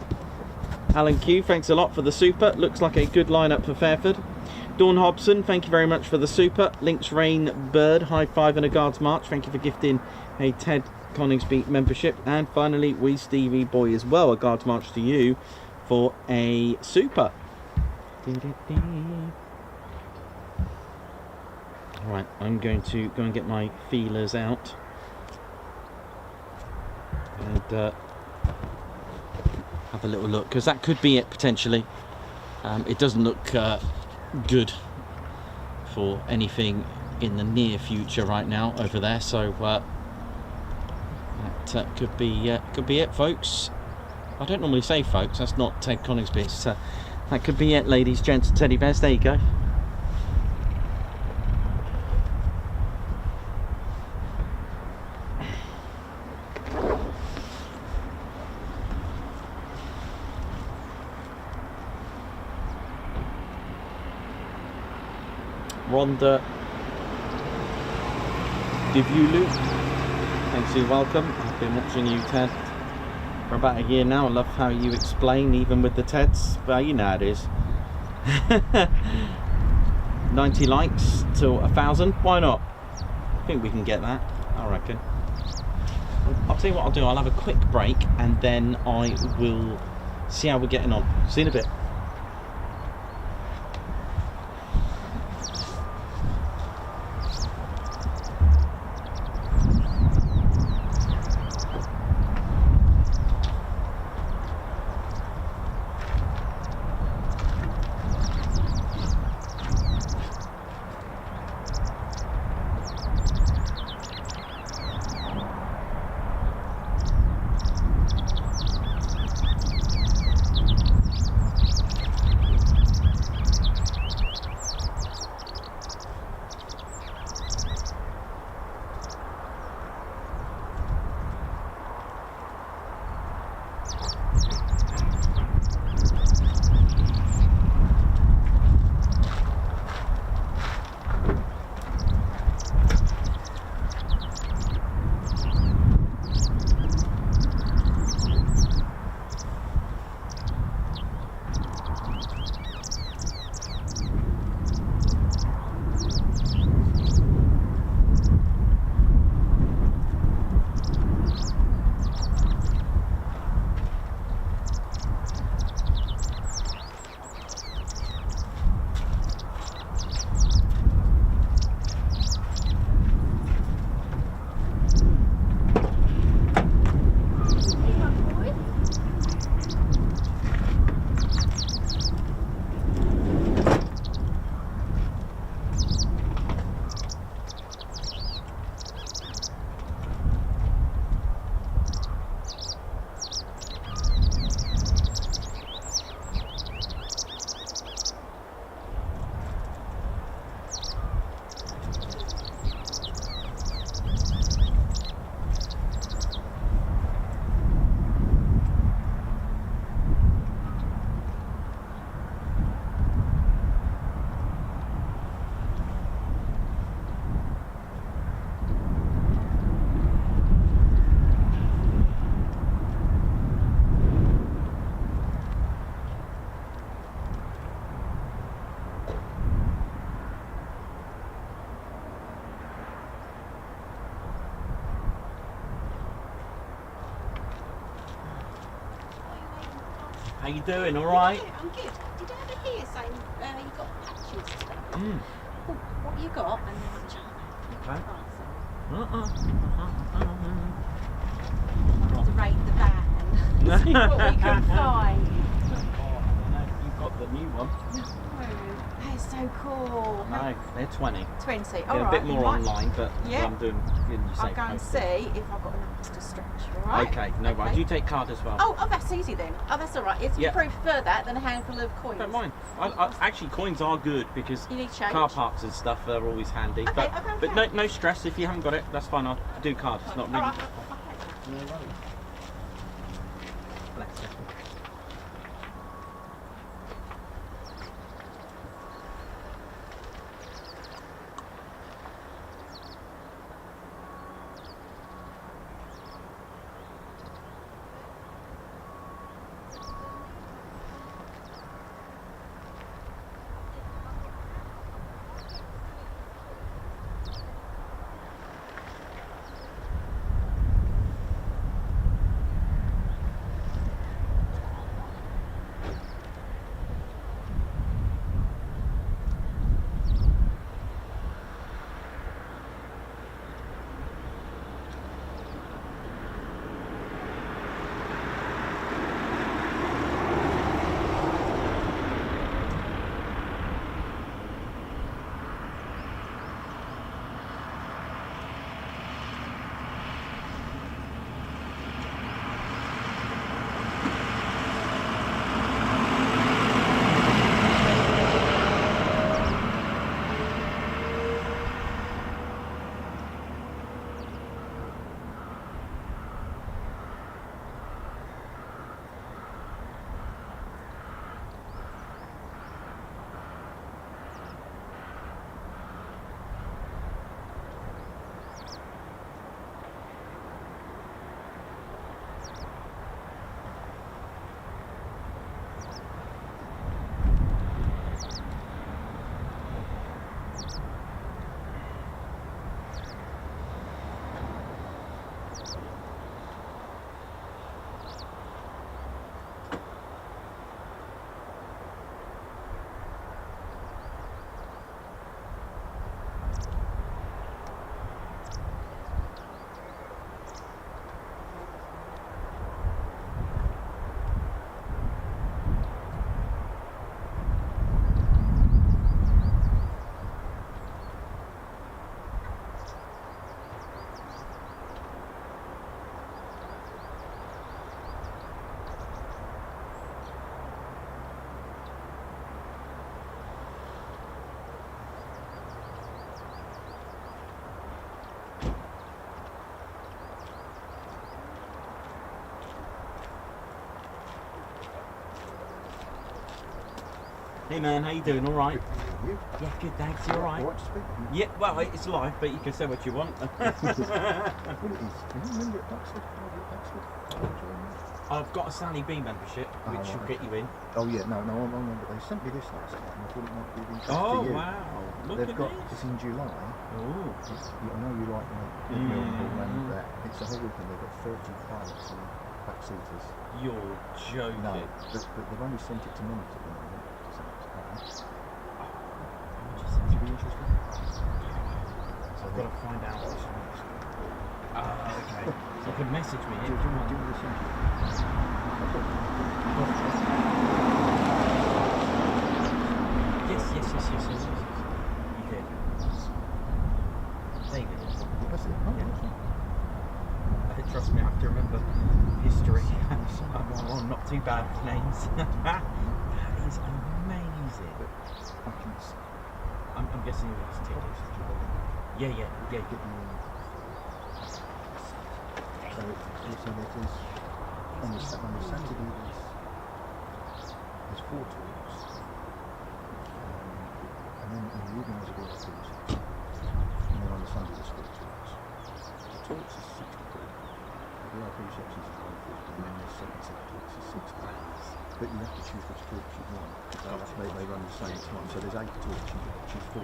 Alan Q, thanks a lot for the super. Looks like a good lineup for Fairford. Dawn Hobson, thank you very much for the super. Lynx Rain Bird, high five and a guards march. Thank you for gifting a Ted Coningsby membership. And finally, Wee Stevie Boy as well, a guards march to you for a super. Alright, I'm going to go and get my feelers out and have a little look, because that could be it potentially. It doesn't look good for anything in the near future right now over there, so that could be it, folks. I don't normally say folks, that's not Ted Coningsby, so that could be it, ladies, gents and teddy bears. There you go. Rhonda Divulu, thanks for your welcome. I've been watching you, Ted, for about a year now. I love how you explain, even with the Teds. Well, you know how it is. 90 likes to 1,000. Why not? I think we can get that, I reckon. I'll tell you what I'll do. I'll have a quick break and then I will see how we're getting on. See you in a bit. How you doing? All right? Yeah, I'm good. Did I ever hear saying you got patches today? Mm. Oh, what you got? And then Okay. I'll have to rate the van and see what we can find. You've got the new one. That is so cool. No, they're 20. 20. Yeah, All right. a bit more online, but Yeah. I'm doing. I'll go and see if I've got enough to stretch. All right. Okay, no worries. You take card as well. Oh, that's easy then. Oh, that's all right. It's Yeah. you prefer that than a handful of coins. Don't mind. Actually, coins are good because You need change. car parks and stuff are always handy. Okay, but okay, but okay. no stress if you haven't got it. That's fine. I'll do card. It's not All really. right. No worries. Bless you. Hey man, how you doing? All right? You? Yeah, good, thanks. You all right? Right to speak? Yeah, well, it's live, but you can say what you want. Well, it is. Can you remember at Duxford? I've got a Sally B membership, which will get you in. Oh yeah, no, I remember they sent me this last time. I thought it might be of interest Oh, to you. wow. Look They've at got this. it's in July. Oh. I know you like Mildenhall and that. It's a whole weekend. They've got 30 pilots and backseaters. You're joking. No, but they've only sent it to me at the moment. So, would you be interested? So I've got to find out what's next. Okay. So you can message me. Do you want me to send you? Yes. You did. David. That's it. Oh, Yeah. yeah. Trust me, I have to remember history. I'm not too bad with names. That is amazing. I'm guessing it was tickets. Yeah. So also on the Saturday there's 4 talks, and then in the evening there's a bit of talks, and then on the Sunday there's 4 talks. The talks is 60 quid, the RP sections is 150, and then the second set of talks is 60. But you have to choose which talks you want. They run the same time, so there's 8 talks, you can choose 4.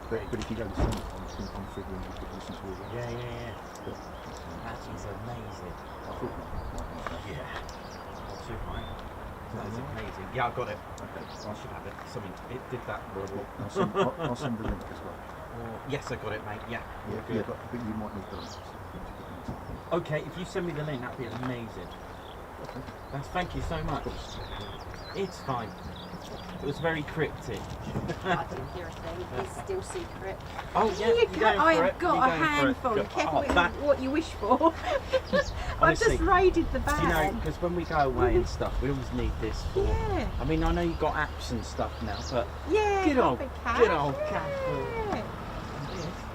But if you go to the same time, I'm figuring you could listen to all of them. Yeah. But, That is amazing. I thought Yeah. Not too high. That is amazing. Yeah, I've got it. Okay. I should have it. Something. It did that. I'll send the link as well. Yes, I got it, mate. Yeah. Yeah, but you might need the link. Okay, if you send me the link, that'd be amazing. Okay. Thank you so much. It's fine. It was very cryptic. I didn't hear a thing. It's still secret. Oh yeah, I have got a handful. Careful what you wish for. I've Honestly, just raided the bag. You know, because when we go away and stuff, we always need this for. Yeah. I mean, I know you've got apps and stuff now, but Yeah. good old cat. cat.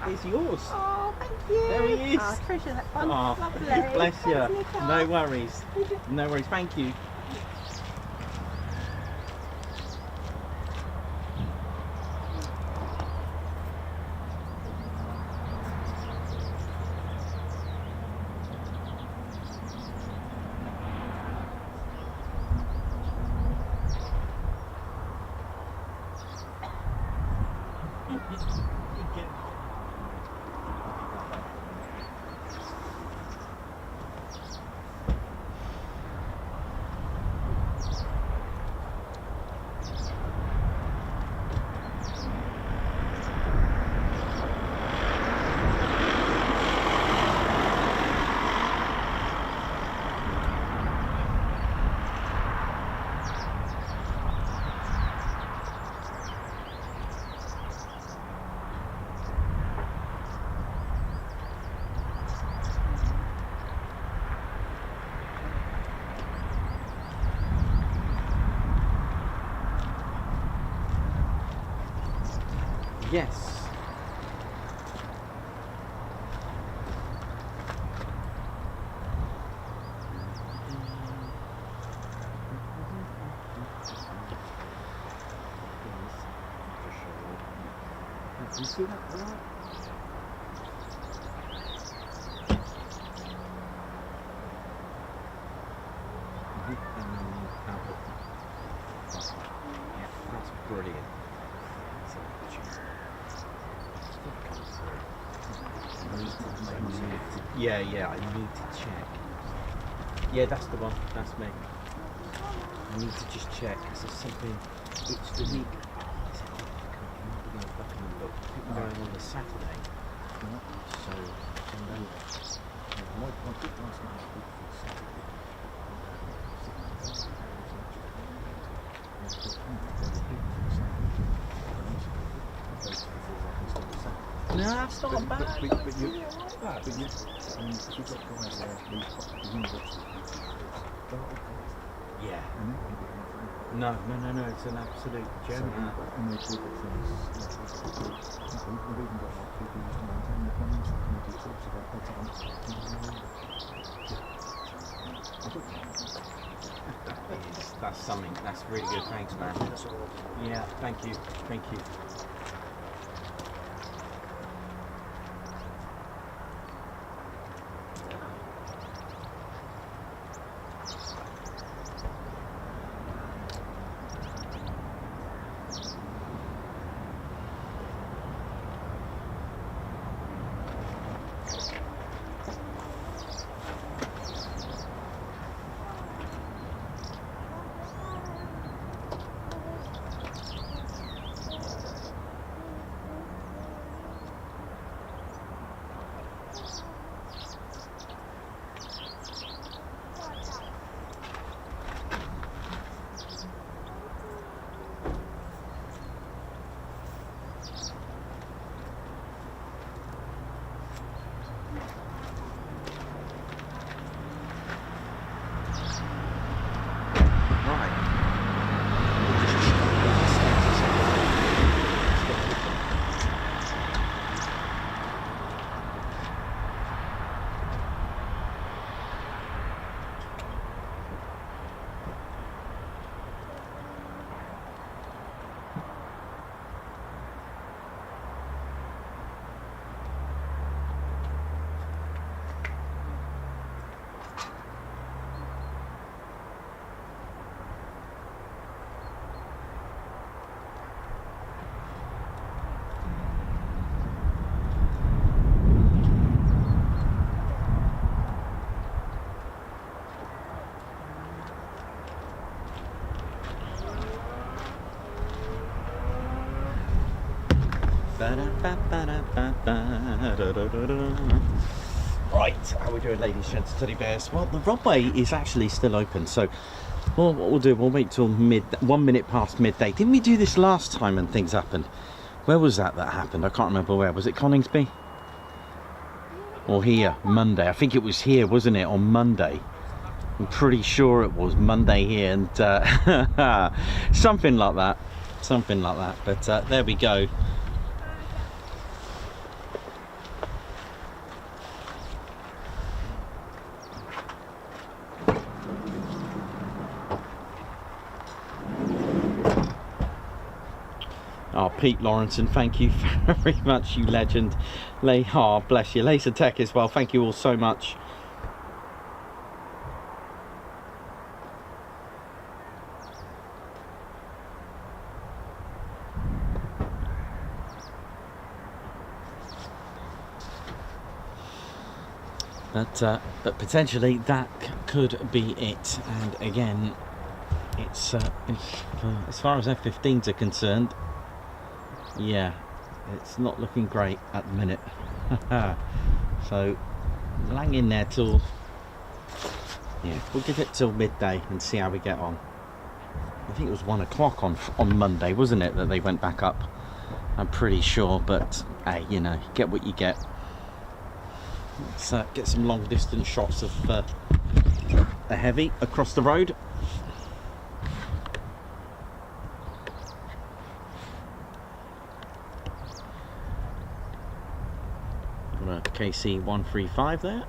It's yours. Oh, thank you. There he is. Oh, I treasure that one. Oh, Lovely. bless you. Thanks, Nicola. No worries. No worries. Thank you. Yes. You see that? All right? Yeah, that's brilliant. Yeah, I need to check. Yeah, that's the one. That's me. I need to just check because there's something. It's the week. People going on the Saturday. So, no, that's not bad. But you've got guys there who've got Yeah. No, it's an absolute gem. And they do good things. We've even got like people who used to maintain the planes and do talks about their time. That's something. That's really good. Thanks, man. That's all right. Yeah, thank you. Thank you. Right, how are we doing, ladies, gents, teddy bears? Well, the runway is actually still open, so what we'll do, we'll wait till 1 minute past midday. Didn't we do this last time and things happened? Where was that happened? I can't remember where. Was it Coningsby? Or here? Monday. I think it was here, wasn't it, on Monday? I'm pretty sure it was Monday here, and something like that. Something like that. But there we go. Oh, Pete Lawrenson, thank you very much, you legend. Bless you. Laser Tech as well, thank you all so much. But potentially that could be it. And again, it's as far as F-15s are concerned, yeah, it's not looking great at the minute. So hang in there till, yeah, we'll give it till midday and see how we get on. I think it was 1 o'clock on Monday, wasn't it, that they went back up? I'm pretty sure, but hey, you know, get what you get. Let's get some long distance shots of a heavy across the road. Got a KC-135 there.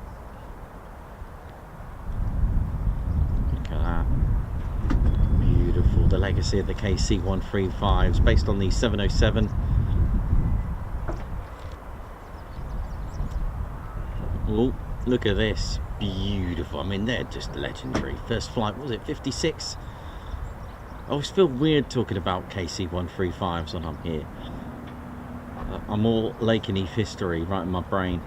Look at that. Beautiful. The legacy of the KC-135s based on the 707. Oh, look at this. Beautiful. I mean, they're just legendary. First flight, what was it, 56? I always feel weird talking about KC-135s when I'm here. I'm all Lakenheath history right in my brain.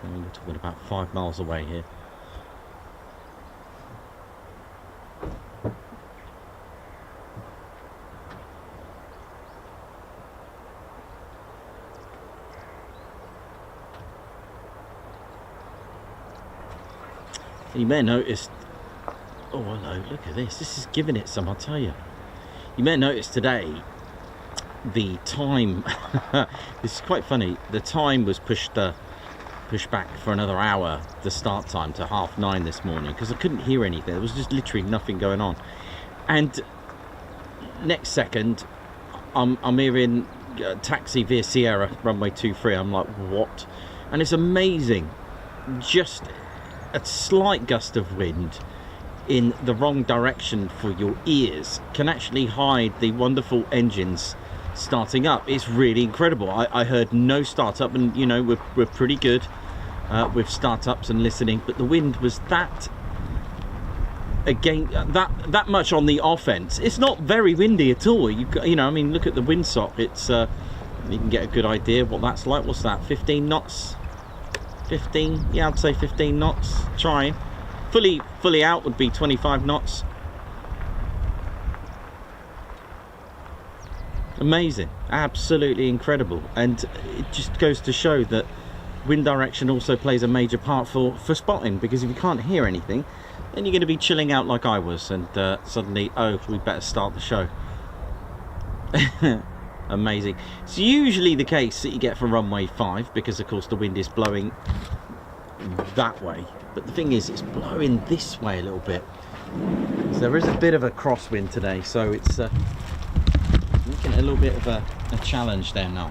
We're talking about 5 miles away here. You may have noticed, oh hello, look at this is giving it some, I'll tell you. You may have noticed today the time, this is quite funny, the time was pushed back for another hour, the start time, to 9:30 this morning, because I couldn't hear anything. There was just literally nothing going on. And next second, I'm hearing taxi via Sierra, runway 23. I'm like, what? And it's amazing. Just a slight gust of wind in the wrong direction for your ears can actually hide the wonderful engines starting up. It's really incredible. I heard no startup, and you know, we're pretty good with startups and listening, but the wind was that, again, that much on the offense. It's not very windy at all. You know, I mean, look at the windsock. It's you can get a good idea what that's like. What's that, 15 knots? 15, yeah, I'd say 15 knots. Trying fully out would be 25 knots. Amazing, absolutely incredible. And it just goes to show that wind direction also plays a major part for spotting, because if you can't hear anything, then you're going to be chilling out like I was, and suddenly, oh, we better start the show. Amazing. It's usually the case that you get for runway 5, because of course the wind is blowing that way, but the thing is, it's blowing this way a little bit, so there is a bit of a crosswind today, so it's looking at a little bit of a challenge there now.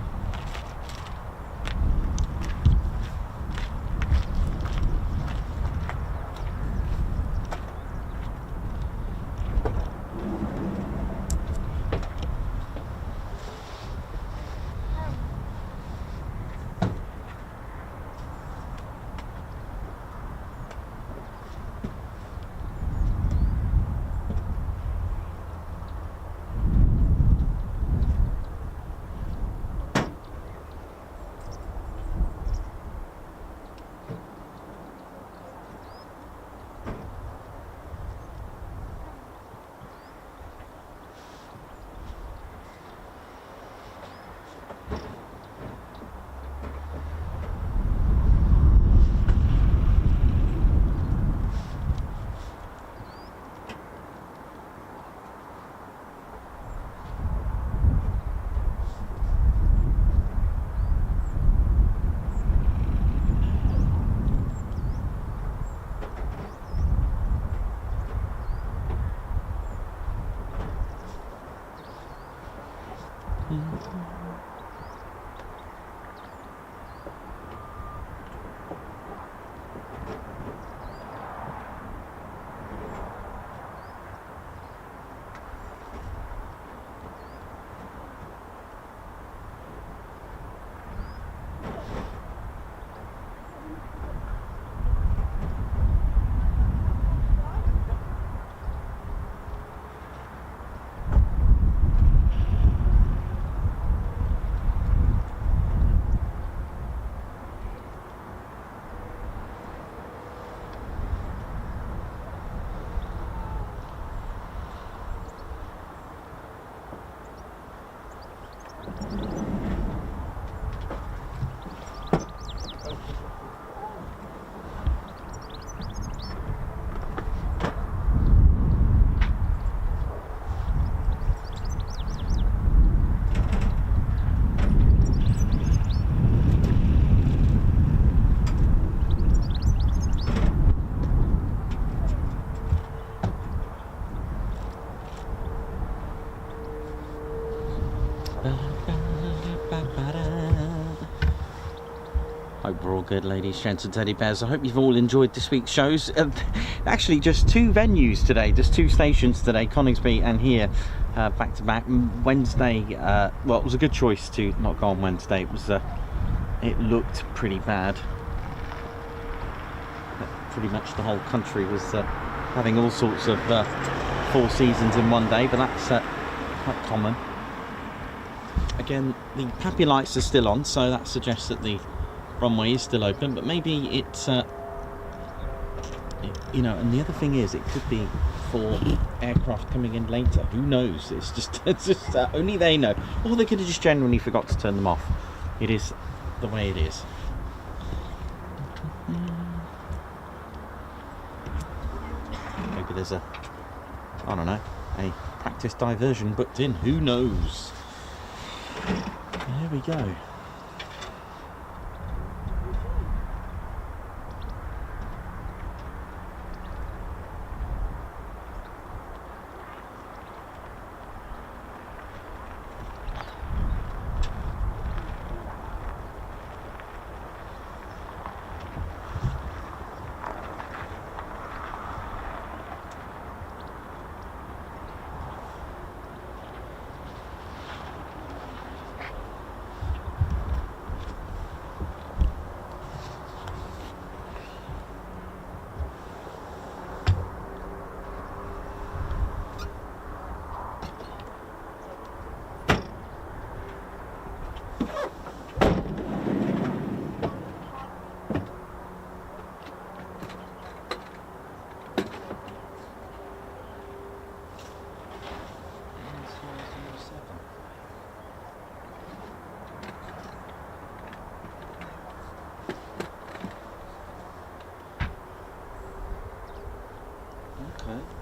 Hope we're all good, ladies, gents and teddy bears. I hope you've all enjoyed this week's shows. Actually, just 2 venues today, just 2 stations today, Coningsby and here, back to back. Wednesday, well, it was a good choice to not go on Wednesday. It was, it looked pretty bad. Pretty much the whole country was having all sorts of 4 seasons in one day, but that's quite common. Again, the Pappy lights are still on, so that suggests that the runway is still open, but maybe it's you know, and the other thing is, it could be for aircraft coming in later. Who knows? It's just only they know, or they could have just genuinely forgot to turn them off. It is the way it is. Maybe there's a, I don't know, a practice diversion booked in. Who knows? There we go. Okay.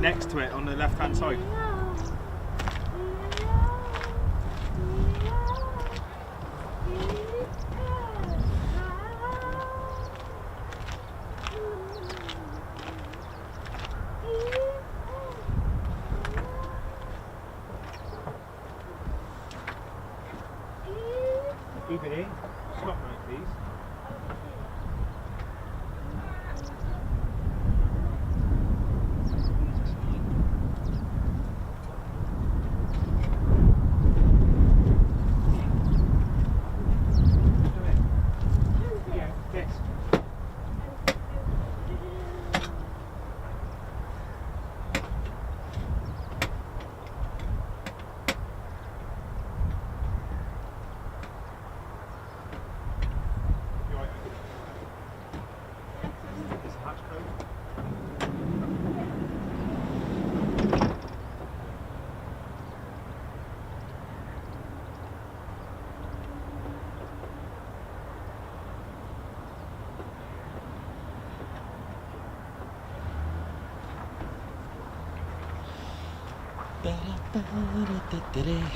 next to it on the left-hand side. Keep it in. Stop mate, please. Yeah, yes.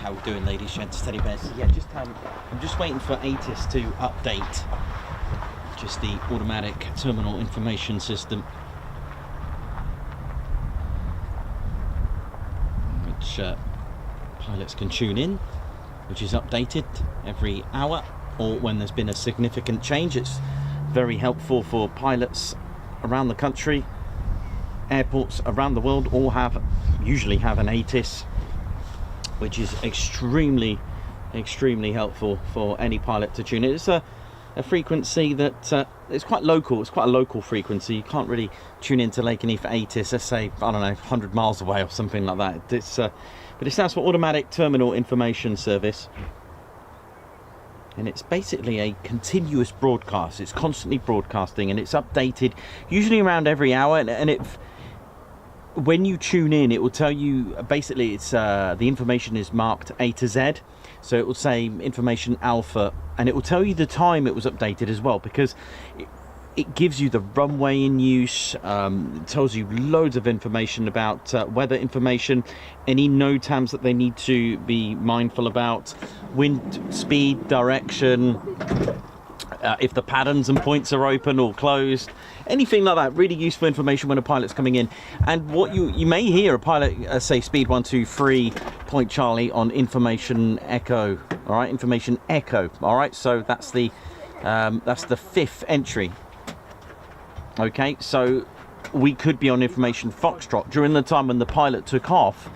How we doing, ladies, gents, teddy bears? Yeah, I'm just waiting for ATIS to update just the automatic terminal information system, which pilots can tune in, which is updated every hour or when there's been a significant change. It's very helpful for pilots around the country. Airports around the world all usually have an ATIS, which is extremely helpful for any pilot to tune in. It's a frequency that it's quite local. It's quite a local frequency. You can't really tune into Lakenheath for ATIS, let's say, I don't know, 100 miles away or something like that. But it stands for Automatic Terminal Information Service, and it's basically a continuous broadcast. It's constantly broadcasting, and it's updated usually around every hour, and when you tune in, it will tell you, basically it's the information is marked A to Z, so it will say information alpha, and it will tell you the time it was updated as well, because it gives you the runway in use. It tells you loads of information about weather information, any NOTAMs that they need to be mindful about, wind speed, direction, if the patterns and points are open or closed, anything like that. Really useful information when a pilot's coming in. And what you may hear a pilot say speed 123 point Charlie on information echo. All right, information echo. All right, so that's the fifth entry. Okay, so we could be on information foxtrot during the time when the pilot took off.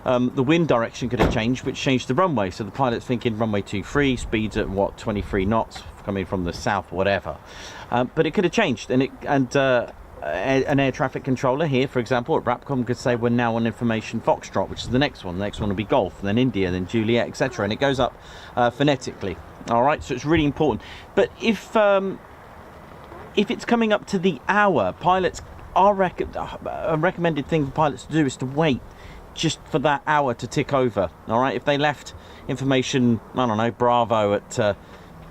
The wind direction could have changed, which changed the runway. So the pilot's thinking runway 23, speeds at what, 23 knots, coming from the south or whatever. But it could have changed, and an air traffic controller here, for example, at Rapcom could say we're now on information foxtrot, which is the next one. The next one will be Golf, then India, then Juliet, etc. And it goes up phonetically. All right, so it's really important. But if it's coming up to the hour, pilots are a recommended thing for pilots to do is to wait just for that hour to tick over. All right, if they left information, I don't know, Bravo at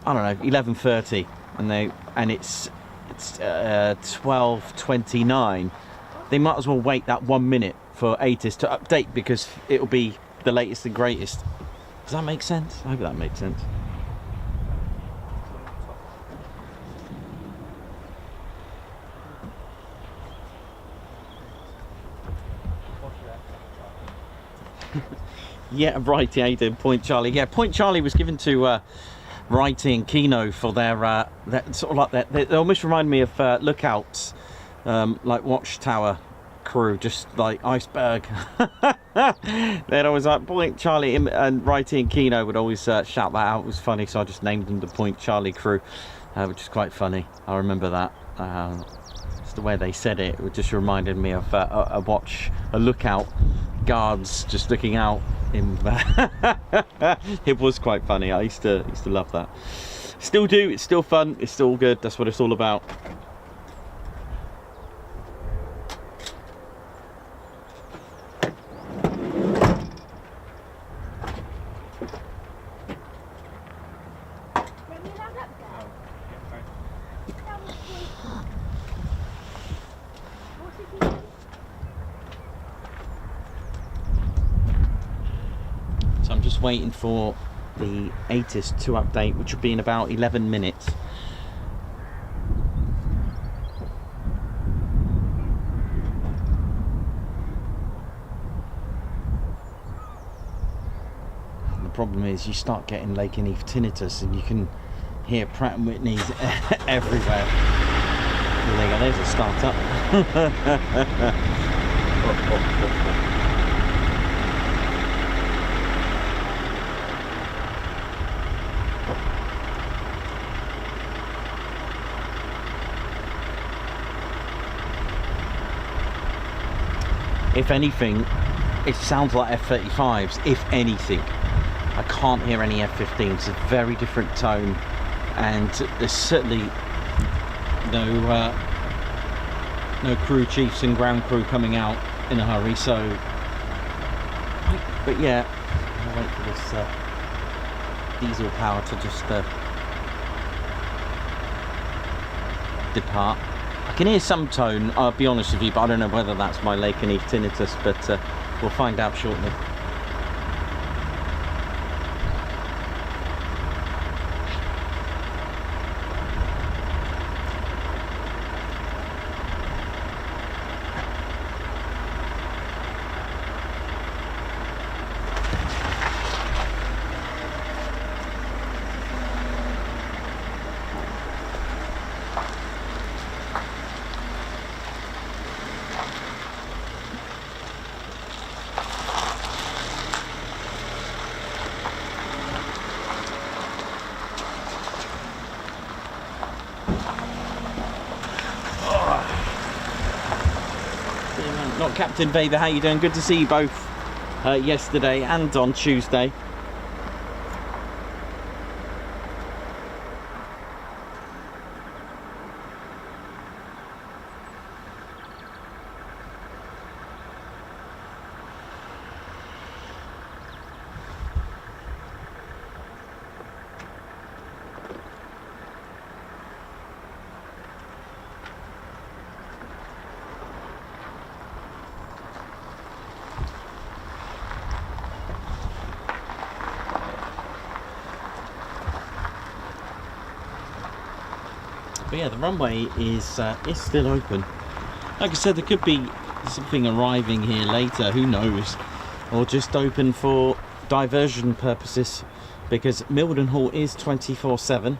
I don't know, 11:30, and it's 12:29, they might as well wait that 1 minute for ATIS to update, because it'll be the latest and greatest. Does that make sense? I hope that makes sense. Yeah, right, yeah, you did. Point Charlie. Yeah, Point Charlie was given to Righty and Kino for their sort of like that. They almost remind me of lookouts, like watchtower crew, just like iceberg. They'd always like Point Charlie, and Righty and Kino would always shout that out. It was funny, so I just named them the Point Charlie crew, which is quite funny. I remember that. It's the way they said it. It just reminded me of a lookout, guards just looking out. It was quite funny. I used to love that. Still do. It's still fun. It's still good. That's what it's all about. So I'm just waiting for the ATIS to update, which will be in about 11 minutes. The problem is you start getting Lakenheath tinnitus and you can hear Pratt & Whitney's everywhere. There you go, there's a start up. If anything, it sounds like F-35s, if anything. I can't hear any F-15s, it's a very different tone, and there's certainly no crew chiefs and ground crew coming out in a hurry, so... But yeah, I'll wait for this diesel power to just depart. I can hear some tone, I'll be honest with you, but I don't know whether that's my Lakenheath tinnitus, but we'll find out shortly. Not Captain Vader, how you doing? Good to see you both yesterday and on Tuesday. But yeah, the runway is still open. Like I said, there could be something arriving here later, who knows, or just open for diversion purposes, because Mildenhall is 24/7.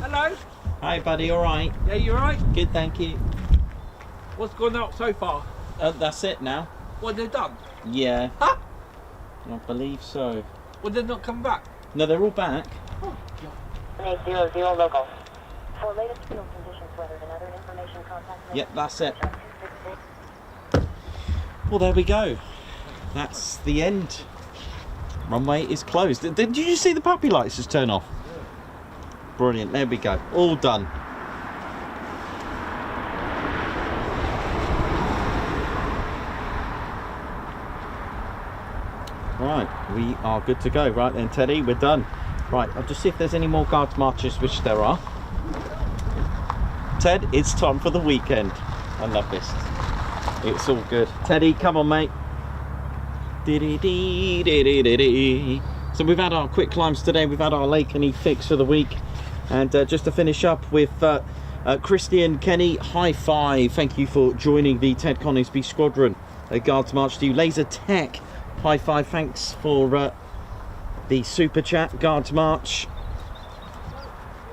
Hello? Hi buddy, alright? Yeah, you alright? Good, thank you. What's gone out so far? That's it now. What have they done? Yeah, Huh? I believe so. Well, they're not come back. No, they're all back. Oh, 800 local. For latest field conditions, weather, and other information, contact me. Yep, that's it. Well, there we go. That's the end. Runway is closed. Did you see the puppy lights just turn off? Brilliant, there we go. All done. Right, we are good to go. Right then, Teddy, we're done. Right, I'll just see if there's any more guards marches, which there are. Ted, it's time for the weekend. I love this. It's all good. Teddy, come on, mate. So we've had our quick climbs today. We've had our Lakenheath fix for the week. And just to finish up with Christian, Kenny, high five. Thank you for joining the Ted Coningsby Squadron. A guards march to you. Laser Tech, high five. Thanks for the super chat. Guards march.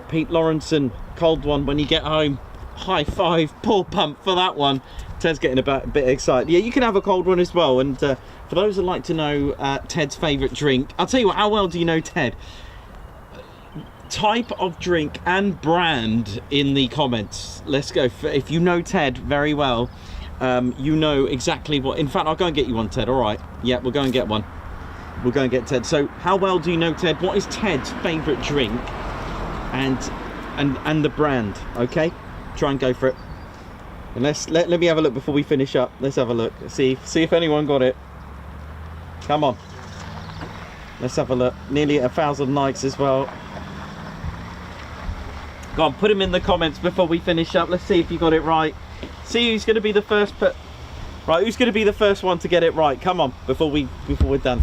Pete Lawrenson, cold one when you get home. High five. Paw pump for that one. Ted's getting a bit excited. Yeah, you can have a cold one as well. And for those that like to know Ted's favourite drink, I'll tell you what, how well do you know Ted? Type of drink and brand in the comments. Let's go. If you know Ted very well, you know exactly what. In fact, I'll go and get you one, Ted. All right. Yeah, we'll go and get one. We'll go and get Ted. So how well do you know Ted? What is Ted's favourite drink and the brand? Okay, try and go for it. And let me have a look before we finish up. Let's have a look. See if anyone got it. Come on. Let's have a look. Nearly 1,000 likes as well. Go on, put them in the comments before we finish up. Let's see if you got it right. See who's going to be the first. Right, who's going to be the first one to get it right? Come on, before we're done.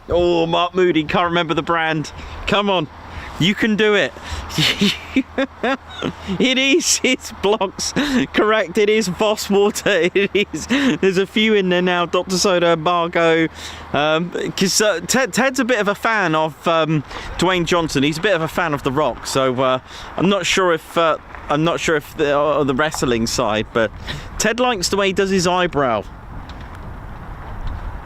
Oh, Mark Moody, can't remember the brand. Come on, you can do it. It's blocks. Correct, it is Voss Water. It is. There's a few in there now. Dr. Soda, Embargo. Because Ted's a bit of a fan of Dwayne Johnson. He's a bit of a fan of The Rock. So I'm not sure if the wrestling side, but Ted likes the way he does his eyebrow.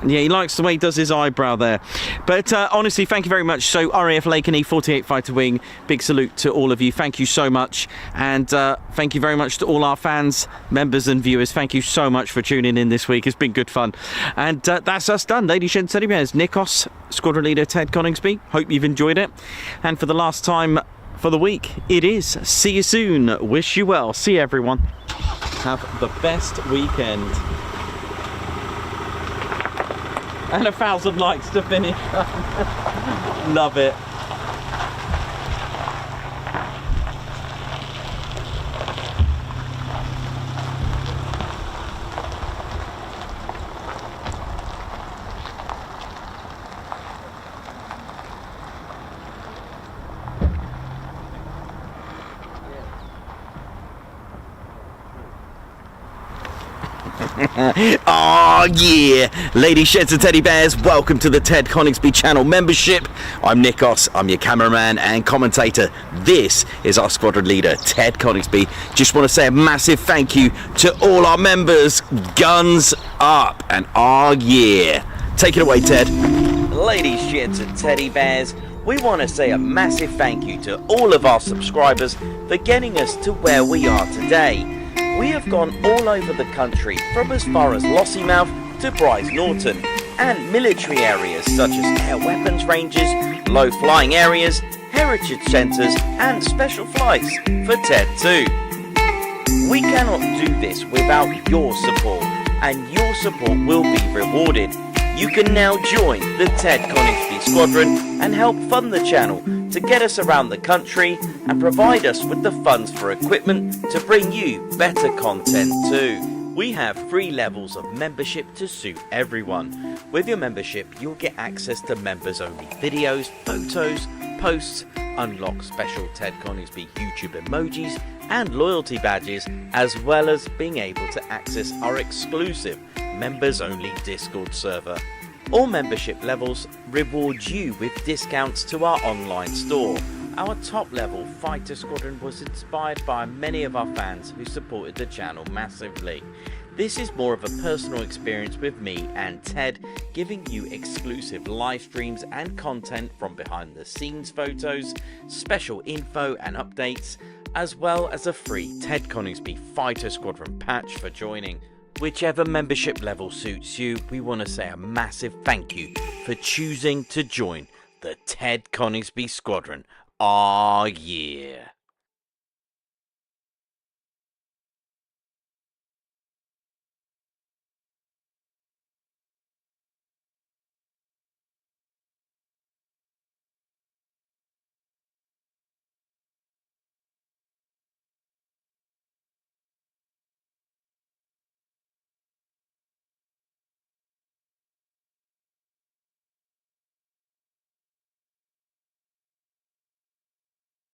Yeah, he likes the way he does his eyebrow there. But honestly, thank you very much. So RAF Lakenheath 48 Fighter Wing, big salute to all of you. Thank you so much. And thank you very much to all our fans, members and viewers. Thank you so much for tuning in this week. It's been good fun. And that's us done. Ladies and gentlemen, Nikos, Squadron Leader Ted Coningsby. Hope you've enjoyed it. And for the last time for the week, it is see you soon. Wish you well. See you, everyone. Have the best weekend. And 1,000 likes to finish. Love it. Oh yeah, ladies, sheds and teddy bears, welcome to the Ted Coningsby channel membership. I'm Nikos, I'm your cameraman and commentator. This is our squadron leader, Ted Coningsby. Just want to say a massive thank you to all our members. Guns up, and oh yeah. Take it away, Ted. Ladies, sheds and teddy bears, we want to say a massive thank you to all of our subscribers for getting us to where we are today. We have gone all over the country, from as far as Lossiemouth to Bryce Norton, and military areas such as air weapons ranges, low flying areas, heritage centres and special flights for TED 2. We cannot do this without your support, and your support will be rewarded. You can now join the Ted Coningsby Squadron and help fund the channel to get us around the country and provide us with the funds for equipment to bring you better content too. We have 3 levels of membership to suit everyone. With your membership, you'll get access to members only videos, photos, posts, unlock special Ted Coningsby YouTube emojis and loyalty badges, as well as being able to access our exclusive members only Discord server. All membership levels reward you with discounts to our online store. Our top level Fighter Squadron was inspired by many of our fans who supported the channel massively. This is more of a personal experience with me and Ted, giving you exclusive live streams and content from behind the scenes photos, special info and updates, as well as a free Ted Coningsby Fighter Squadron patch for joining. Whichever membership level suits you, we want to say a massive thank you for choosing to join the Ted Coningsby Squadron. Ah, yeah.